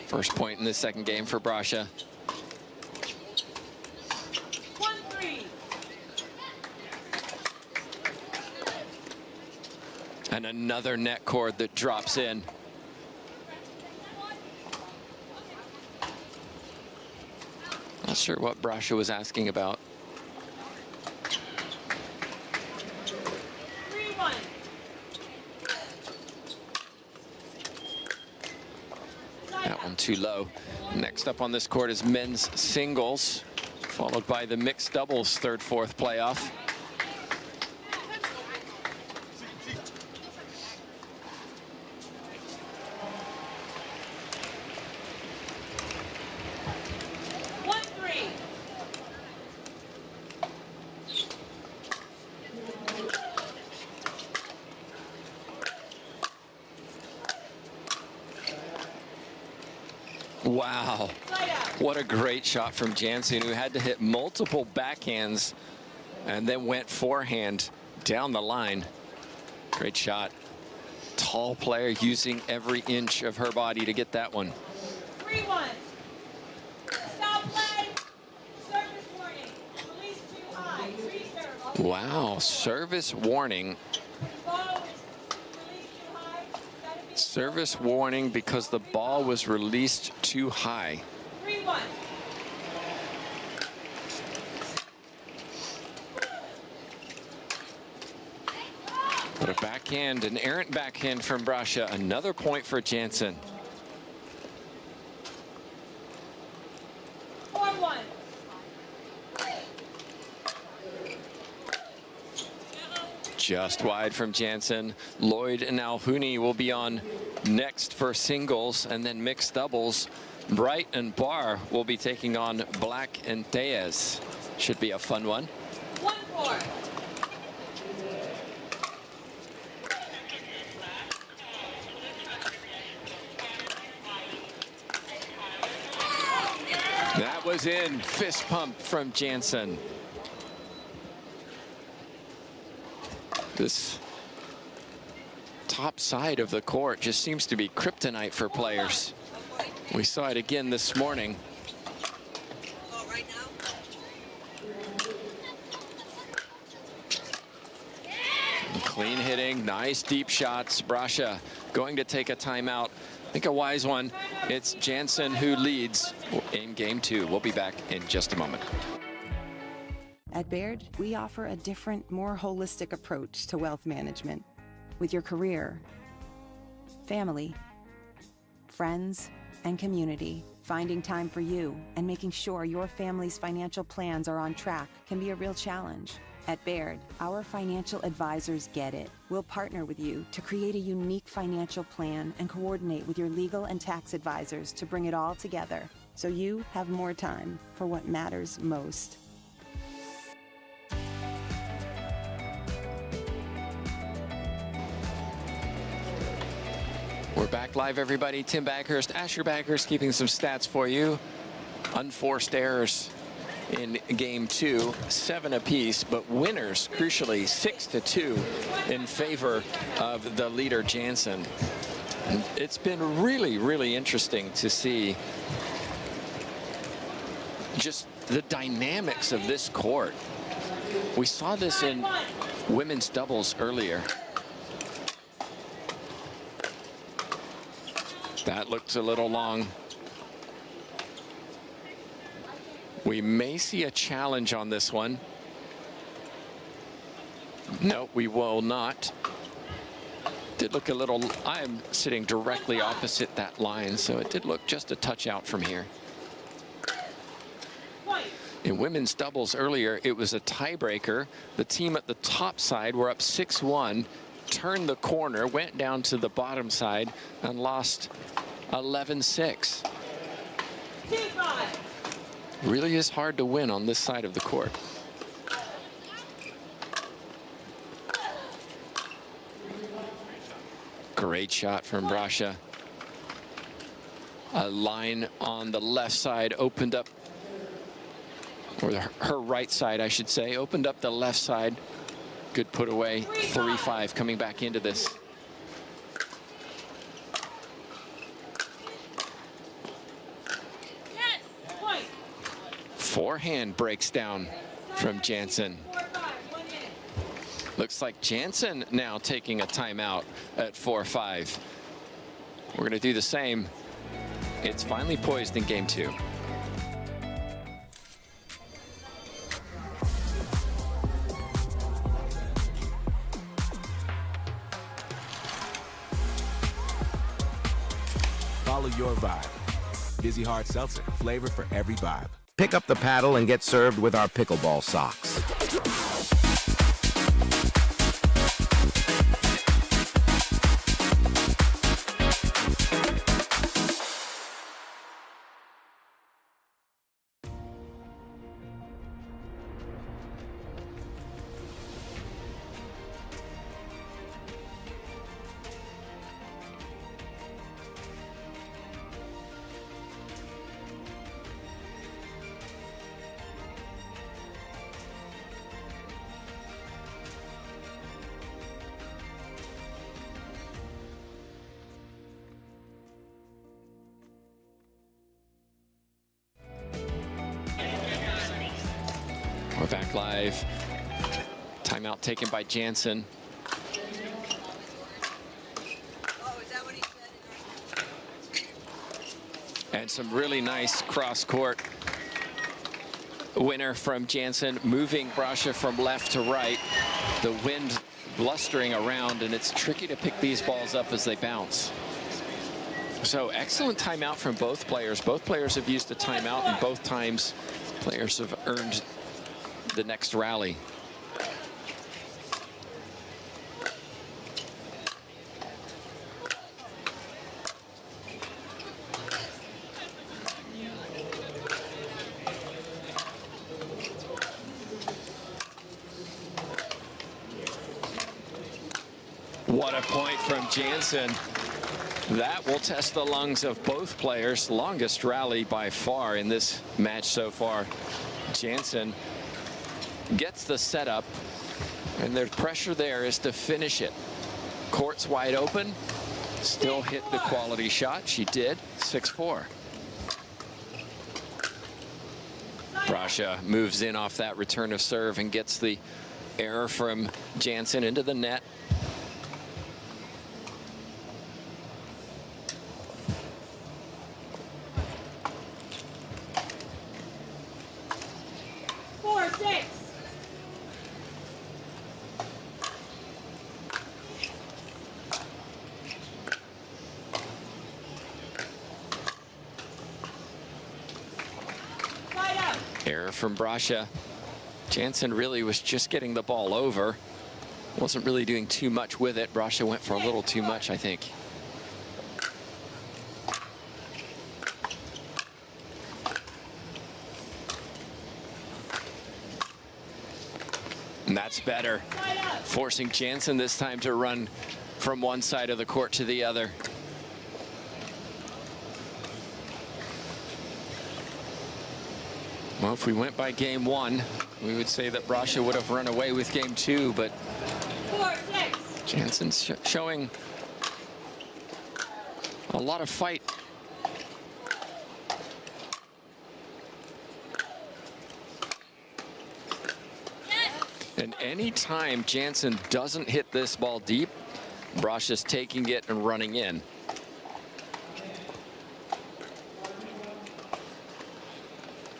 First point in the second game for Brasha. 1-3. And another net cord that drops in. Not sure what Brasha was asking about. 3-1. That one too low. Next up on this court is men's singles, followed by the mixed doubles third, fourth playoff. Wow, what a great shot from Jansen, who had to hit multiple backhands and then went forehand down the line. Great shot. Tall player using every inch of her body to get that one. 3-1. Stop play. Service warning. Release too high. Reserve. Wow, service warning. Service warning because the ball was released too high. 3-1. But a backhand, an errant backhand from Brasha. Another point for Jansen. 4-1. Just wide from Jansen. Lloyd and Alhuni will be on next for singles, and then mixed doubles. Bright and Barr will be taking on Black and Diaz. Should be a fun one. 1-4. That was in. Fist pump from Jansen. This top side of the court just seems to be kryptonite for players. We saw it again this morning. Clean hitting, nice deep shots. Brasha going to take a timeout. I think a wise one. It's Jansen who leads in game 2. We'll be back in just a moment. At Baird, we offer a different, more holistic approach to wealth management. With your career, family, friends, and community, finding time for you and making sure your family's financial plans are on track can be a real challenge. At Baird, our financial advisors get it. We'll partner with you to create a unique financial plan and coordinate with your legal and tax advisors to bring it all together so you have more time for what matters most. We're back live, everybody. Tim Baghurst, Asher Baghurst, keeping some stats for you. Unforced errors in game 2, 7 apiece, but winners, crucially, 6-2 in favor of the leader, Jansen. And it's been really, really interesting to see just the dynamics of this court. We saw this in women's doubles earlier. That looks a little long. We may see a challenge on this one. No, we will not. Did look a little, I am sitting directly opposite that line, so it did look just a touch out from here. In women's doubles earlier, it was a tiebreaker. The team at the top side were up 6-1, turned the corner, went down to the bottom side, and lost 11-6. Really is hard to win on this side of the court. Great shot from Brasha. A line on the left side opened up, or her right side, I should say, opened up the left side. Good put away. 3-5 coming back into this. Forehand breaks down from Jansen. Looks like Jansen now taking a timeout at 4-5. We're going to do the same. It's finally poised in game 2. Follow your vibe. Dizzy Hard Seltzer, flavor for every vibe. Pick up the paddle and get served with our pickleball socks. We're back live. Timeout taken by Jansen. And some really nice cross-court winner from Jansen, moving Brasha from left to right. The wind blustering around, and it's tricky to pick these balls up as they bounce. So excellent timeout from both players. Both players have used a timeout, and both times players have earned the next rally. What a point from Jansen. That will test the lungs of both players. Longest rally by far in this match so far. Jansen gets the setup, and the pressure there is to finish it. Court's wide open. Still hit the quality shot. She did. 6-4. Brasha moves in off that return of serve and gets the error from Jansen into the net. Error from Brasha. Jansen really was just getting the ball over. Wasn't really doing too much with it. Brasha went for a little too much, I think. And that's better. Forcing Jansen this time to run from one side of the court to the other. Well, if we went by game one, we would say that Brasha would have run away with game two, but Jansen's showing a lot of fight. And any time Jansen doesn't hit this ball deep, Brasha's taking it and running in.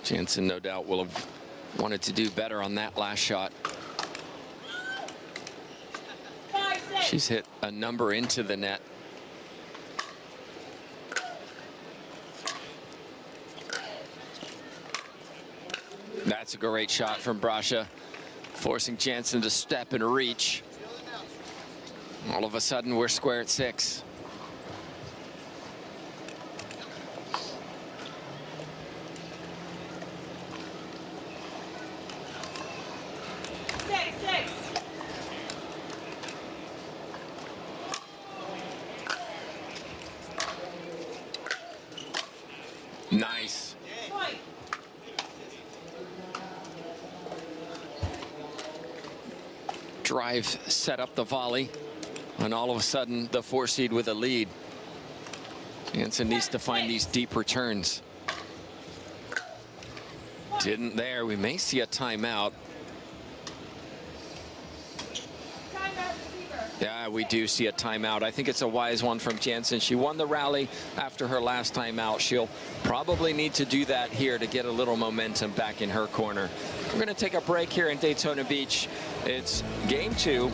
Jansen, no doubt, will have wanted to do better on that last shot. She's hit a number into the net. That's a great shot from Brasha, forcing Jansen to step and reach. All of a sudden, we're square at 6. Nice. Drive set up the volley, and all of a sudden the 4 seed with a lead. Jansen needs to find these deep returns. Didn't there. We may see a timeout. Yeah, we do see a timeout. I think it's a wise one from Jansen. She won the rally after her last timeout. She'll probably need to do that here to get a little momentum back in her corner. We're going to take a break here in Daytona Beach. It's game 2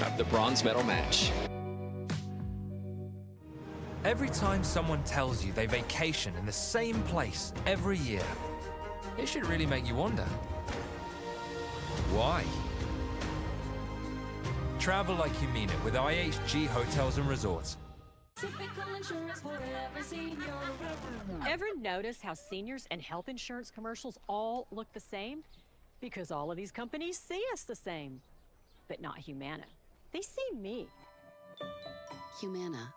of the bronze medal match. Every time someone tells you they vacation in the same place every year, it should really make you wonder, why? Travel like you mean it with IHG Hotels and Resorts. Ever notice how seniors and health insurance commercials all look the same? Because all of these companies see us the same. But not Humana. They see me. Humana.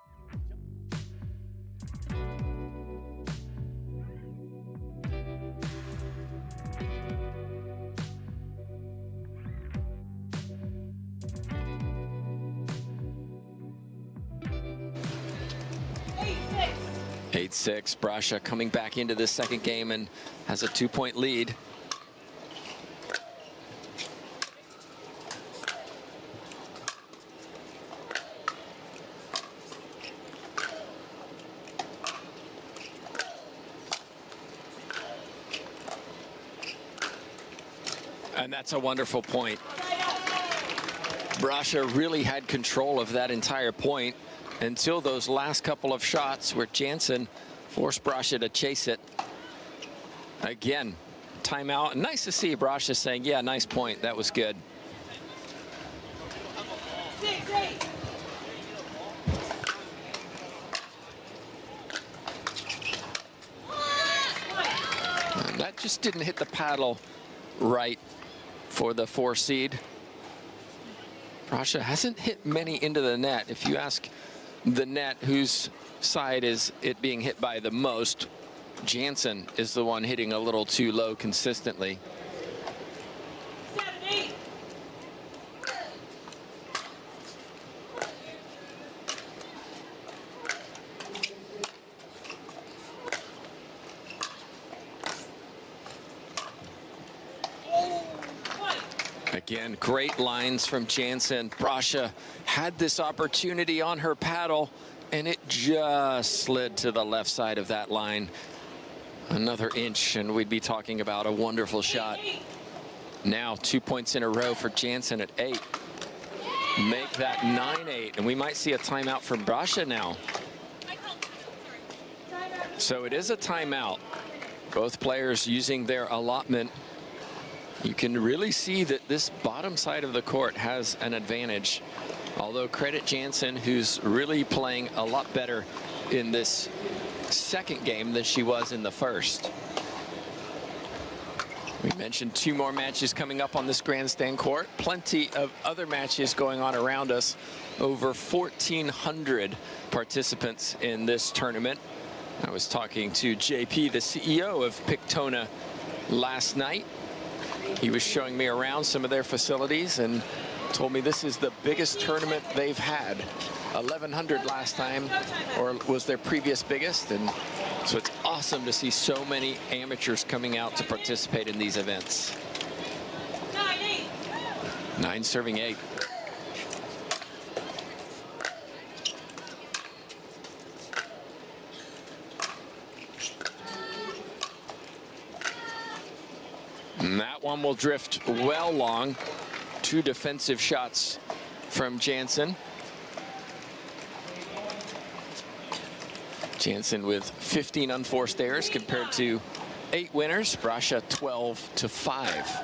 Eight 8-6. Brasha coming back into this second game and has a 2-point lead. And that's a wonderful point. Brasha really had control of that entire point until those last couple of shots where Jansen forced Brasha to chase it. Again, timeout. Nice to see Brasha saying, yeah, nice point. That was good. And that just didn't hit the paddle right for the 4 seed. Brasha hasn't hit many into the net. If you ask the net who's side is it being hit by the most. Jansen is the one hitting a little too low consistently. 7-8. Again, great lines from Jansen. Brasha had this opportunity on her paddle, and it just slid to the left side of that line. Another inch, and we'd be talking about a wonderful shot. Now 2 points in a row for Jansen at 8. Make that 9-8, and we might see a timeout from Brasha now. So it is a timeout. Both players using their allotment. You can really see that this bottom side of the court has an advantage. Although credit Jansen, who's really playing a lot better in this second game than she was in the first. We mentioned 2 more matches coming up on this grandstand court. Plenty of other matches going on around us. Over 1,400 participants in this tournament. I was talking to JP, the CEO of Pictona, last night. He was showing me around some of their facilities and told me this is the biggest tournament they've had. 1,100 last time, or was their previous biggest, and so it's awesome to see so many amateurs coming out to participate in these events. 9 serving 8. And that one will drift well long. 2 defensive shots from Jansen. Jansen with 15 unforced errors compared to 8 winners. Brasha 12-5.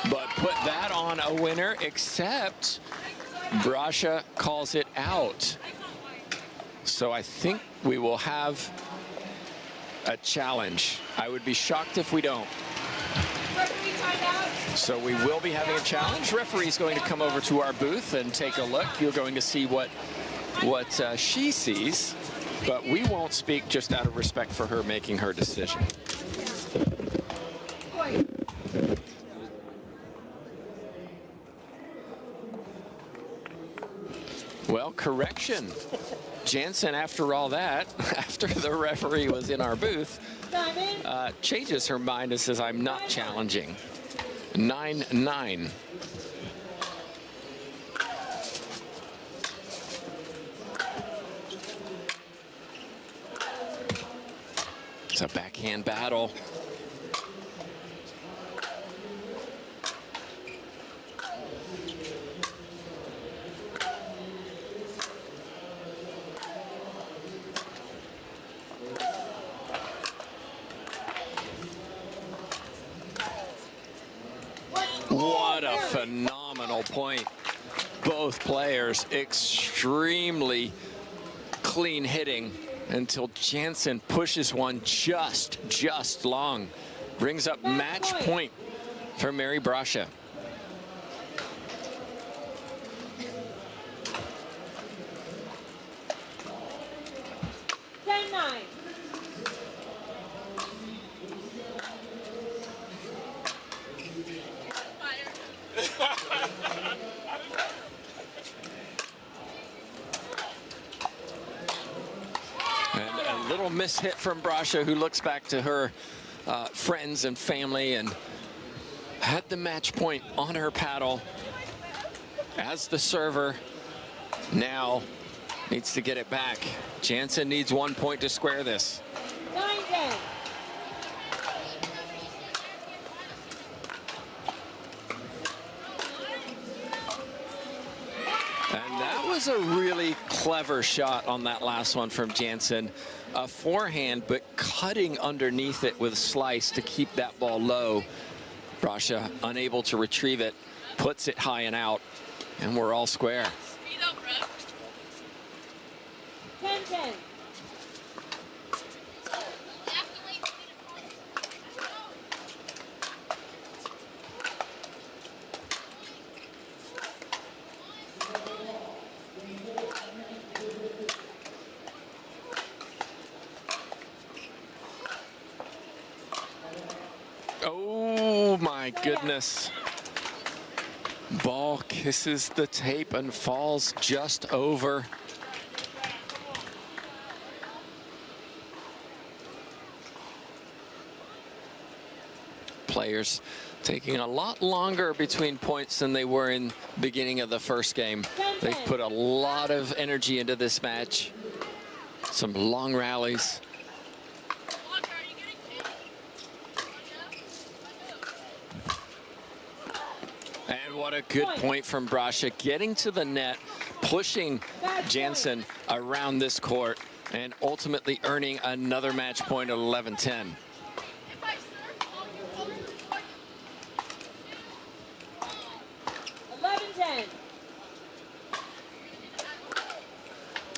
But put that on a winner, except Brasha calls it out. So I think we will have a challenge. I would be shocked if we don't. So we will be having a challenge. Referee's going to come over to our booth and take a look. You're going to see what she sees, but we won't speak just out of respect for her making her decision. Well, correction. Jansen, after all that, after the referee was in our booth, changes her mind and says, I'm not challenging. 9-9. It's a backhand battle. What a phenomenal point. Both players extremely clean hitting until Jansen pushes one just long. Brings up match point for Mary Brasha. Hit from Brasha, who looks back to her friends and family and had the match point on her paddle as the server. Now needs to get it back. Jansen needs 1 point to square this. 9-10. And that was a really clever shot on that last one from Jansen. A forehand, but cutting underneath it with a slice to keep that ball low. Brasha unable to retrieve it, puts it high and out, and we're all square. 10-10. my goodness. Ball kisses the tape and falls just over. Players taking a lot longer between points than they were in the beginning of the first game. They've put a lot of energy into this match. Some long rallies. And what a good point from Brasha, getting to the net, pushing Jansen around this court, and ultimately earning another match point at 11-10.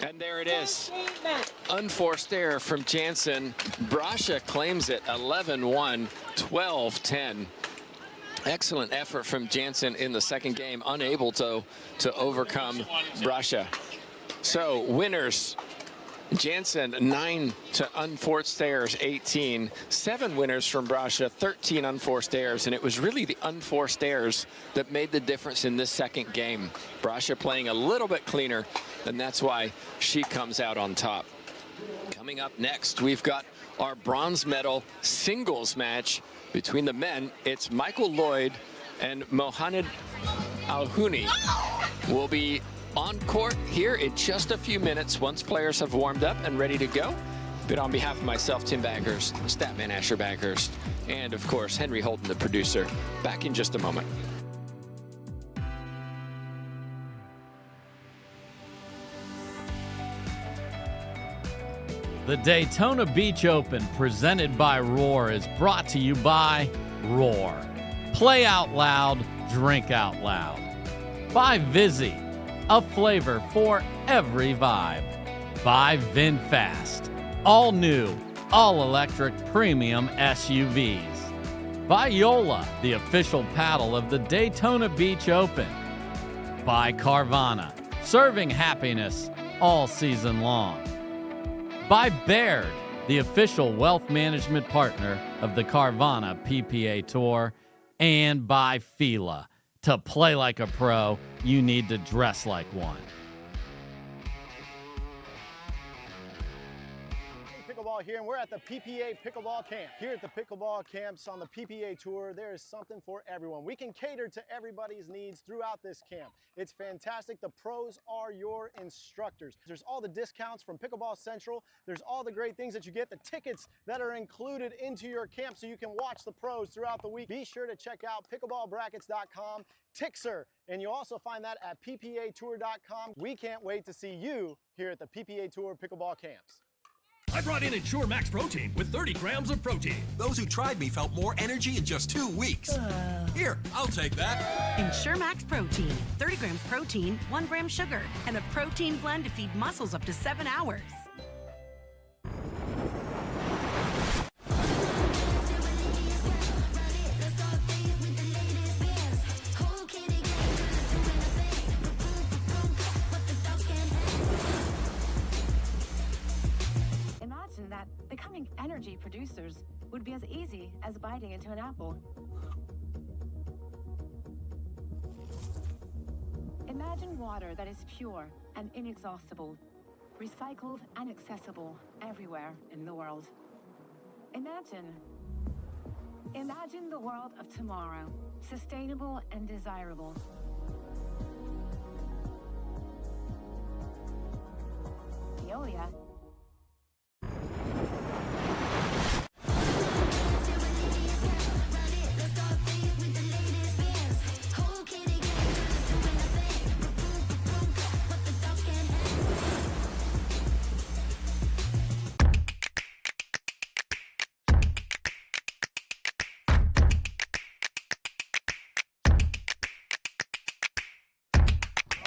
And there it is. Unforced error from Jansen. Brasha claims it. 11-1, 12-10. Excellent effort from Jansen in the second game, unable to overcome Brasha. So winners, Jansen 9 to unforced errors 18, 7 winners from Brasha, 13 unforced errors, and it was really the unforced errors that made the difference in this second game. Brasha playing a little bit cleaner, and that's why she comes out on top. Coming up next, we've got our bronze medal singles match between the men. It's Michael Lloyd and Mohamed Alhouni will be on court here in just a few minutes once players have warmed up and ready to go. But on behalf of myself, Tim Baghurst, Statman Asher Baghurst, and of course Henry Holden, the producer, back in just a moment. The Daytona Beach Open, presented by Roar, is brought to you by Roar. Play out loud, drink out loud. By Vizzy, a flavor for every vibe. By VinFast, all new, all electric premium SUVs. By Yola, the official paddle of the Daytona Beach Open. By Carvana, serving happiness all season long. By Baird, the official wealth management partner of the Carvana PPA Tour. And by Fila. To play like a pro, you need to dress like one. Pickleball here, and we're at the PPA Pickleball Camp. Here at the Pickleball Camps on the PPA Tour, there is something for everyone. We can cater to everybody's needs throughout this camp. It's fantastic. The pros are your instructors. There's all the discounts from Pickleball Central. There's all the great things that you get, the tickets that are included into your camp so you can watch the pros throughout the week. Be sure to check out pickleballbrackets.com, Tixer, and you'll also find that at ppatour.com. We can't wait to see you here at the PPA Tour Pickleball Camps. I brought in Ensure Max Protein with 30 grams of protein. Those who tried me felt more energy in just 2 weeks. Here, I'll take that. Ensure Max Protein. 30 grams protein, 1 gram sugar, and a protein blend to feed muscles up to 7 hours. That becoming energy producers would be as easy as biting into an apple. Imagine water that is pure and inexhaustible, recycled and accessible everywhere in the world. Imagine the world of tomorrow, sustainable and desirable. Veolia.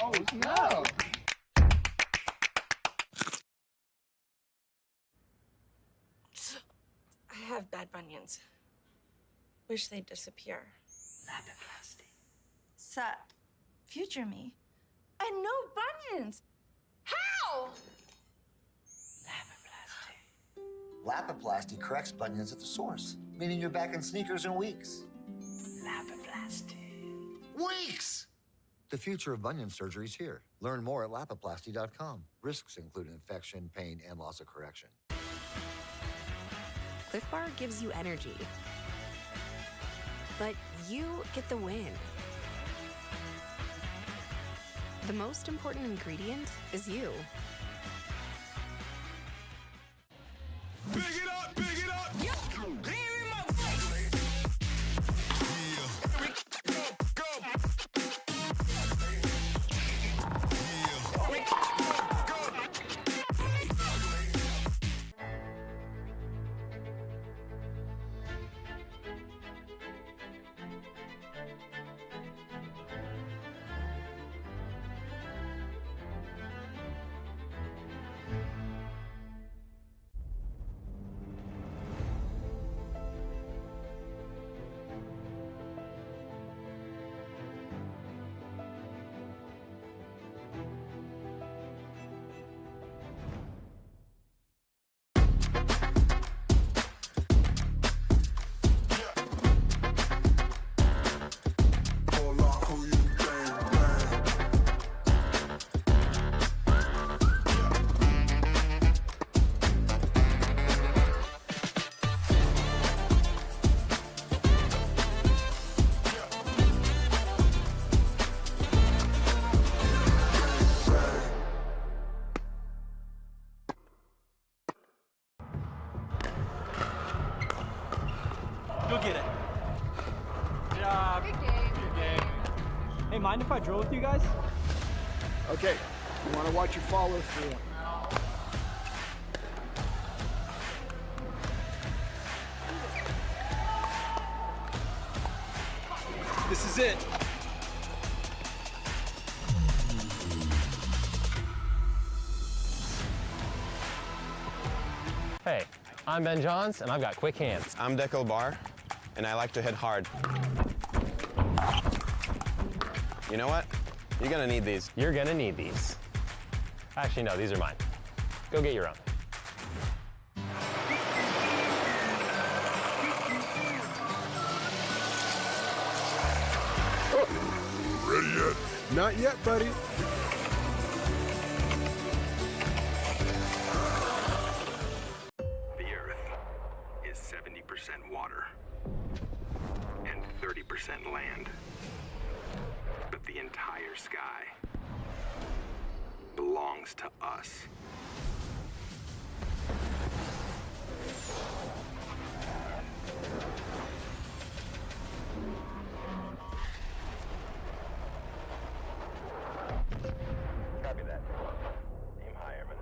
Oh, no. I have bad bunions. Wish they'd disappear. Lapiplasty. Sup, future me. And no bunions. How? Lapiplasty corrects bunions at the source, meaning you're back in sneakers in weeks. Lapiplasty. Weeks! The future of bunion surgery is here. Learn more at lapiplasty.com. Risks include infection, pain, and loss of correction. Cliff Bar gives you energy, but you get the win. The most important ingredient is you. Big it up, big it up. Go get it. Good job. Good game. Hey, mind if I drill with you guys? Okay, you want to watch your follow through. This is it. Hey, I'm Ben Johns, and I've got quick hands. I'm Deckel Bar, and I like to hit hard. You know what? You're gonna need these. You're gonna need these. Actually, no, these are mine. Go get your own. Ready yet? Not yet, buddy. The Earth is 70% water and 30% land. But the entire sky belongs to us. Copy that. Aim high, Airman.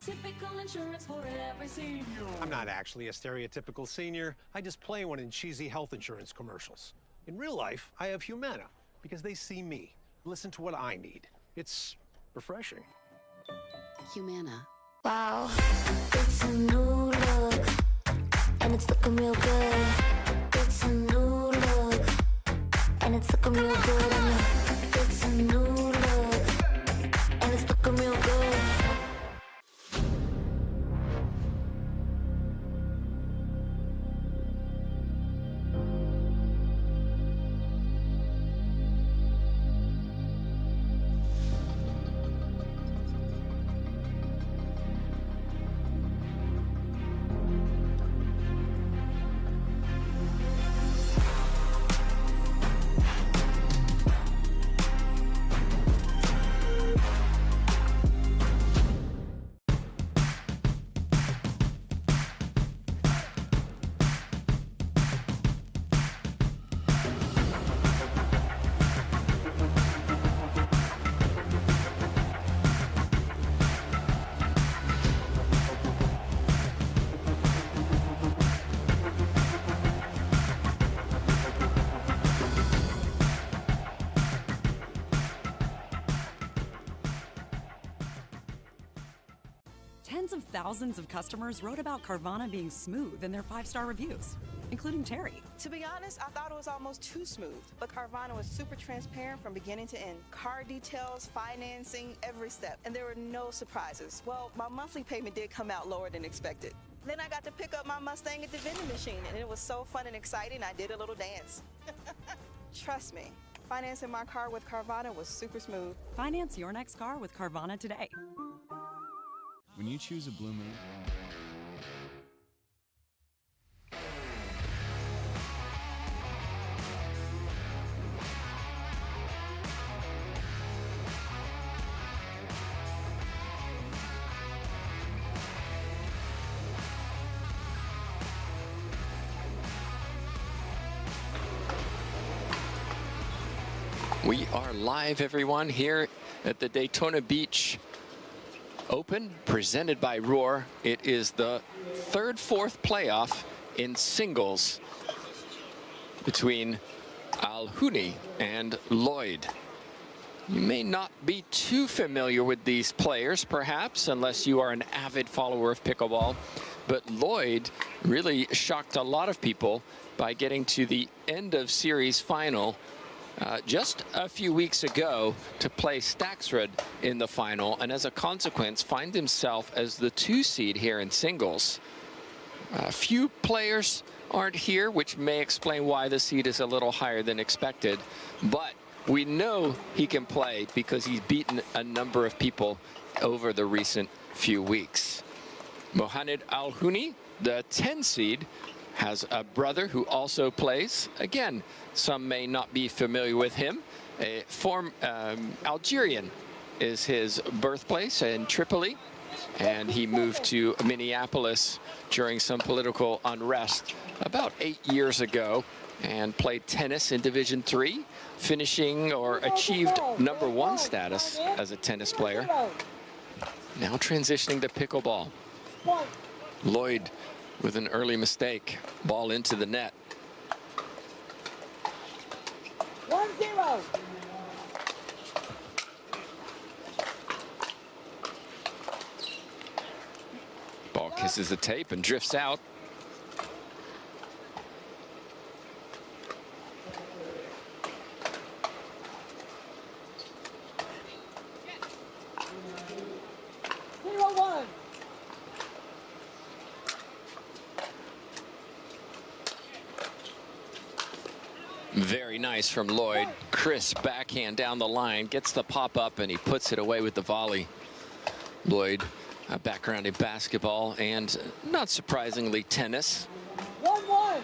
Typical insurance for every senior. I'm not actually a stereotypical senior. I just play one in cheesy health insurance commercials. In real life, I have Humana because they see me, listen to what I need. It's refreshing. Humana. Wow, it's a new look, and it's looking real good. It's a new look, and it's looking real good. It's a new look, and it's looking real good. Tens of thousands of customers wrote about Carvana being smooth in their 5-star reviews, including Terry. To be honest, I thought it was almost too smooth, but Carvana was super transparent from beginning to end. Car details, financing, every step, and there were no surprises. Well, my monthly payment did come out lower than expected. Then I got to pick up my Mustang at the vending machine, and it was so fun and exciting, I did a little dance. trust me, financing my car with Carvana was super smooth. Finance your next car with Carvana today. When you choose a Blue Moon, We are live, everyone, here at the Daytona Beach Open, presented by Roar. It is the fourth playoff in singles between Al-Houni and Lloyd. You may not be too familiar with these players, perhaps, unless you are an avid follower of pickleball. But Lloyd really shocked a lot of people by getting to the end of series final just a few weeks ago to play Staksrud in the final, and as a consequence find himself as the 2 seed here in singles. A few players aren't here, which may explain why the seed is a little higher than expected, but we know he can play because he's beaten a number of people over the recent few weeks. Mohamed Al-Houni, the 10 seed, has a brother who also plays. Again, some may not be familiar with him. Algerian is his birthplace in Tripoli, and he moved to Minneapolis during some political unrest about 8 years ago and played tennis in Division III, finishing or achieved #1 status as a tennis player. Now transitioning to pickleball. Lloyd with an early mistake, ball into the net. 1-0. Ball kisses the tape and drifts out. Very nice from Lloyd. Crisp backhand down the line, gets the pop up, and he puts it away with the volley. Lloyd, a background in basketball and, not surprisingly, tennis. 1-1.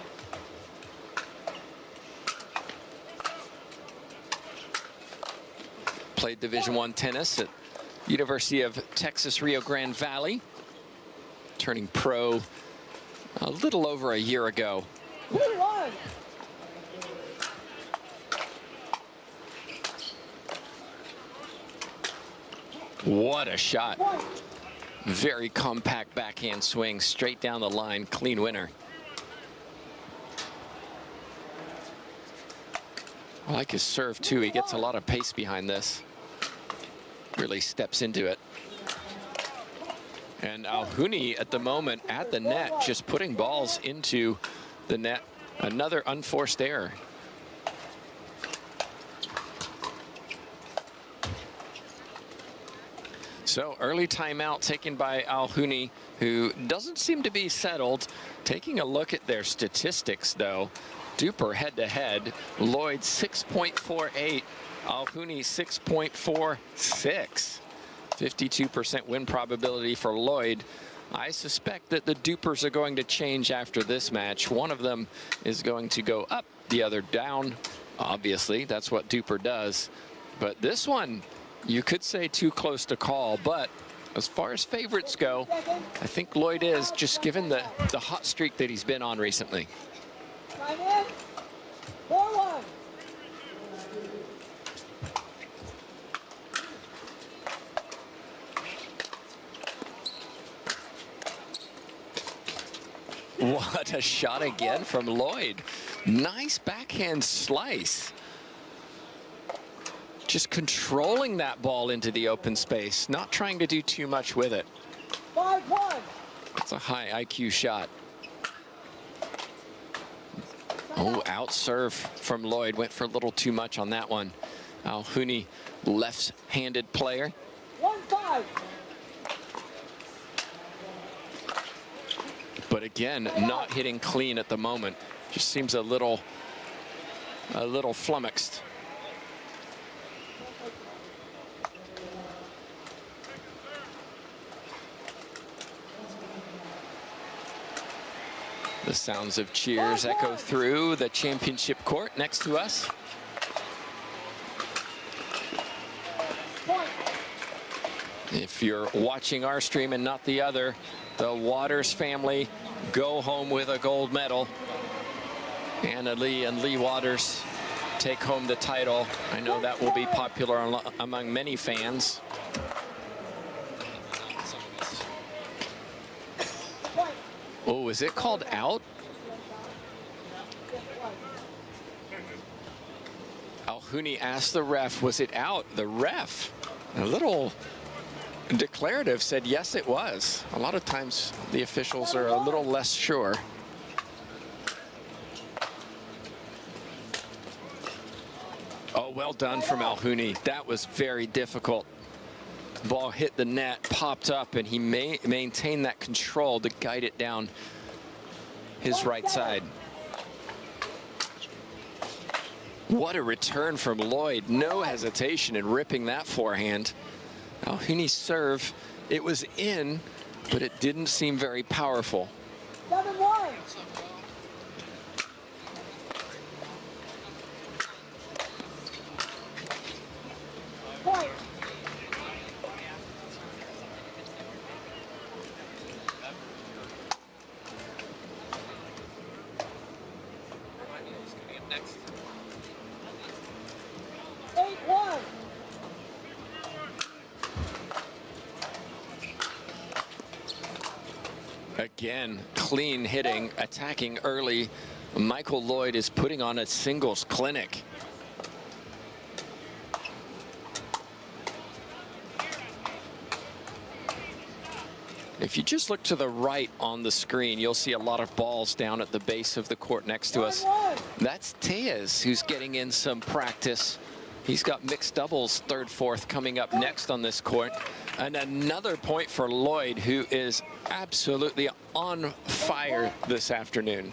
Played Division I tennis at University of Texas Rio Grande Valley, turning pro a little over a year ago. 2-1. What a shot. Very compact backhand swing, straight down the line, clean winner. I like his serve too. He gets a lot of pace behind this. Really steps into it. And Al-Houni at the moment at the net, just putting balls into the net. Another unforced error. So early timeout taken by Al-Houni, who doesn't seem to be settled. Taking a look at their statistics, though, Duper head-to-head. Lloyd 6.48, Al-Houni 6.46. 52% win probability for Lloyd. I suspect that the Dupers are going to change after this match. One of them is going to go up, the other down. Obviously, that's what Duper does. But this one, you could say too close to call, but as far as favorites go, I think Lloyd is, just given the hot streak that he's been on recently. 4-1. What a shot again from Lloyd. Nice backhand slice. Just controlling that ball into the open space, not trying to do too much with it. 5-1. It's a high IQ shot. Oh, out serve from Lloyd. Went for a little too much on that one. Al-Houni, left-handed player. 1-5. But again, not hitting clean at the moment. Just seems a little a little flummoxed. The sounds of cheers echo through the championship court next to us. If you're watching our stream and not the other, the Waters family go home with a gold medal. Anna Lee and Lee Waters take home the title. I know that will be popular among many fans. Oh, is it called out? Alhuni asked the ref, was it out? The ref, a little declarative, said yes, it was. A lot of times the officials are a little less sure. Oh, well done from Alhuni. That was very difficult. Ball hit the net, popped up, and he maintained that control to guide it down his right side. What a return from Lloyd. No hesitation in ripping that forehand. Alhuni's serve, it was in, but it didn't seem very powerful. 7-1. Point. Next. 8-1. Again, clean hitting, attacking early. Michael Lloyd is putting on a singles clinic. If you just look to the right on the screen, you'll see a lot of balls down at the base of the court next to us. That's Tejas, who's getting in some practice. He's got mixed doubles, third, fourth coming up next on this court. And another point for Lloyd, who is absolutely on fire this afternoon.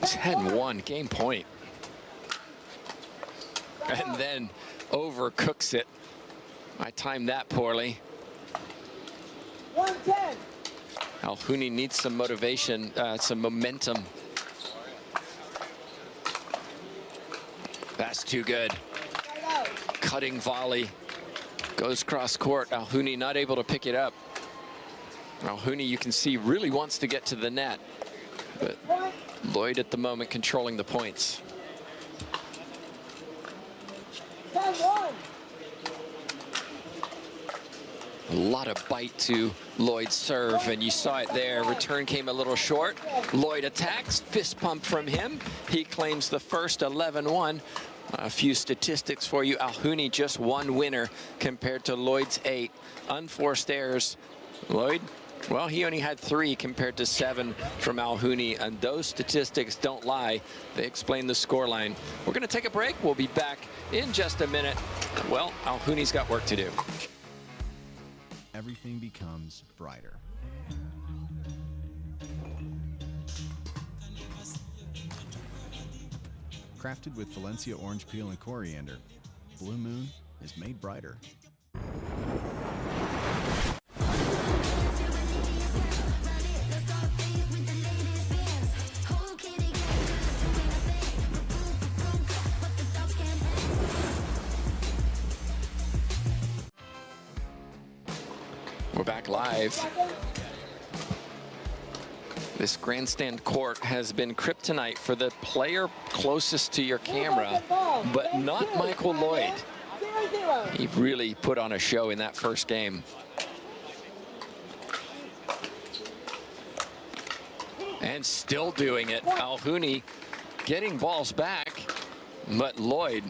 It's 10-1, game point. And then overcooks it. I timed that poorly. 110. Alhuni needs some motivation, some momentum. That's too good. Cutting volley. Goes cross court. Alhuni not able to pick it up. Alhuni, you can see, really wants to get to the net. But Lloyd at the moment controlling the points. 10-1. A lot of bite to Lloyd's serve, and you saw it there. Return came a little short. Lloyd attacks, fist pump from him. He claims the first 11-1. A few statistics for you. Alhuni just one winner compared to Lloyd's 8. Unforced errors. Lloyd, well, he only had 3 compared to 7 from Alhuni, and those statistics don't lie. They explain the scoreline. We're going to take a break. We'll be back in just a minute. Well, Alhuni's got work to do. Everything becomes brighter. Crafted with Valencia orange peel and coriander, Blue Moon is made brighter. We're back live. This grandstand court has been kryptonite for the player closest to your camera, but not Michael Lloyd. He really put on a show in that first game. And still doing it. Alhuni getting balls back, but Lloyd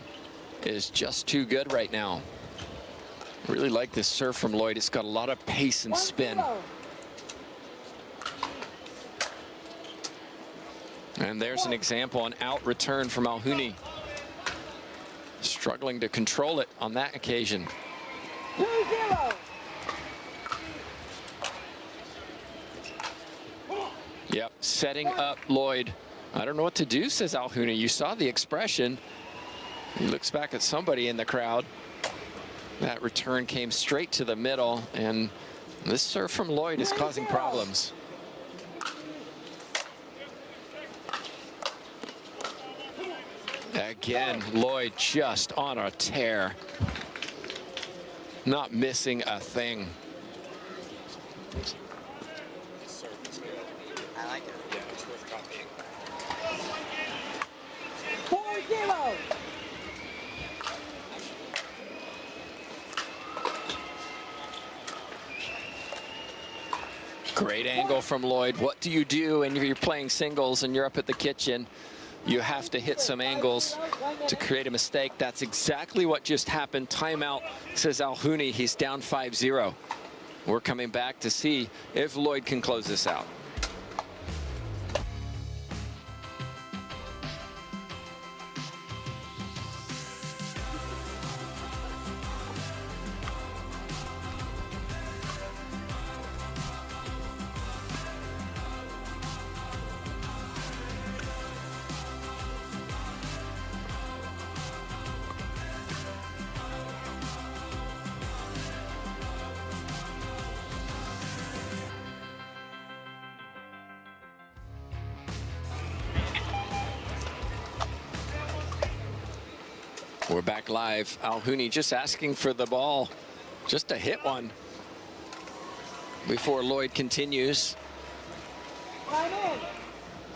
is just too good right now. Really like this serve from Lloyd. It's got a lot of pace and spin. And there's an example, an out return from Alhuni. Struggling to control it on that occasion. 2-0. Yep, setting up Lloyd. I don't know what to do, says Alhuni. You saw the expression. He looks back at somebody in the crowd. That return came straight to the middle, and this serve from Lloyd is causing problems. Again, Lloyd just on a tear. Not missing a thing. I like it. Yeah, it's worth copying. 4-0. Great angle from Lloyd. What do you do when you're playing singles and you're up at the kitchen? You have to hit some angles to create a mistake. That's exactly what just happened. Timeout, says Alhuni. He's down 5-0. We're coming back to see if Lloyd can close this out. We're back live. Alhuni just asking for the ball, just to hit one before Lloyd continues.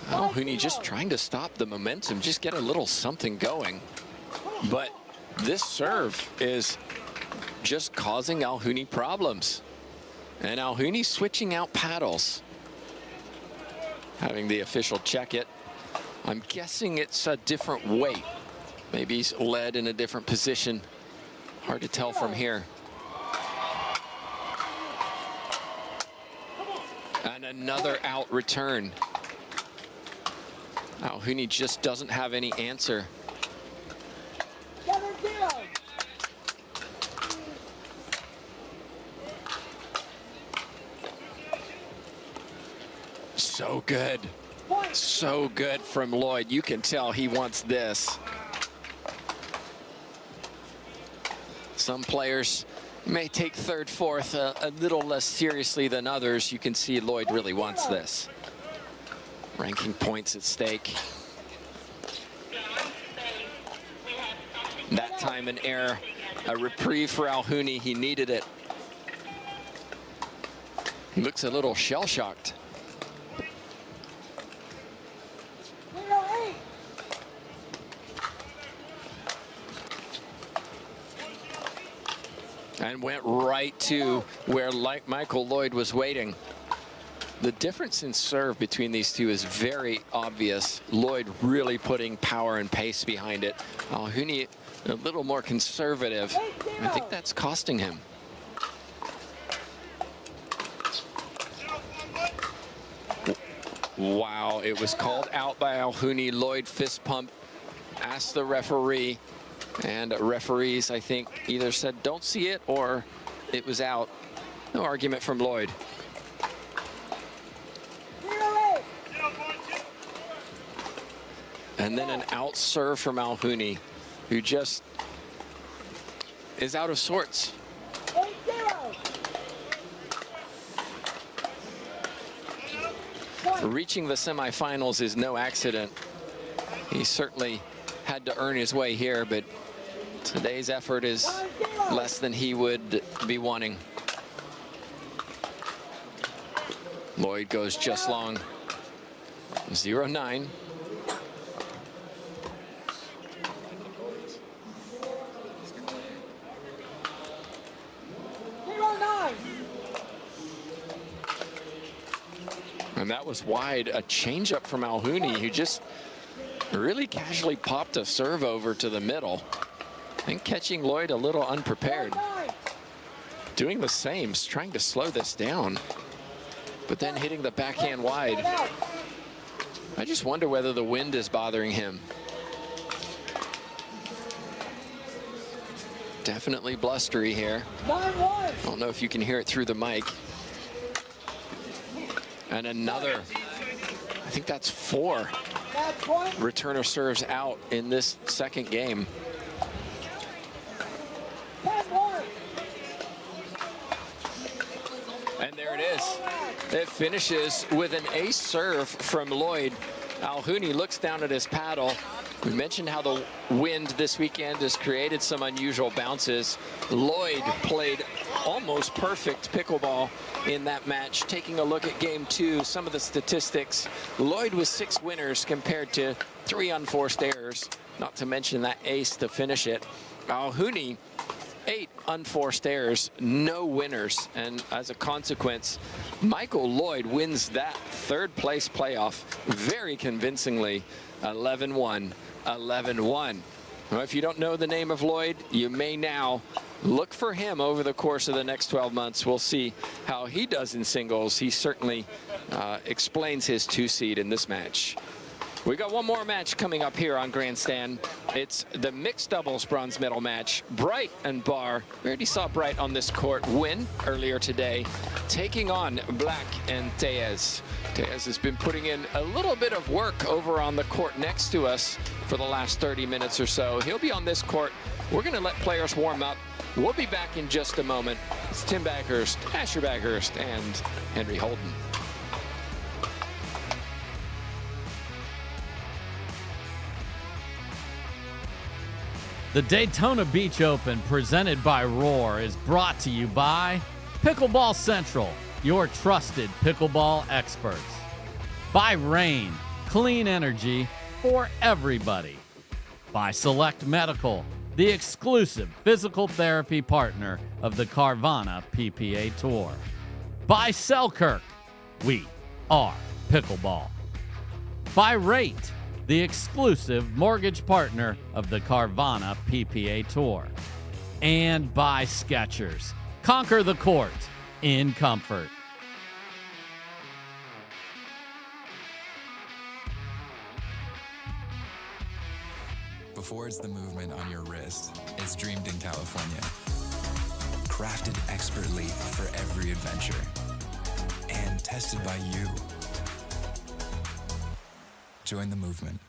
Alhuni just trying to stop the momentum, just get a little something going. But this serve is just causing Alhuni problems. And Alhuni switching out paddles. Having the official check it. I'm guessing it's a different weight. Maybe he's led in a different position. Hard to tell from here. And another out return. Alhuni just doesn't have any answer. 7-0. So good. So good from Lloyd. You can tell he wants this. Some players may take third, fourth a little less seriously than others. You can see Lloyd really wants this. Ranking points at stake. That time an error, a reprieve for Alhuni. He needed it. He looks a little shell-shocked. And went right to where Michael Lloyd was waiting. The difference in serve between these two is very obvious. Lloyd really putting power and pace behind it. Alhuni a little more conservative. I think that's costing him. Wow, it was called out by Alhuni. Lloyd fist pump, asked the referee. And referees, I think, either said don't see it or it was out. No argument from Lloyd. And then an out serve from Alhuni, who just is out of sorts. Reaching the semifinals is no accident. He certainly had to earn his way here, but today's effort is less than he would be wanting. Lloyd goes just long. 0-9. And that was wide. A changeup from Alhuni, who just really casually popped a serve over to the middle and catching Lloyd a little unprepared. Doing the same, trying to slow this down, but then hitting the backhand wide. I just wonder whether the wind is bothering him. Definitely blustery here. I don't know if you can hear it through the mic. And another think that's 4 returner serves out in this second game. And there it is. It finishes with an ace serve from Lloyd. Alhuni looks down at his paddle. We mentioned how the wind this weekend has created some unusual bounces. Lloyd played almost perfect pickleball in that match. Taking a look at game 2, some of the statistics. Lloyd with 6 winners compared to 3 unforced errors, not to mention that ace to finish it. Alhuni, 8 unforced errors, no winners, and as a consequence, Michael Lloyd wins that 3rd place playoff very convincingly, 11-1, 11-1. Well, if you don't know the name of Lloyd, you may now. Look for him over the course of the next 12 months. We'll see how he does in singles. He certainly explains his 2 seed in this match. We got one more match coming up here on Grandstand. It's the mixed doubles bronze medal match. Bright and Barr. We already saw Bright on this court win earlier today, taking on Black and Tellez. Tellez has been putting in a little bit of work over on the court next to us for the last 30 minutes or so. He'll be on this court. We're going to let players warm up. We'll be back in just a moment. It's Tim Baghurst, Asher Baghurst, and Henry Holden. The Daytona Beach Open, presented by Roar, is brought to you by Pickleball Central, your trusted pickleball experts. By Rain, clean energy for everybody. By Select Medical, the exclusive physical therapy partner of the Carvana PPA Tour. By Selkirk, we are pickleball. By Rate, the exclusive mortgage partner of the Carvana PPA Tour. And by Skechers, conquer the court in comfort. Before it's the movement on your wrist, it's dreamed in California. Crafted expertly for every adventure. And tested by you. Join the movement.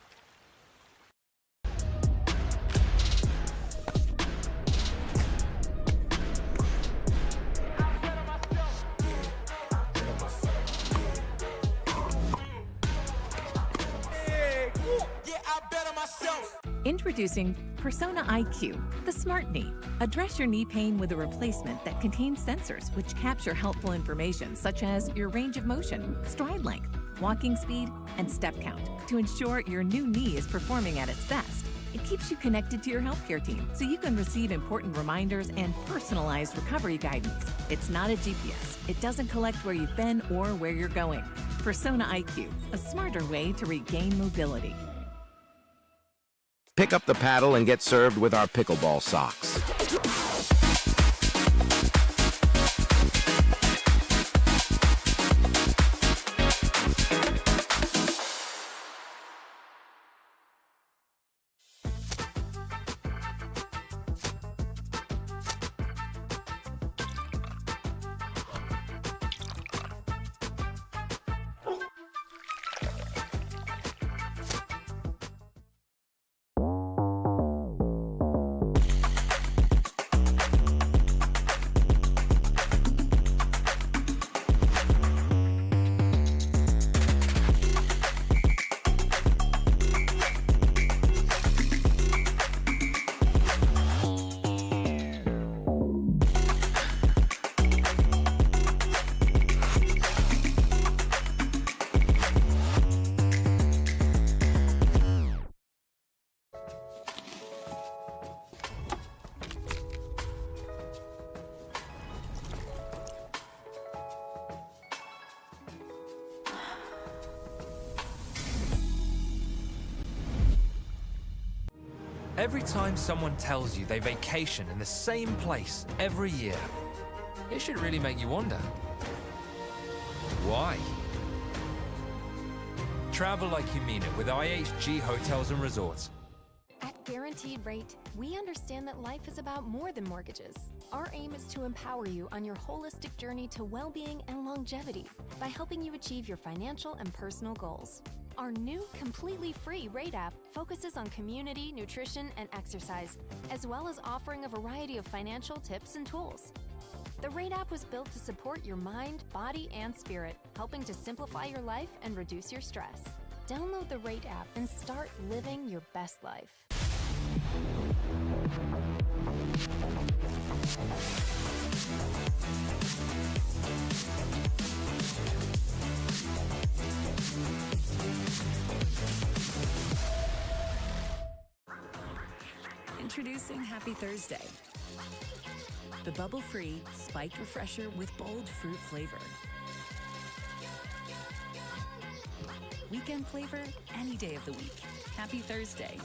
Introducing Persona IQ, the smart knee. Address your knee pain with a replacement that contains sensors which capture helpful information such as your range of motion, stride length, walking speed, and step count to ensure your new knee is performing at its best. It keeps you connected to your healthcare team so you can receive important reminders and personalized recovery guidance. It's not a GPS. It doesn't collect where you've been or where you're going. Persona IQ, a smarter way to regain mobility. Pick up the paddle and get served with our pickleball socks. Every time someone tells you they vacation in the same place every year, it should really make you wonder, why? Travel like you mean it with IHG Hotels and Resorts. At Guaranteed Rate, we understand that life is about more than mortgages. Our aim is to empower you on your holistic journey to well-being and longevity by helping you achieve your financial and personal goals. Our new, completely free Rate app focuses on community, nutrition, and exercise, as well as offering a variety of financial tips and tools. The Rate app was built to support your mind, body, and spirit, helping to simplify your life and reduce your stress. Download the Rate app and start living your best life. Introducing Happy Thursday, the bubble-free spiked refresher with bold fruit flavor. Weekend flavor any day of the week. Happy Thursday.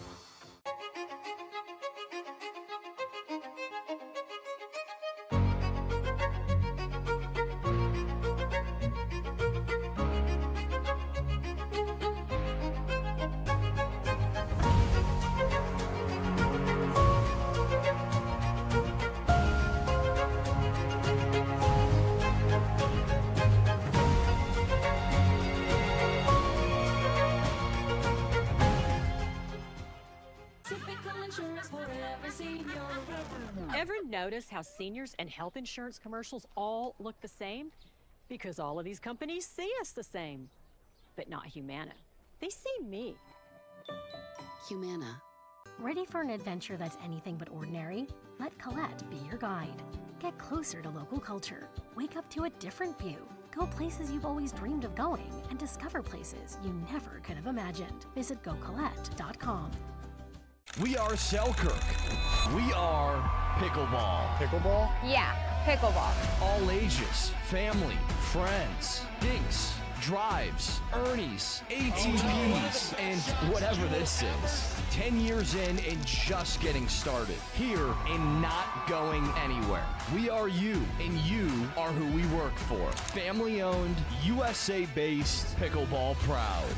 Ever notice how seniors and health insurance commercials all look the same? Because all of these companies see us the same. But not Humana. They see me. Humana. Ready for an adventure that's anything but ordinary? Let Colette be your guide. Get closer to local culture. Wake up to a different view. Go places you've always dreamed of going and discover places you never could have imagined. Visit GoColette.com. We are Selkirk. We are Pickleball. Pickleball? Yeah, Pickleball. All ages, family, friends, dinks, drives, Ernies, ATVs, and whatever this is. 10 years in and just getting started. Here and not going anywhere. We are you, and you are who we work for. Family-owned, USA-based, Pickleball proud.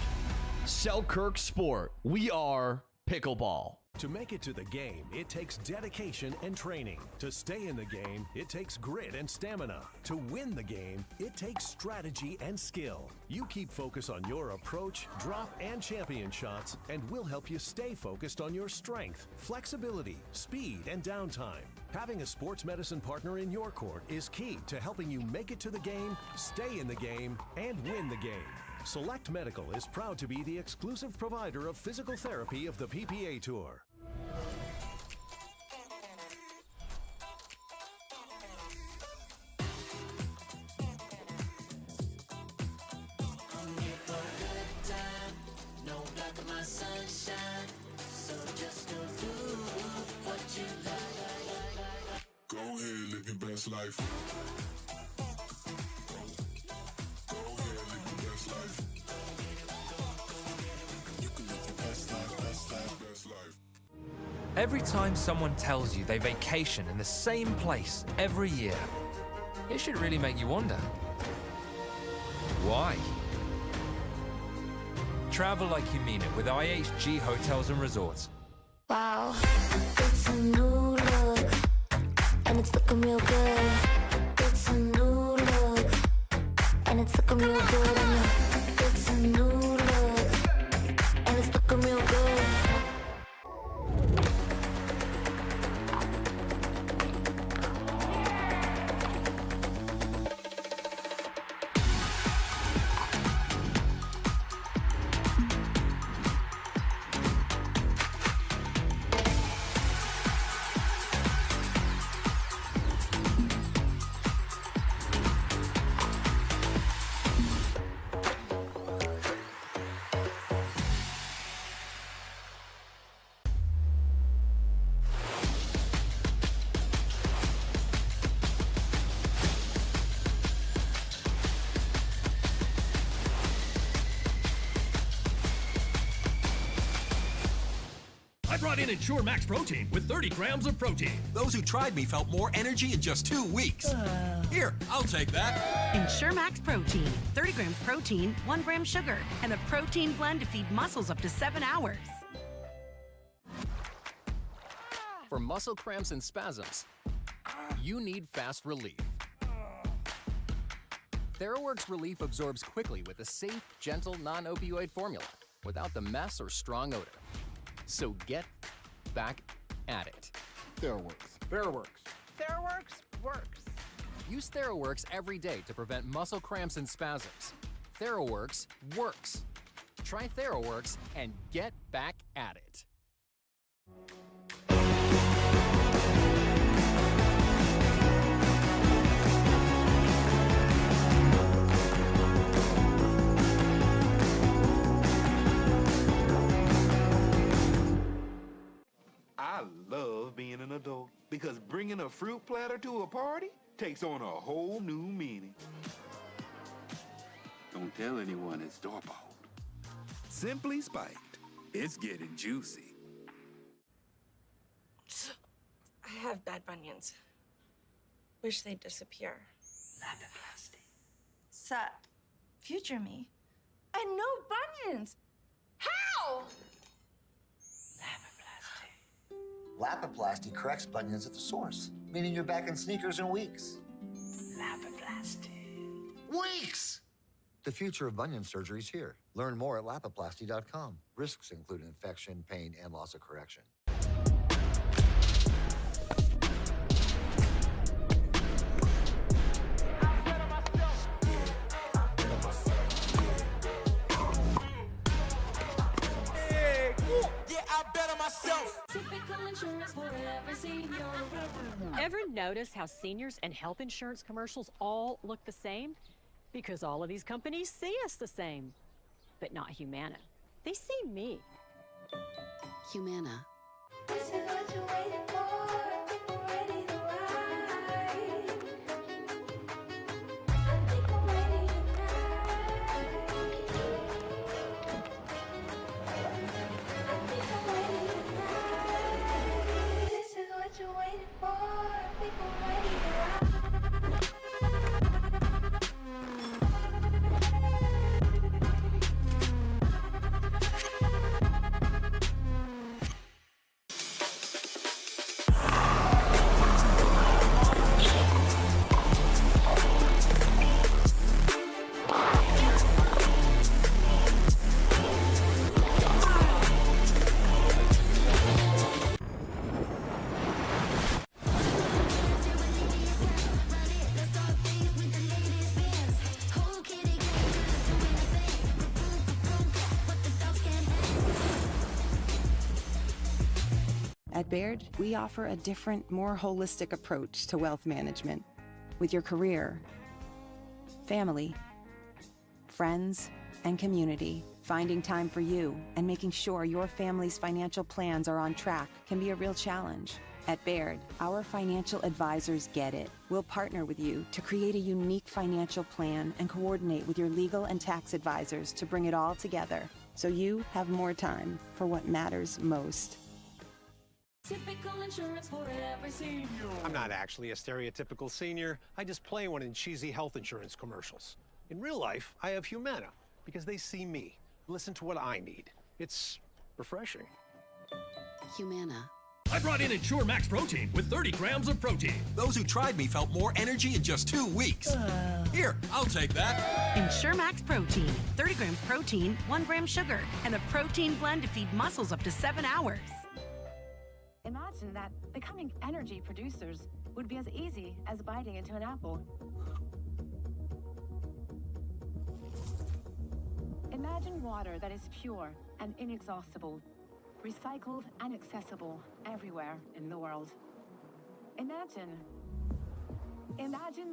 Selkirk Sport. We are Pickleball. To make it to the game, it takes dedication and training. To stay in the game, it takes grit and stamina. To win the game, it takes strategy and skill. You keep focus on your approach, drop, and champion shots, and we'll help you stay focused on your strength, flexibility, speed, and downtime. Having a sports medicine partner in your court is key to helping you make it to the game, stay in the game, and win the game. Select Medical is proud to be the exclusive provider of physical therapy of the PPA Tour. Go ahead, live your best life. Every time someone tells you they vacation in the same place every year, it should really make you wonder, why? Travel like you mean it with IHG Hotels and Resorts. Wow, it's a new look, and it's looking real good. It's a new look, and it's looking real good on you. It's a new look, and it's looking real good. I brought in Ensure Max Protein with 30 grams of protein. Those who tried me felt more energy in just 2 weeks. Here, I'll take that. Ensure Max Protein. 30 grams protein, 1 gram sugar, and a protein blend to feed muscles up to 7 hours. For muscle cramps and spasms, You need fast relief. TheraWorks Relief absorbs quickly with a safe, gentle, non-opioid formula without the mess or strong odor. So get back at it. TheraWorks. TheraWorks. TheraWorks works. Use TheraWorks every day to prevent muscle cramps and spasms. TheraWorks works. Try TheraWorks and get back at it. I love being an adult because bringing a fruit platter to a party takes on a whole new meaning. Don't tell anyone it's door-bought. Simply Spiked. It's getting juicy. I have bad bunions. Wish they'd disappear. Sup, future me. And no bunions. How? Lapiplasty corrects bunions at the source, meaning you're back in sneakers in weeks. Lapiplasty. Weeks! The future of bunion surgery is here. Learn more at lapiplasty.com. Risks include infection, pain, and loss of correction. Ever notice how seniors and health insurance commercials all look the same? Because all of these companies see us the same, but not Humana. They see me. Humana. This is what you're waiting for. People ready to ride. I think I'm ready tonight. This is what you're waiting for. People ready to ride. At Baird, we offer a different, more holistic approach to wealth management. With your career, family, friends, and community, finding time for you and making sure your family's financial plans are on track can be a real challenge. At Baird, our financial advisors get it. We'll partner with you to create a unique financial plan and coordinate with your legal and tax advisors to bring it all together so you have more time for what matters most. Typical insurance for every senior. I'm not actually a stereotypical senior. I just play one in cheesy health insurance commercials. In real life, I have Humana because they see me, listen to what I need. It's refreshing. Humana. I brought in Ensure Max Protein with 30 grams of protein. Those who tried me felt more energy in just 2 weeks. Here, I'll take that. Ensure Max Protein. 30 grams protein, 1 gram sugar, and a protein blend to feed muscles up to 7 hours. Imagine that becoming energy producers would be as easy as biting into an apple. Imagine water that is pure and inexhaustible, recycled and accessible everywhere in the world. Imagine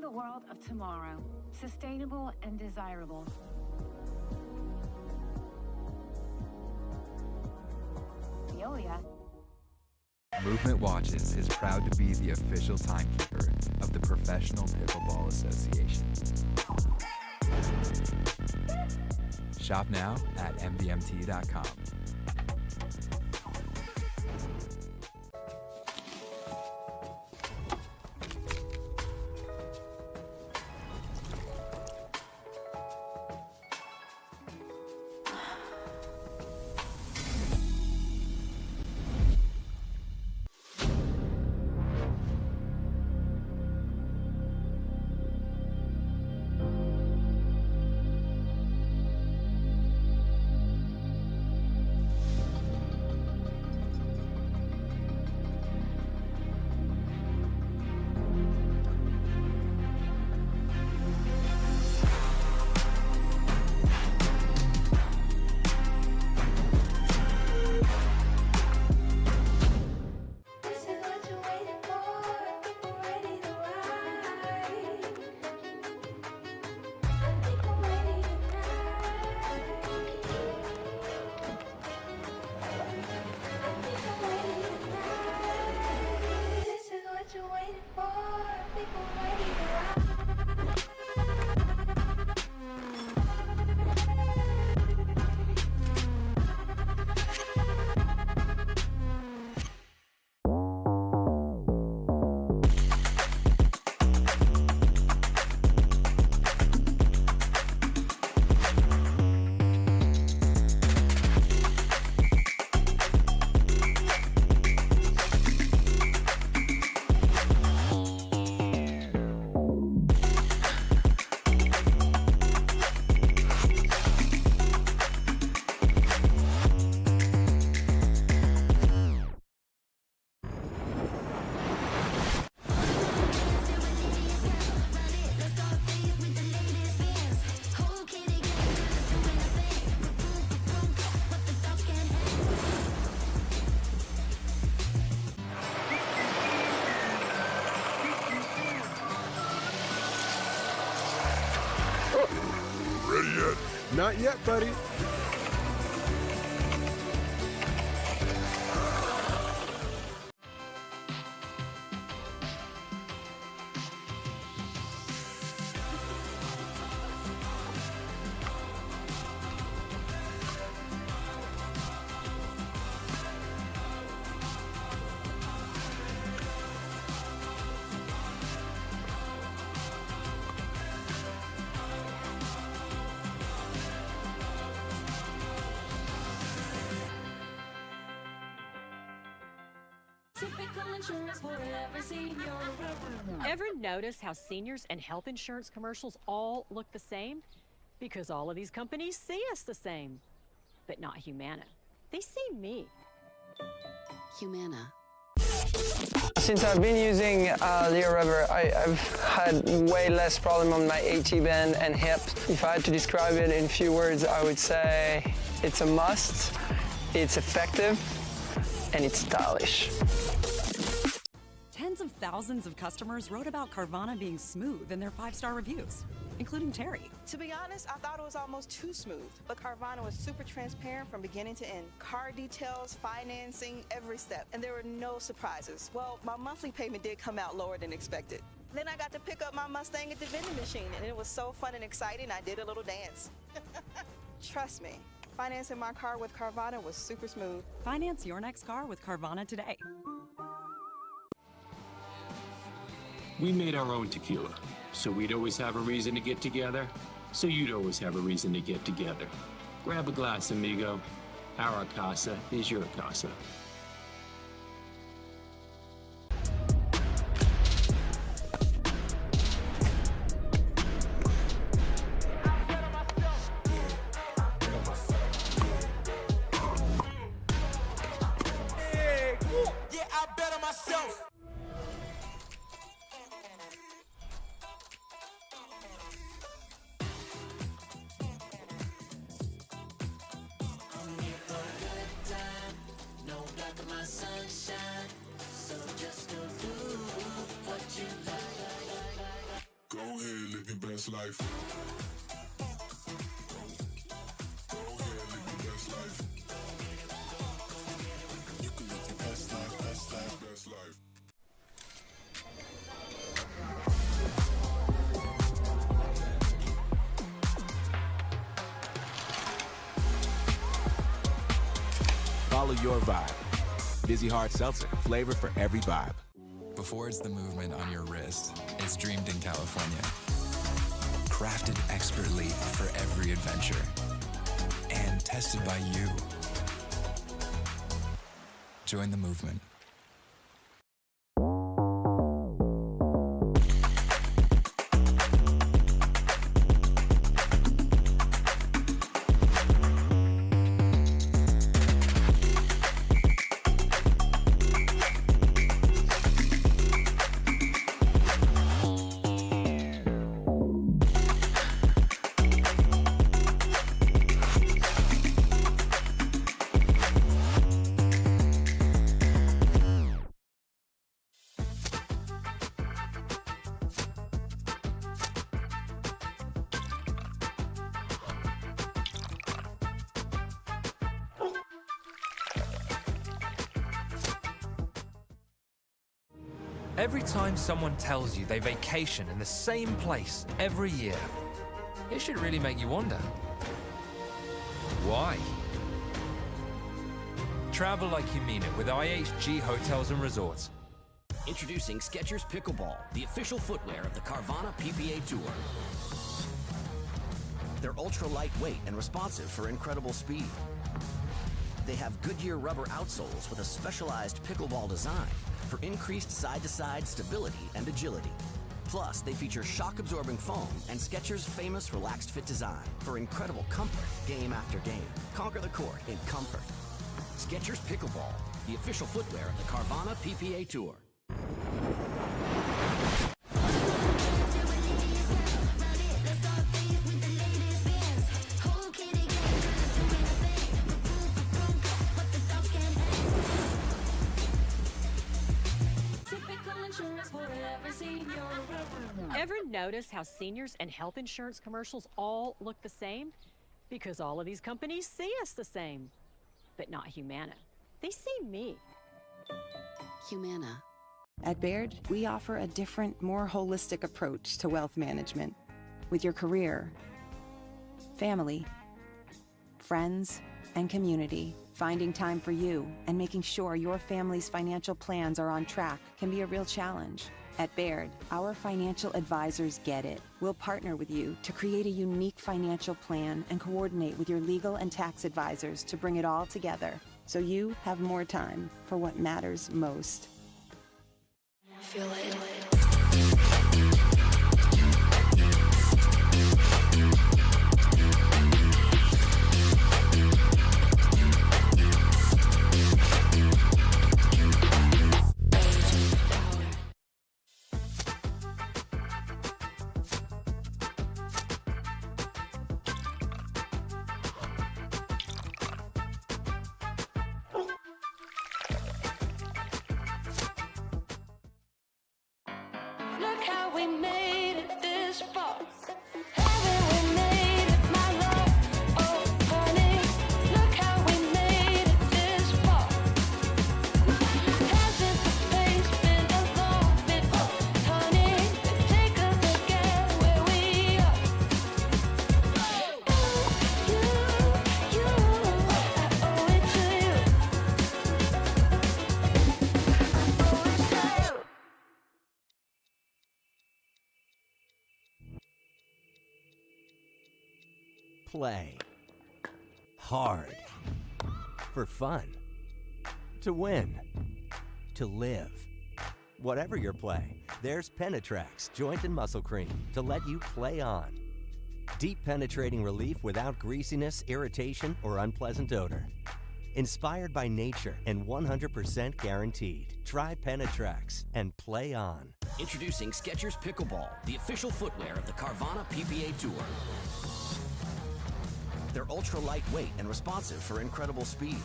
the world of tomorrow, sustainable and desirable. Veolia. Movement Watches is proud to be the official timekeeper of the Professional Pickleball Association. Shop now at mvmt.com. Ready yet? Not yet, buddy. Typical insurance for every senior. Ever notice how seniors and health insurance commercials all look the same? Because all of these companies see us the same, but not Humana. They see me. Humana. Since I've been using Leo Rubber, I've had way less problem on my AT band and hip. If I had to describe it in a few words, I would say it's a must, it's effective, and it's stylish. Tens of thousands of customers wrote about Carvana being smooth in their 5-star reviews, including Terry. To be honest, I thought it was almost too smooth, but Carvana was super transparent from beginning to end. Car details, financing, every step, and there were no surprises. Well, my monthly payment did come out lower than expected. Then I got to pick up my Mustang at the vending machine, and it was so fun and exciting, I did a little dance. Trust me, financing my car with Carvana was super smooth. Finance your next car with Carvana today. We made our own tequila, so we'd always have a reason to get together, so you'd always have a reason to get together. Grab a glass, amigo. Our casa is your casa. Yeah, I bet on myself. Go ahead, live your best life. Go ahead, live your best life. You can live your best life, best life, best life. Follow your vibe. Busy Hard Seltzer, flavor for every vibe. Before it's the movement on your wrist, it's dreamed in California. Crafted expertly for every adventure. And tested by you. Join the movement. Every time someone tells you they vacation in the same place every year, it should really make you wonder. Why? Travel like you mean it with IHG Hotels and Resorts. Introducing Skechers Pickleball, the official footwear of the Carvana PPA Tour. They're ultra lightweight and responsive for incredible speed. They have Goodyear rubber outsoles with a specialized pickleball design for increased side-to-side stability and agility. Plus, they feature shock-absorbing foam and Skechers' famous relaxed fit design for incredible comfort game after game. Conquer the court in comfort. Skechers Pickleball, the official footwear of the Carvana PPA Tour. Ever notice how seniors and health insurance commercials all look the same? Because all of these companies see us the same, but not Humana. They see me. Humana. At Baird, we offer a different, more holistic approach to wealth management. With your career, family, friends, and community, finding time for you and making sure your family's financial plans are on track can be a real challenge. At Baird, our financial advisors get it. We'll partner with you to create a unique financial plan and coordinate with your legal and tax advisors to bring it all together so you have more time for what matters most. Feel it. Look how we made it this far. Haven't we made it, my love? Oh, honey, look how we made it this far. Hasn't the pace been a long bit, honey? Take a look at where we are. You, I owe it to you. I owe it to you. Play hard for fun, to win, to live. Whatever your play, there's Penetrax Joint and Muscle Cream to let you play on. Deep penetrating relief without greasiness, irritation, or unpleasant odor. Inspired by nature and 100% guaranteed. Try Penetrax and play on. Introducing Skechers Pickleball, the official footwear of the Carvana PPA Tour. They're ultra lightweight and responsive for incredible speed.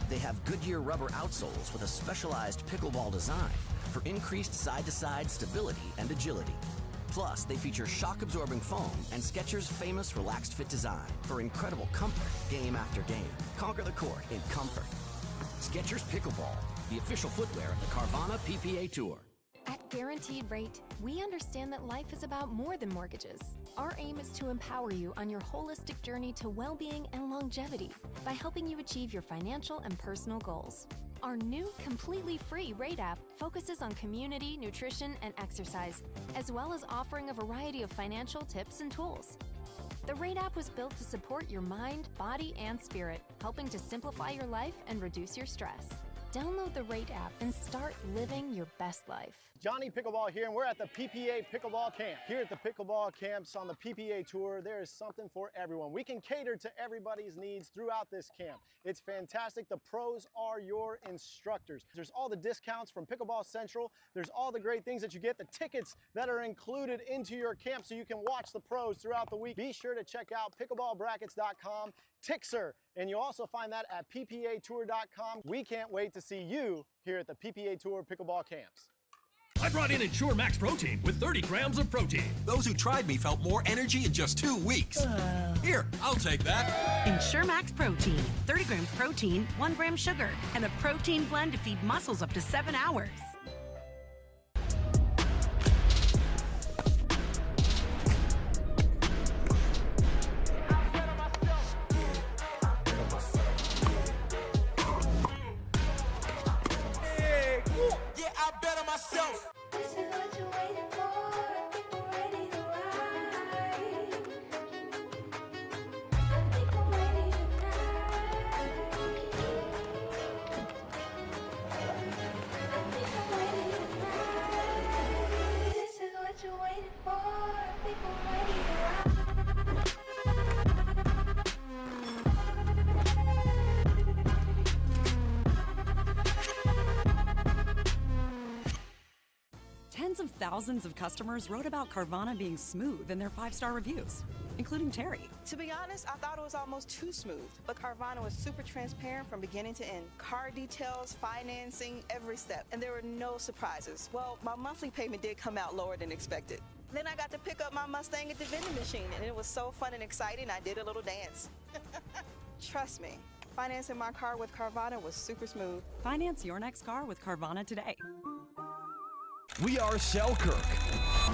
They have Goodyear rubber outsoles with a specialized pickleball design for increased side-to-side stability and agility. Plus, they feature shock-absorbing foam and Skechers' famous relaxed fit design for incredible comfort game after game. Conquer the court in comfort. Skechers Pickleball, the official footwear of the Carvana PPA Tour. At Guaranteed Rate, we understand that life is about more than mortgages. Our aim is to empower you on your holistic journey to well-being and longevity by helping you achieve your financial and personal goals. Our new, completely free Rate app focuses on community, nutrition, and exercise, as well as offering a variety of financial tips and tools. The Rate app was built to support your mind, body, and spirit, helping to simplify your life and reduce your stress. Download the Rate app and start living your best life. Johnny Pickleball here, and we're at the PPA Pickleball Camp. Here at the Pickleball Camps on the PPA Tour, there is something for everyone. We can cater to everybody's needs throughout this camp. It's fantastic. The pros are your instructors. There's all the discounts from Pickleball Central. There's all the great things that you get, the tickets that are included into your camp so you can watch the pros throughout the week. Be sure to check out pickleballbrackets.com, Tixer, and you'll also find that at ppatour.com. We can't wait to see you here at the PPA Tour Pickleball Camps. I brought in Ensure Max Protein with 30 grams of protein. Those who tried me felt more energy in just 2 weeks. Here, I'll take that. Ensure Max Protein. 30 grams protein, 1 gram sugar, and a protein blend to feed muscles up to 7 hours. Yeah, I bet on myself. This is what you're waiting for. I think we're ready to ride. I think I'm ready tonight. I think I'm thousands of customers wrote about Carvana being smooth in their 5-star reviews, including Terry. To be honest, I thought it was almost too smooth, but Carvana was super transparent from beginning to end. Car details, financing, every step, and there were no surprises. Well, my monthly payment did come out lower than expected. Then I got to pick up my Mustang at the vending machine, and it was so fun and exciting, I did a little dance. Trust me, financing my car with Carvana was super smooth. Finance your next car with Carvana today. We are Selkirk.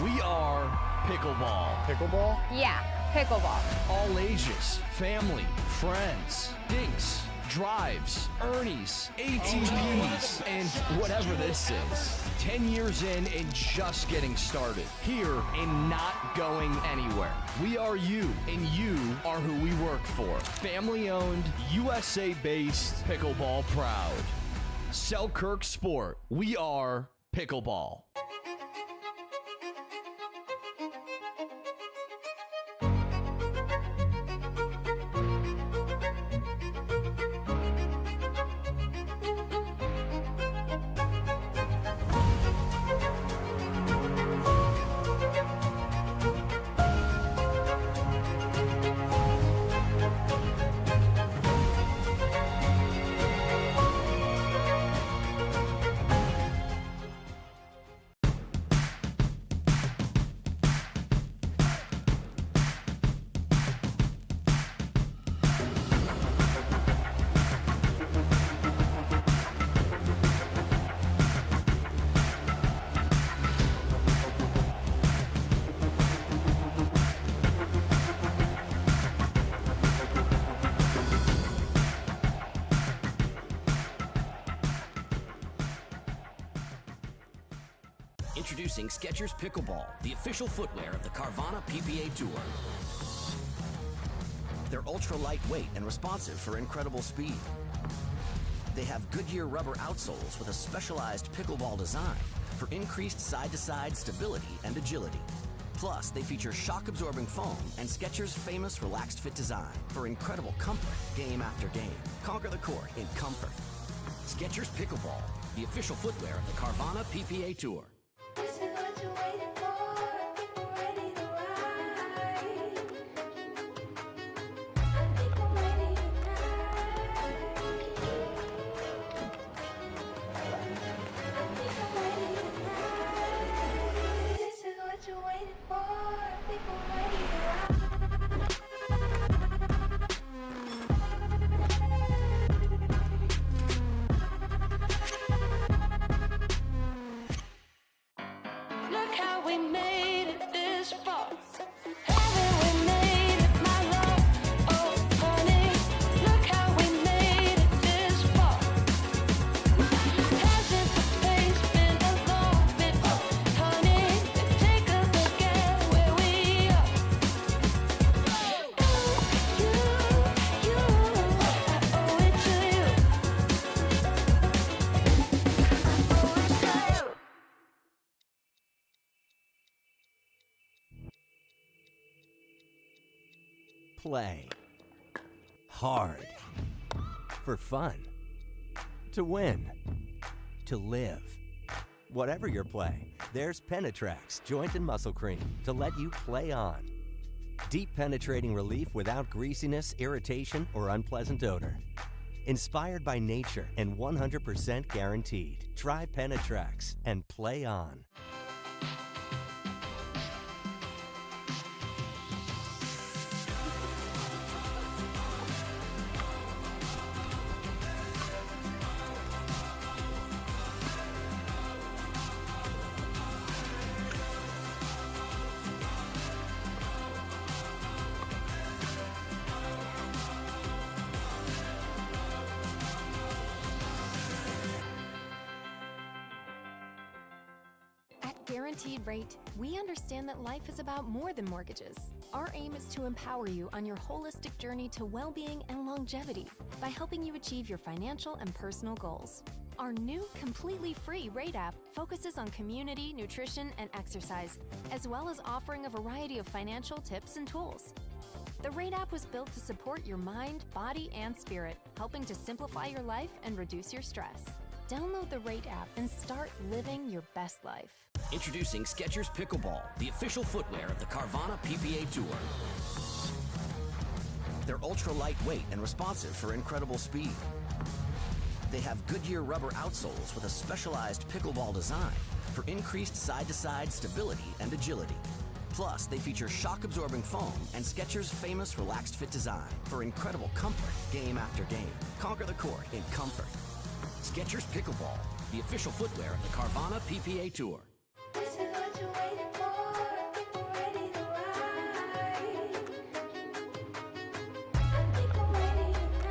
We are Pickleball. Pickleball? Yeah, pickleball. All ages, family, friends, dinks, drives, Ernies, ATVs, and whatever this is. 10 years in and just getting started. Here and not going anywhere. We are you, and you are who we work for. Family-owned, USA-based, pickleball proud. Selkirk Sport. We are Pickleball. Introducing Skechers Pickleball, the official footwear of the Carvana PPA Tour. They're ultra lightweight and responsive for incredible speed. They have Goodyear rubber outsoles with a specialized pickleball design for increased side-to-side stability and agility. Plus, they feature shock-absorbing foam and Skechers' famous relaxed fit design for incredible comfort game after game. Conquer the court in comfort. Skechers Pickleball, the official footwear of the Carvana PPA Tour. This is what you're waiting for. I think we're ready to ride. I think I'm ready tonight. I think I'm ready tonight. This is what you're waiting for. I think I'm ready to ride. Look how we made it this far. Haven't we made it, my love? Oh, honey, look how we made it this far. Hasn't the pace been a little bit, honey? Take a look at where we are. You, I owe it to you. I owe it to you. Play hard for fun, to win, to live. Whatever your play, there's Penetrax Joint and Muscle Cream to let you play on. Deep penetrating relief without greasiness, irritation, or unpleasant odor. Inspired by nature and 100% guaranteed. Try Penetrax and play on. At Guaranteed Rate, we understand that life is about more than mortgages. Our aim is to empower you on your holistic journey to well-being and longevity by helping you achieve your financial and personal goals. Our new, completely free Rate app focuses on community, nutrition, and exercise, as well as offering a variety of financial tips and tools. The Rate app was built to support your mind, body, and spirit, helping to simplify your life and reduce your stress. Download the Rate app and start living your best life. Introducing Skechers Pickleball, the official footwear of the Carvana PPA Tour. They're ultra lightweight and responsive for incredible speed. They have Goodyear rubber outsoles with a specialized pickleball design for increased side-to-side stability and agility. Plus, they feature shock-absorbing foam and Skechers' famous relaxed fit design for incredible comfort game after game. Conquer the court in comfort. Skechers Pickleball, the official footwear of the Carvana PPA Tour. This is what you're waiting for. People ready to ride. I think I'm ready to ride.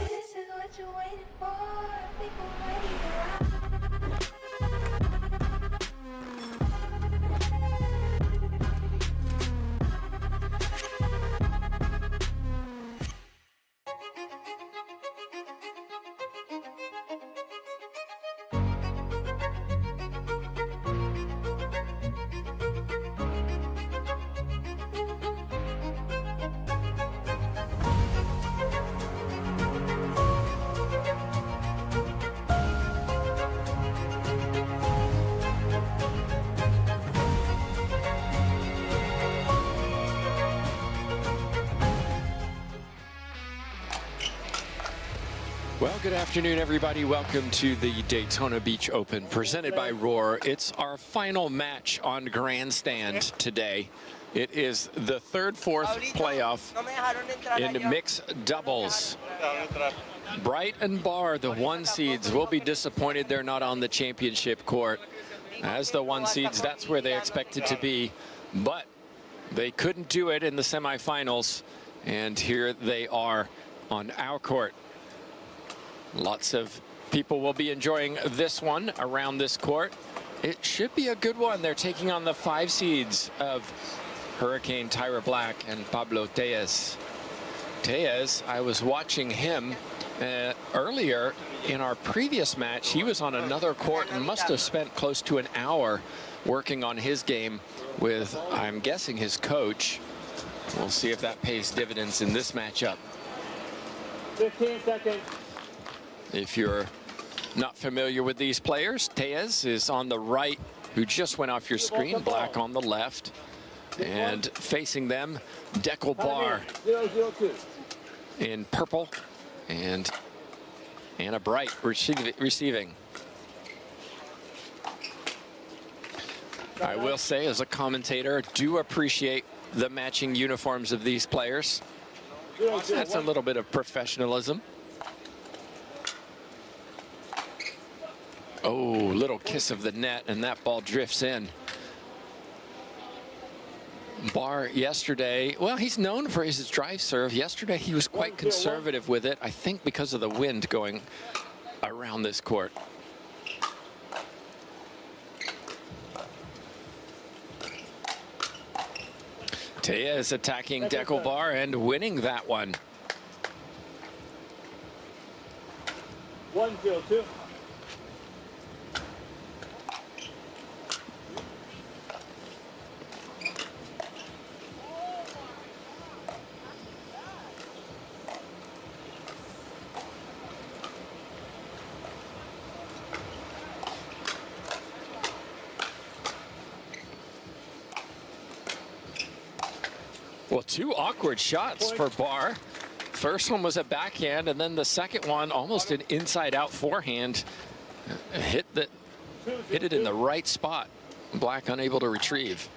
This is what you're waiting for. People ready to ride. Well, good afternoon, everybody. Welcome to the Daytona Beach Open, presented by Roar. It's our final match on Grandstand today. It is the fourth playoff in mixed doubles. Bright and Barr, the 1 seeds, will be disappointed they're not on the championship court. As the 1 seeds, that's where they expected to be, but they couldn't do it in the semifinals, and here they are on our court. Lots of people will be enjoying this one around this court. It should be a good one. They're taking on the 5 seeds of Hurricane Tyra Black and Pablo Tellez. Tellez, I was watching him earlier in our previous match. He was on another court and must have spent close to an hour working on his game with, I'm guessing, his coach. We'll see if that pays dividends in this matchup. 15 seconds. If you're not familiar with these players, Tellez is on the right, who just went off your screen, Black on the left. And facing them, Barr in purple, and Anna Bright receiving. I will say, as a commentator, do appreciate the matching uniforms of these players. That's a little bit of professionalism. Oh, little kiss of the net, and that ball drifts in. Barr yesterday, well, he's known for his drive serve. Yesterday, he was quite conservative with it, I think because of the wind going around this court. Tellez attacking Barr and winning that one. 1-0-2. Well, 2 awkward shots for Barr. First one was a backhand, and then the second one almost an inside-out forehand. Hit it in the right spot. Black unable to retrieve.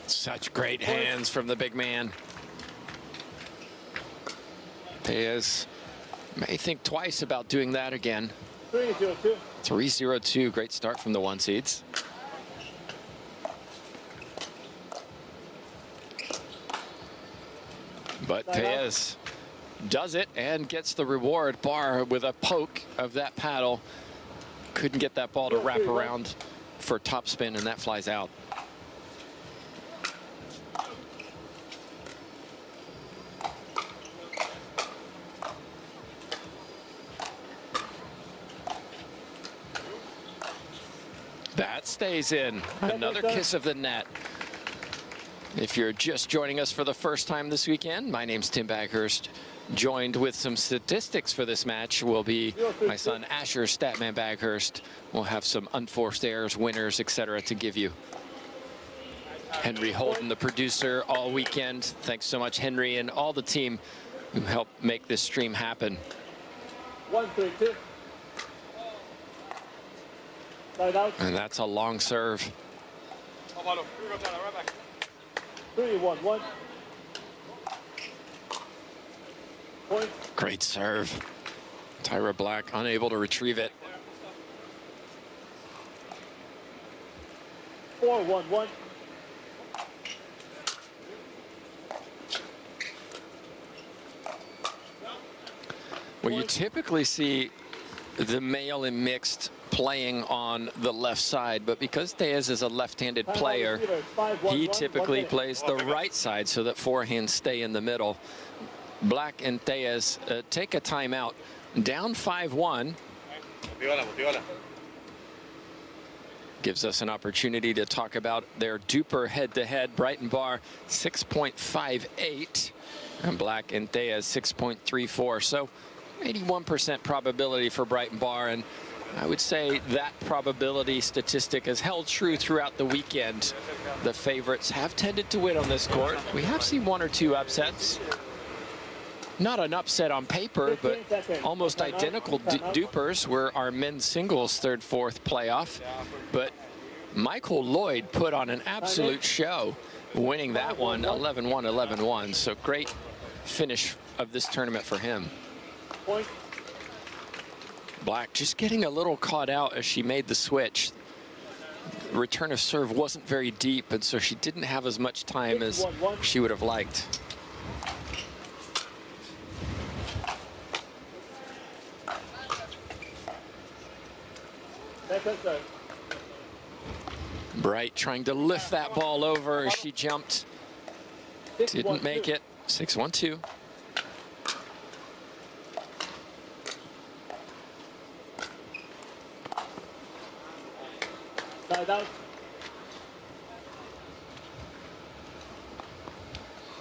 Such great hands from the big man. Tellez may think twice about doing that again. 3-0-2. 3-0-2, great start from the 1 seeds. But Tellez does it and gets the reward. Barr with a poke of that paddle. Couldn't get that ball to wrap around for topspin, and that flies out. That stays in. Another kiss of the net. If you're just joining us for the first time this weekend, my name's Tim Baghurst. Joined with some statistics for this match will be my son Asher Statman Baghurst. We'll have some unforced errors, winners, etc. to give you. Henry Holden, the producer, all weekend. Thanks so much, Henry, and all the team who helped make this stream happen. 1-3-2. And that's a long serve. 3-1-1. Point. Great serve. Tyra Black unable to retrieve it. 4-1-1. Well, you typically see the male in mixed playing on the left side, but because Tejas is a left-handed player, he typically plays the right side so that forehands stay in the middle. Black and Tejas take a timeout, down 5-1. Gives us an opportunity to talk about their duper head-to-head. Brighton Bar 6.58 and Black and Tejas 6.34. So 81% probability for Brighton Bar, and I would say that probability statistic has held true throughout the weekend. The favorites have tended to win on this court. We have seen one or two upsets. Not an upset on paper, but almost identical dupers were our men's singles third-fourth playoff. But Michael Lloyd put on an absolute show, winning that one 11-1, 11-1. So great finish of this tournament for him. Point. Black just getting a little caught out as she made the switch. Return of serve wasn't very deep, and so she didn't have as much time as she would have liked. Bright trying to lift that ball over as she jumped. Didn't make it. 6-1-2.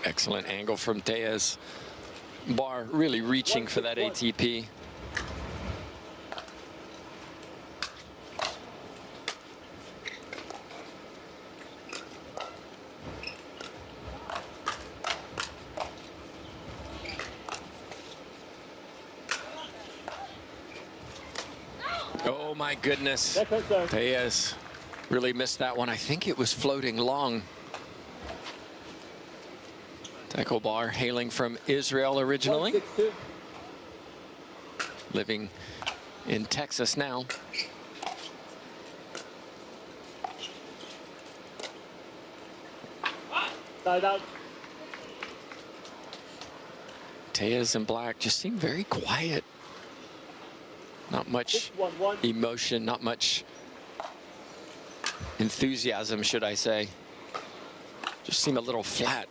Excellent angle from Tejas. Bar really reaching for that ATP. Oh my goodness. Tejas really missed that one. I think it was floating long. Tackle Bar hailing from Israel originally. Living in Texas now. Tejas and Black just seem very quiet. Not much emotion, not much enthusiasm, should I say. Just seem a little flat.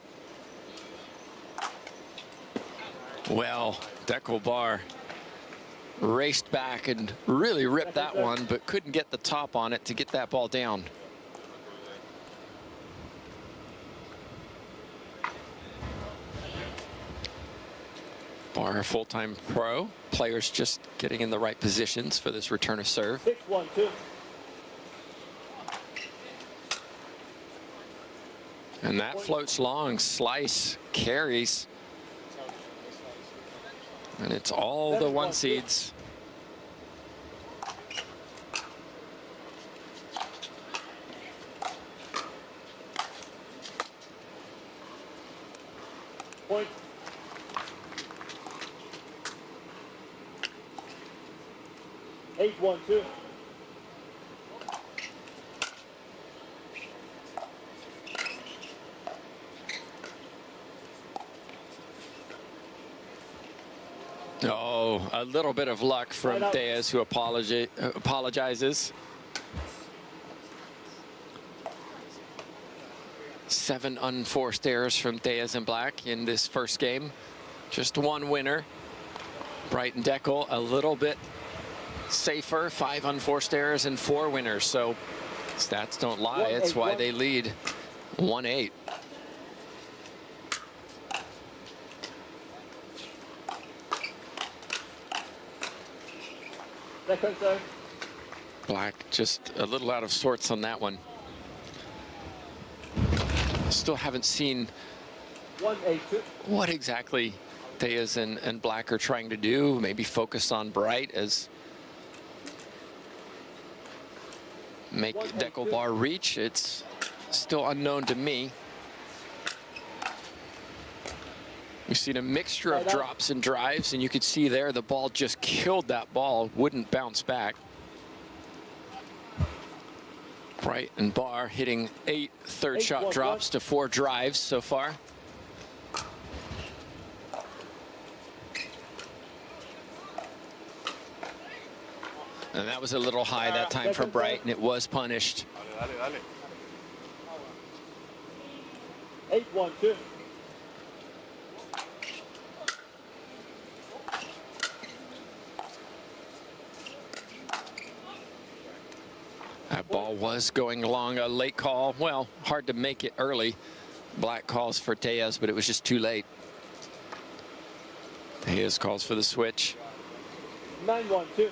Well, Dekel Bar raced back and really ripped that one, but couldn't get the top on it to get that ball down. Bar, a full-time pro. Players just getting in the right positions for this return of serve. 6-1-2. And that floats long, slice, carries. And it's all the one seeds. Point. Eight, 1-2. Oh, a little bit of luck from Tejas, who apologizes. 7 unforced errors from Tejas and Black in this first game. Just one winner. Brighton Dekel a little bit safer. 5 unforced errors and 4 winners. So stats don't lie. It's why they lead 1-8. Second serve. Black just a little out of sorts on that one. Still haven't seen 1-8-2. what exactly Tejas and Black are trying to do. Maybe focus on Bright as make deckle bar reach. It's still unknown to me. We've seen a mixture of drops and drives, and you could see there the ball just killed that ball, wouldn't bounce back. Bright and Barr hitting 8 third shot drops to 4 drives so far. And that was a little high that time for Bright, and it was punished. 8-1-2. That ball was going along, a late call. Well, hard to make it early. Black calls for Tejas, but it was just too late. Tejas calls for the switch. 9-1-2.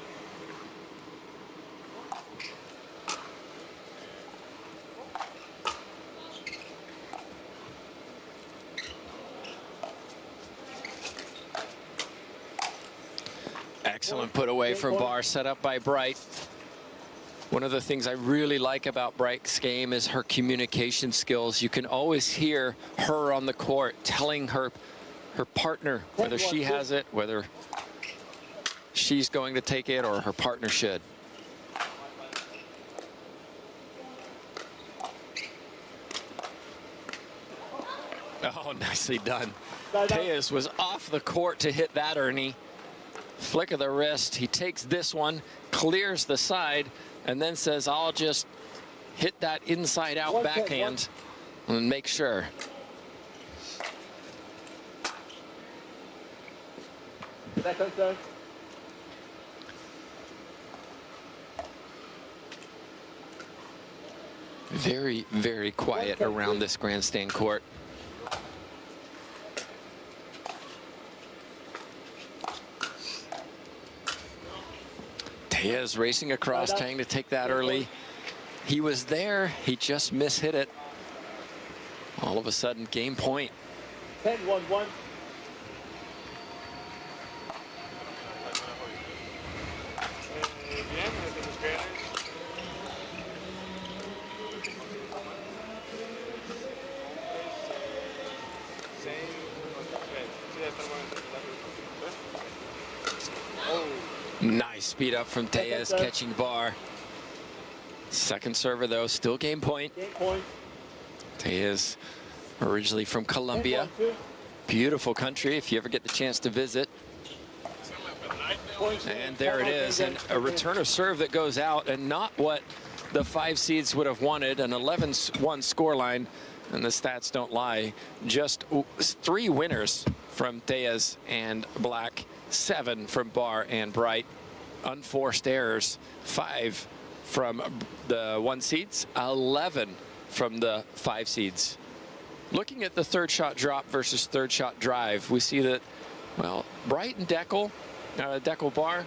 Excellent put away from Barr, set up by Bright. One of the things I really like about Bright's game is her communication skills. You can always hear her on the court telling her partner whether she has it, whether she's going to take it or her partner should. Oh, nicely done. Tejas was off the court to hit that, Ernie. Flick of the wrist. He takes this one, clears the side, and then says, I'll just hit that inside out backhand and make sure. Second serve. Very, very quiet around this grandstand court. Tejas racing across, trying to take that early. He was there, he just mishit it. All of a sudden, game point. 10-1-1. Nice speed up from Tejas, catching Barr. Second server, though, still game point. Tejas, originally from Colombia. Beautiful country if you ever get the chance to visit. And there it is, and a return of serve that goes out, and not what the 5 seeds would have wanted, an 11-1 scoreline, and the stats don't lie. Just 3 winners from Tejas and Black, 7 from Barr and Bright. Unforced errors, 5 from the 1 seeds, 11 from the 5 seeds. Looking at the third shot drop versus third shot drive, we see that, well, Bright and Deckle Barr,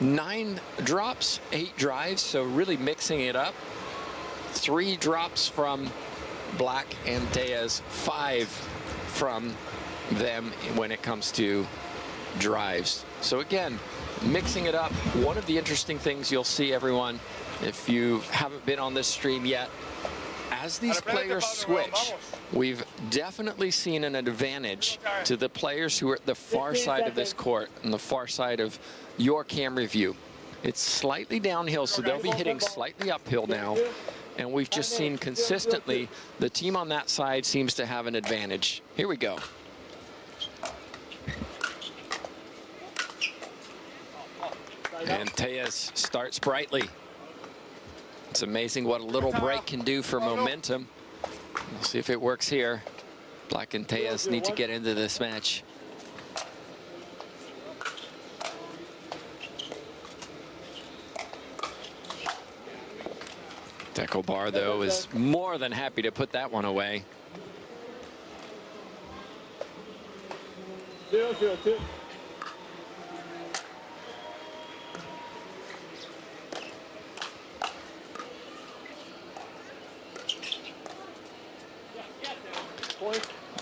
9 drops, 8 drives, so really mixing it up. 3 drops from Black and Tejas, 5 from them when it comes to drives. So again, mixing it up. One of the interesting things you'll see, everyone, if you haven't been on this stream yet, as these players switch, we've definitely seen an advantage to the players who are at the far side of this court and the far side of your camera view. It's slightly downhill, so they'll be hitting slightly uphill now. And we've just seen consistently the team on that side seems to have an advantage. Here we go. And Tejas starts brightly. It's amazing what a little break can do for momentum. We'll see if it works here. Black and Tejas need to get into this match. Deckle Barr, though, is more than happy to put that one away. 0-0-2.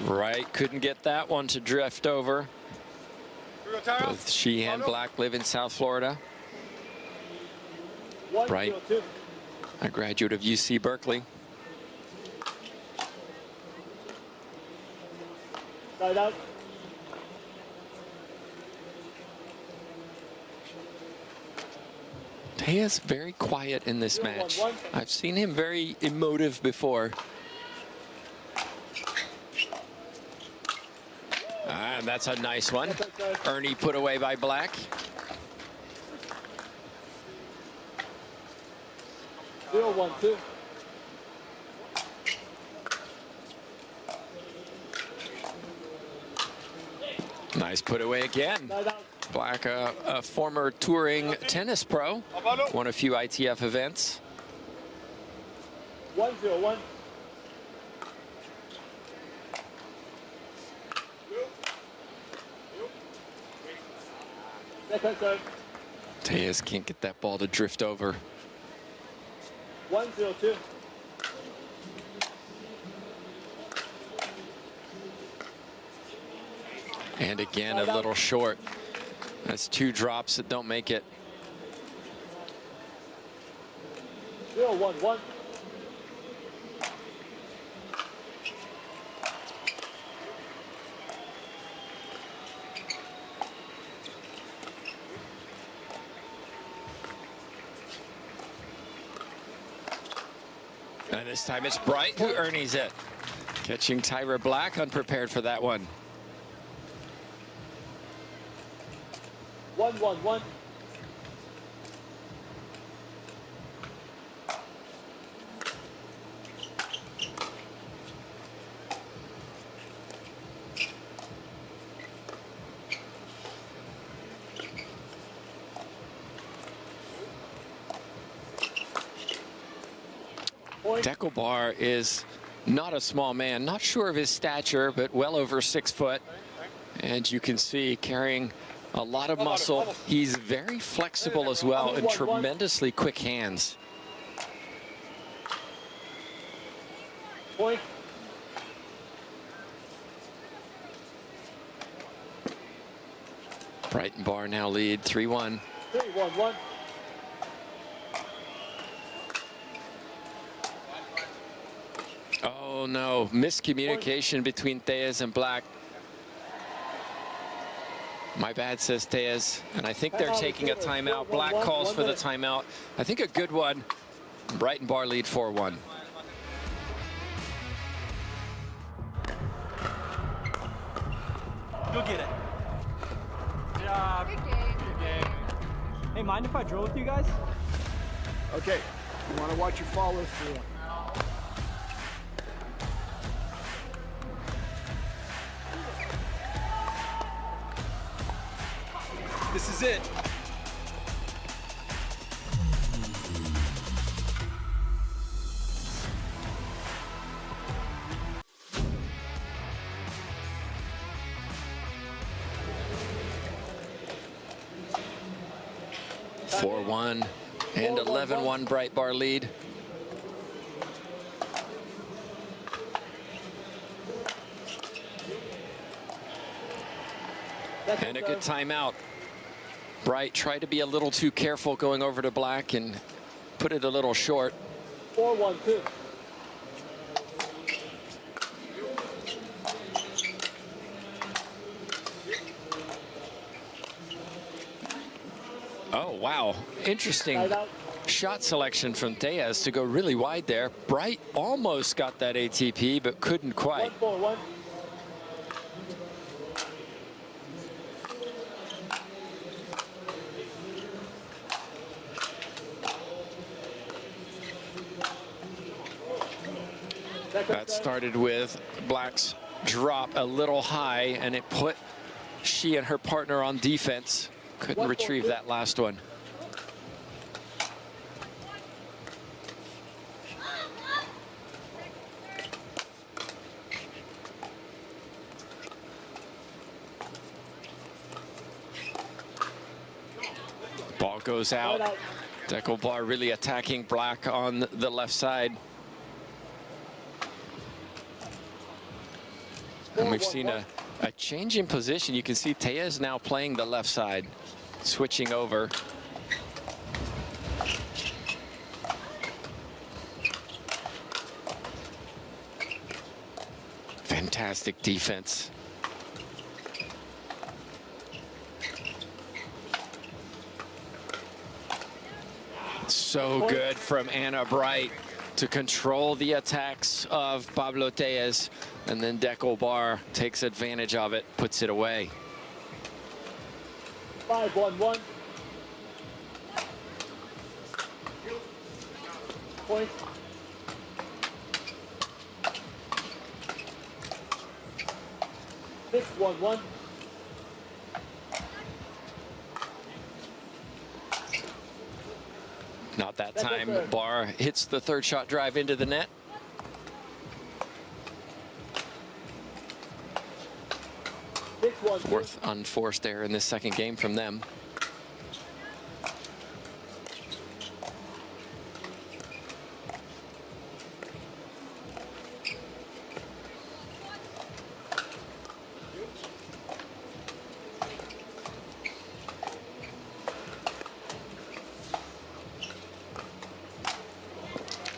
Right, couldn't get that one to drift over. Both she and Black live in South Florida. Bright, a graduate of UC Berkeley. Side out. Tea's very quiet in this match. I've seen him very emotive before. And that's a nice one. Ernie put away by Black. 0-1-2. Nice put away again. Black, a former touring tennis pro, won a few ITF events. 1-0-1. Second serve. Tejas can't get that ball to drift over. 1-0-2. And again, a little short. That's two drops that don't make it. 0-1-1. And this time it's Bright who earns it. Catching Tyra Black, unprepared for that one. 1-1-1. Deckelbar is not a small man, not sure of his stature, but well over 6 foot. And you can see carrying a lot of muscle. He's very flexible as well and tremendously quick hands. Point. Bright and Barr now lead 3-1. 3-1-1. Oh no, miscommunication between Tejas and Black. My bad, says Tejas, and I think they're taking a timeout. Black calls for the timeout. I think a good one. Bright and Barr lead 4-1. Go get it. Good job. Good game. Good game. Hey, mind if I drill with you guys? Okay, you want to watch your follow through. This is it. (4-1) and 11-1 Bright Barr lead. And a good timeout. Bright tried to be a little too careful going over to Black and put it a little short. 4-1-2. Oh, wow. Interesting shot selection from Tejas to go really wide there. Bright almost got that ATP, but couldn't quite. 1-4-1. That started with Black's drop a little high, and it put she and her partner on defense. Couldn't retrieve that last one. Ball goes out. Deckelbar really attacking Black on the left side. We've seen a change in position. You can see Tejas now playing the left side, switching over. Fantastic defense. So good from Anna Bright to control the attacks of Pablo Tejas, and then Deco Bar takes advantage of it, puts it away. 5-1-1. Point. 6-1-1. Not that time. Bar hits the third shot drive into the net. Fourth unforced error in this second game from them.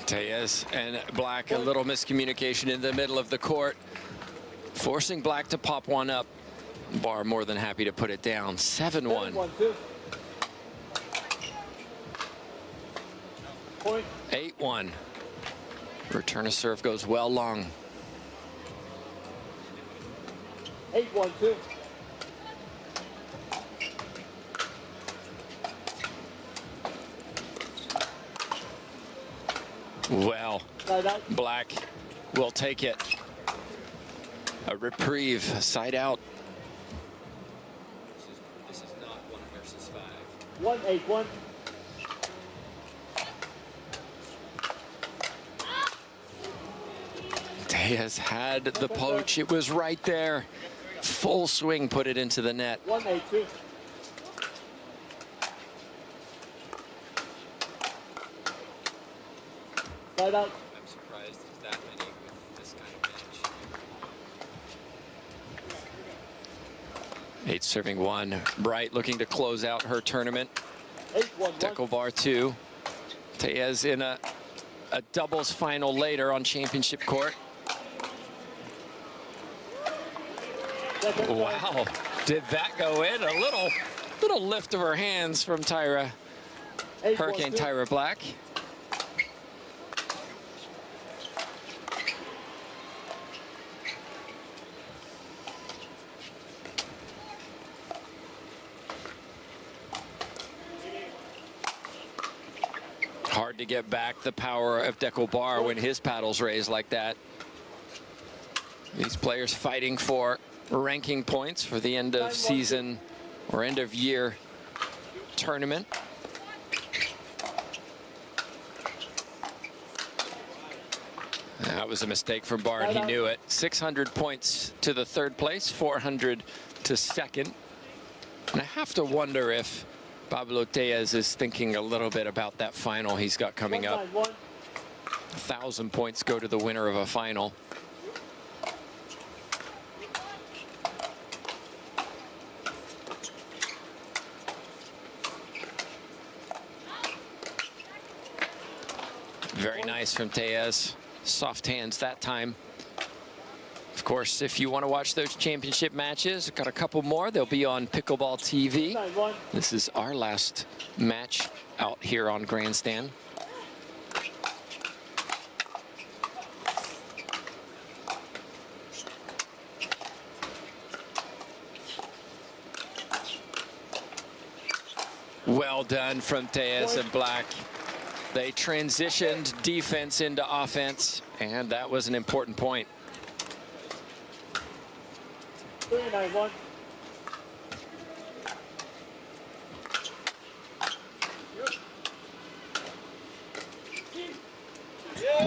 Tejas and Black, a little miscommunication in the middle of the court, forcing Black to pop one up. Bar more than happy to put it down. 7-1. 8-1. Return of serve goes well long. 8-1-2. Well, Black will take it. A reprieve, side out. This is not 1 versus 5. 1-8-1. Tejas had the poach. It was right there. Full swing, put it into the net. 1-8-2. Side out. I'm surprised there's that many with this kind of match. 8 serving 1. Bright looking to close out her tournament. 8-1-1. Deco Bar 2. Tejas in a doubles final later on championship court. Wow, did that go in? A little lift of her hands from Tyra, Hurricane Tyra Black. Hard to get back the power of Deco Bar when his paddles raise like that. These players fighting for ranking points for the end of season or end of year tournament. That was a mistake from Bar, and he knew it. 600 points to the third place, 400 to second. And I have to wonder if Pablo Tejas is thinking a little bit about that final he's got coming up. 1,000 points go to the winner of a final. Very nice from Tejas. Soft hands that time. Of course, if you want to watch those championship matches, I've got a couple more. They'll be on Pickleball TV. This is our last match out here on Grandstand. Well done from Tejas and Black. They transitioned defense into offense, and that was an important point. 3-9-1.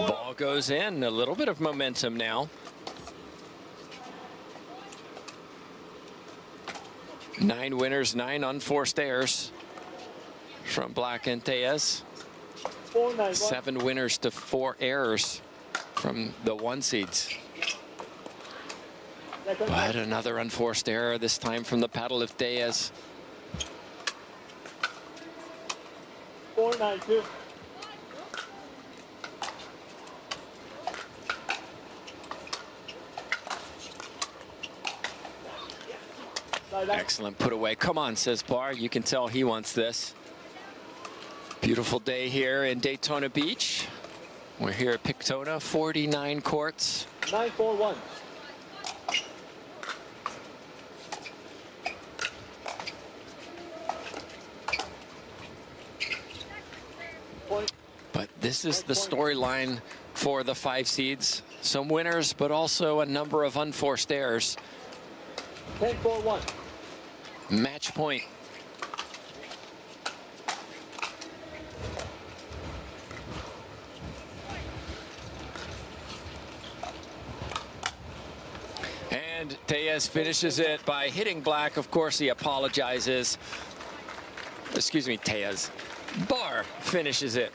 Ball goes in. A little bit of momentum now. 9 winners, 9 unforced errors from Black and Tejas. 7 winners to 4 errors from the 1 seeds. But another unforced error, this time from the paddle of Diaz. 4-9-2. Excellent put away. Come on, says Barr. You can tell he wants this. Beautiful day here in Daytona Beach. We're here at Pictona, 49 courts. 9-4-1. But this is the storyline for the 5 seeds. Some winners, but also a number of unforced errors. 10-4-1. Match point. And Diaz finishes it by hitting black. Of course, he apologizes. Excuse me, Diaz. Barr finishes it.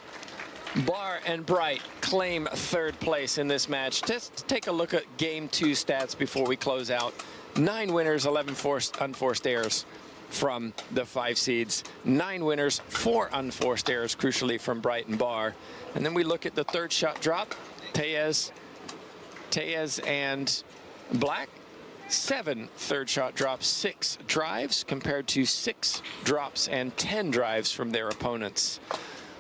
Barr and Bright claim 3rd place in this match. Just take a look at Game 2 stats before we close out. 9 winners, 11 unforced errors from the 5 seeds. 9 winners, 4 unforced errors, crucially from Bright and Barr. And then we look at the 3rd shot drop. Diaz and Black. 7 3rd shot drops, 6 drives compared to 6 drops and 10 drives from their opponents.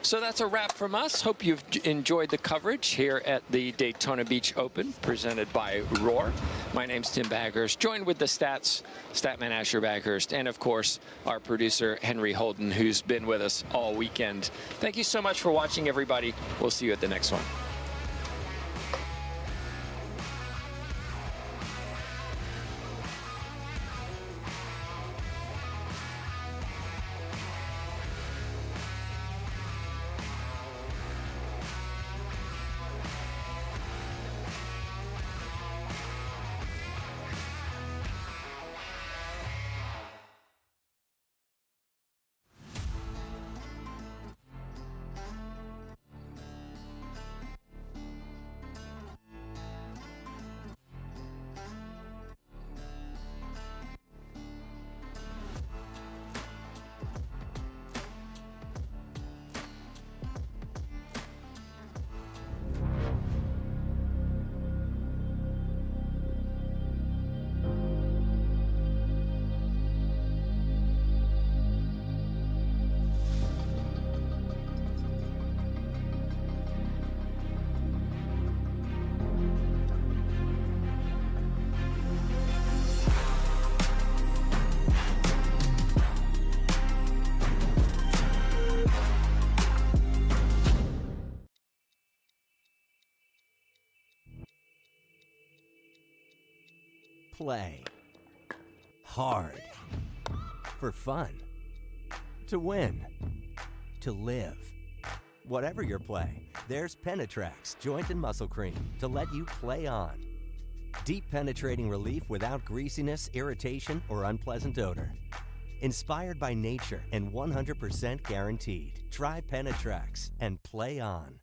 So that's a wrap from us. Hope you've enjoyed the coverage here at the Daytona Beach Open, presented by Roar. My name's Tim Baghurst, joined with the Statman Asher Baghurst, and of course, our producer, Henry Holden, who's been with us all weekend. Thank you so much for watching, everybody. We'll see you at the next one. Play hard for fun, to win, to live. Whatever your play, there's Penetrax Joint and Muscle Cream to let you play on. Deep penetrating relief without greasiness, irritation, or unpleasant odor. Inspired by nature and 100% guaranteed. Try Penetrax and play on.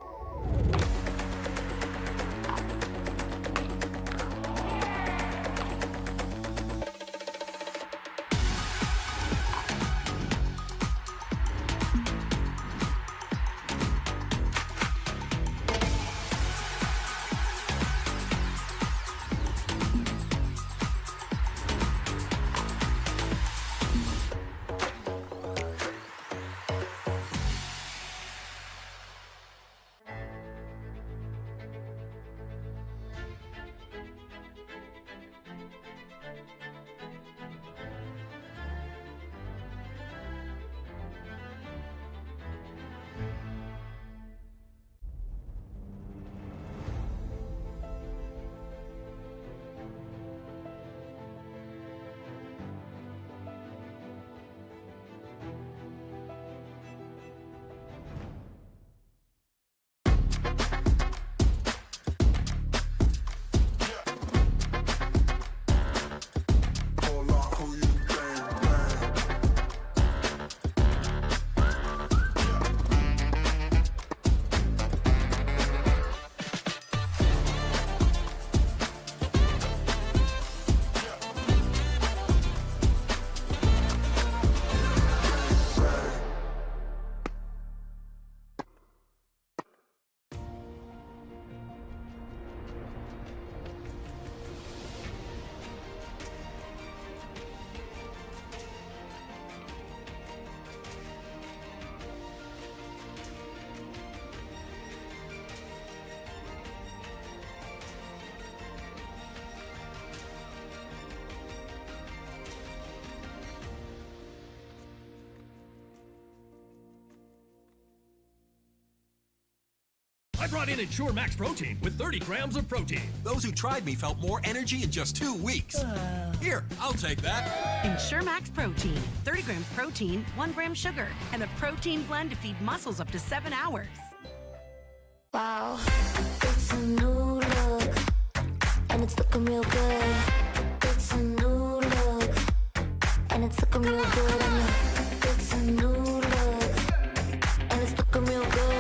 I brought in Ensure Max Protein with 30 grams of protein. Those who tried me felt more energy in just 2 weeks. Here, I'll take that. Ensure Max Protein. 30 grams protein, 1 gram sugar, and the protein blend to feed muscles up to 7 hours. Wow, it's a new look, and it's looking real good. It's a new look, and it's looking real good on you. It's a new look, and it's looking real good.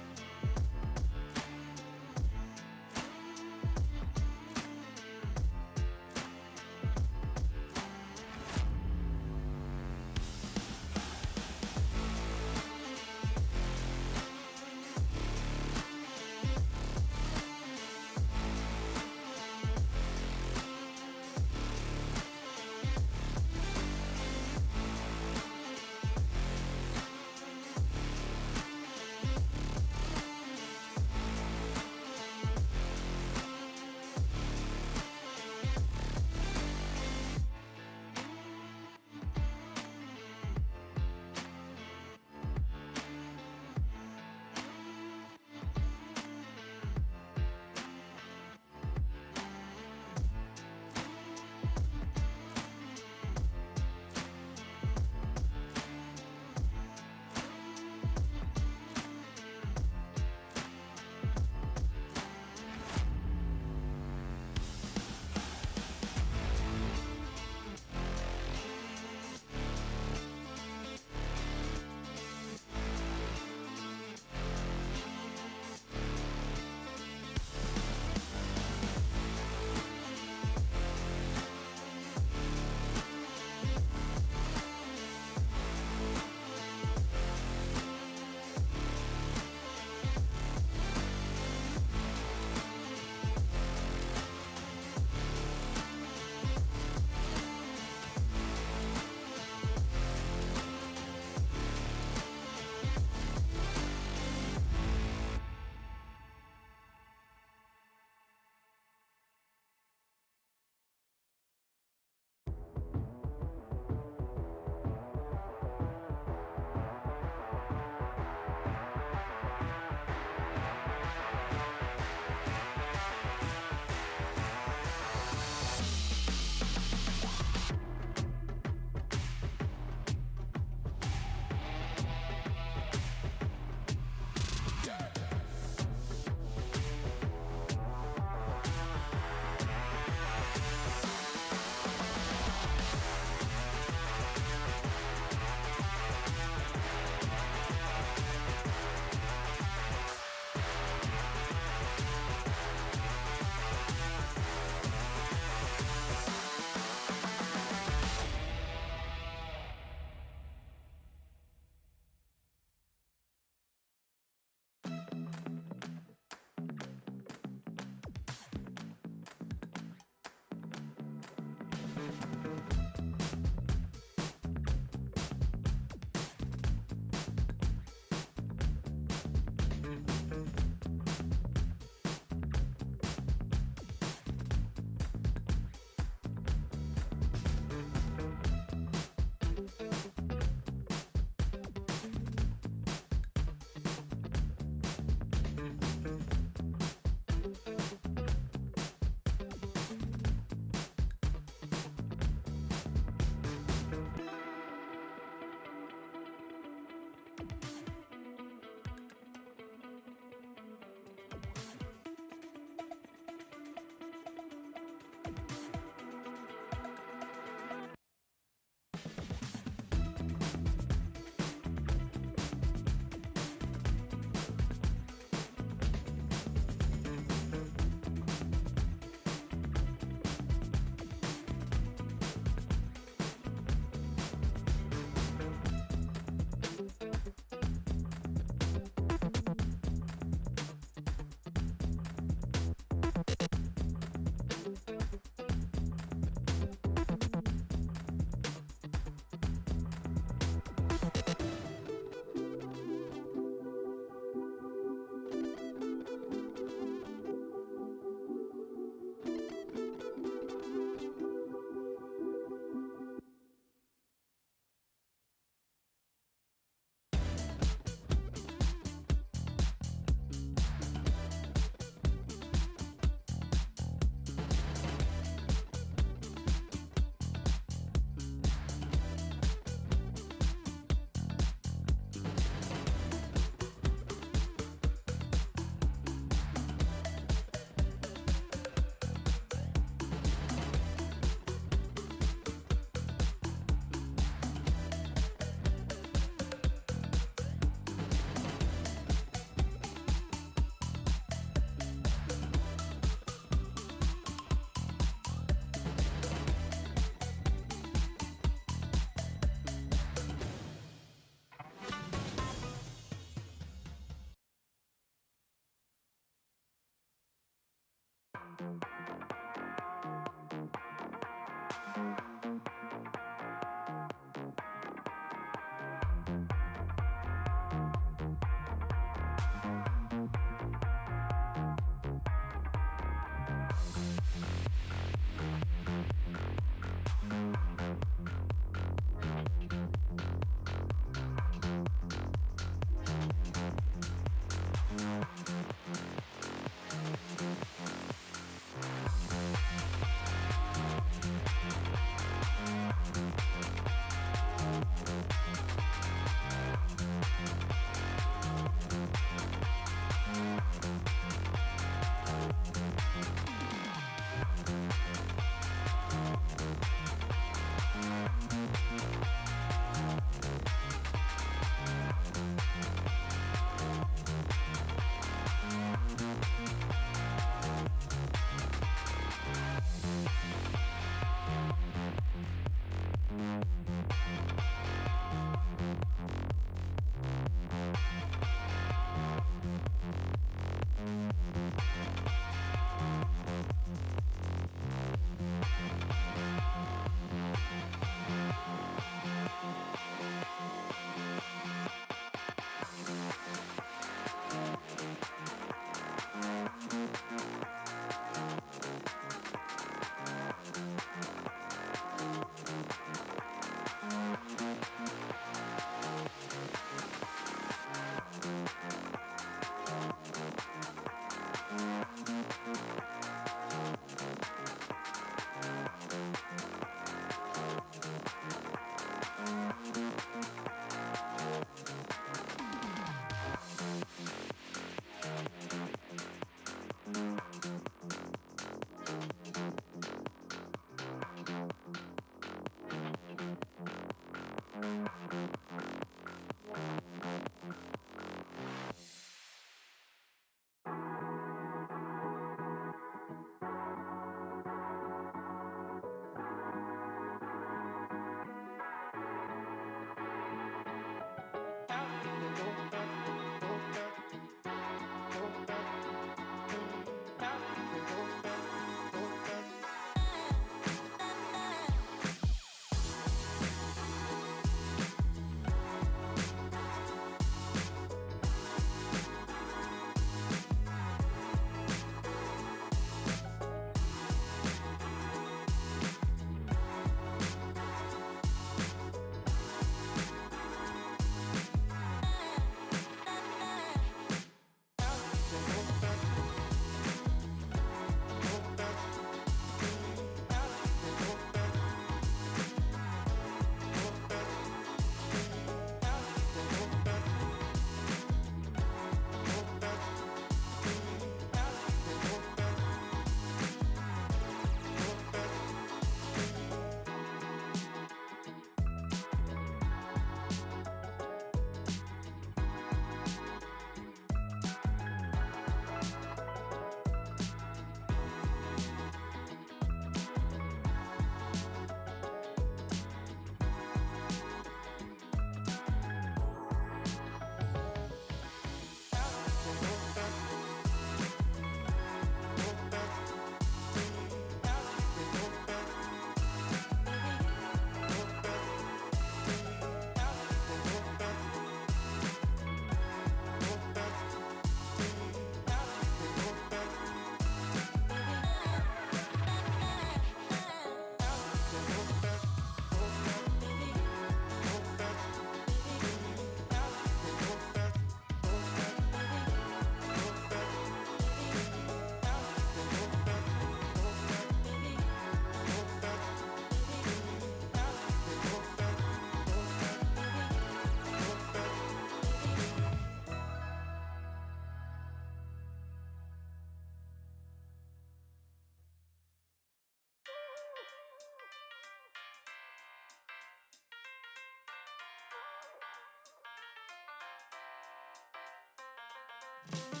Thank you.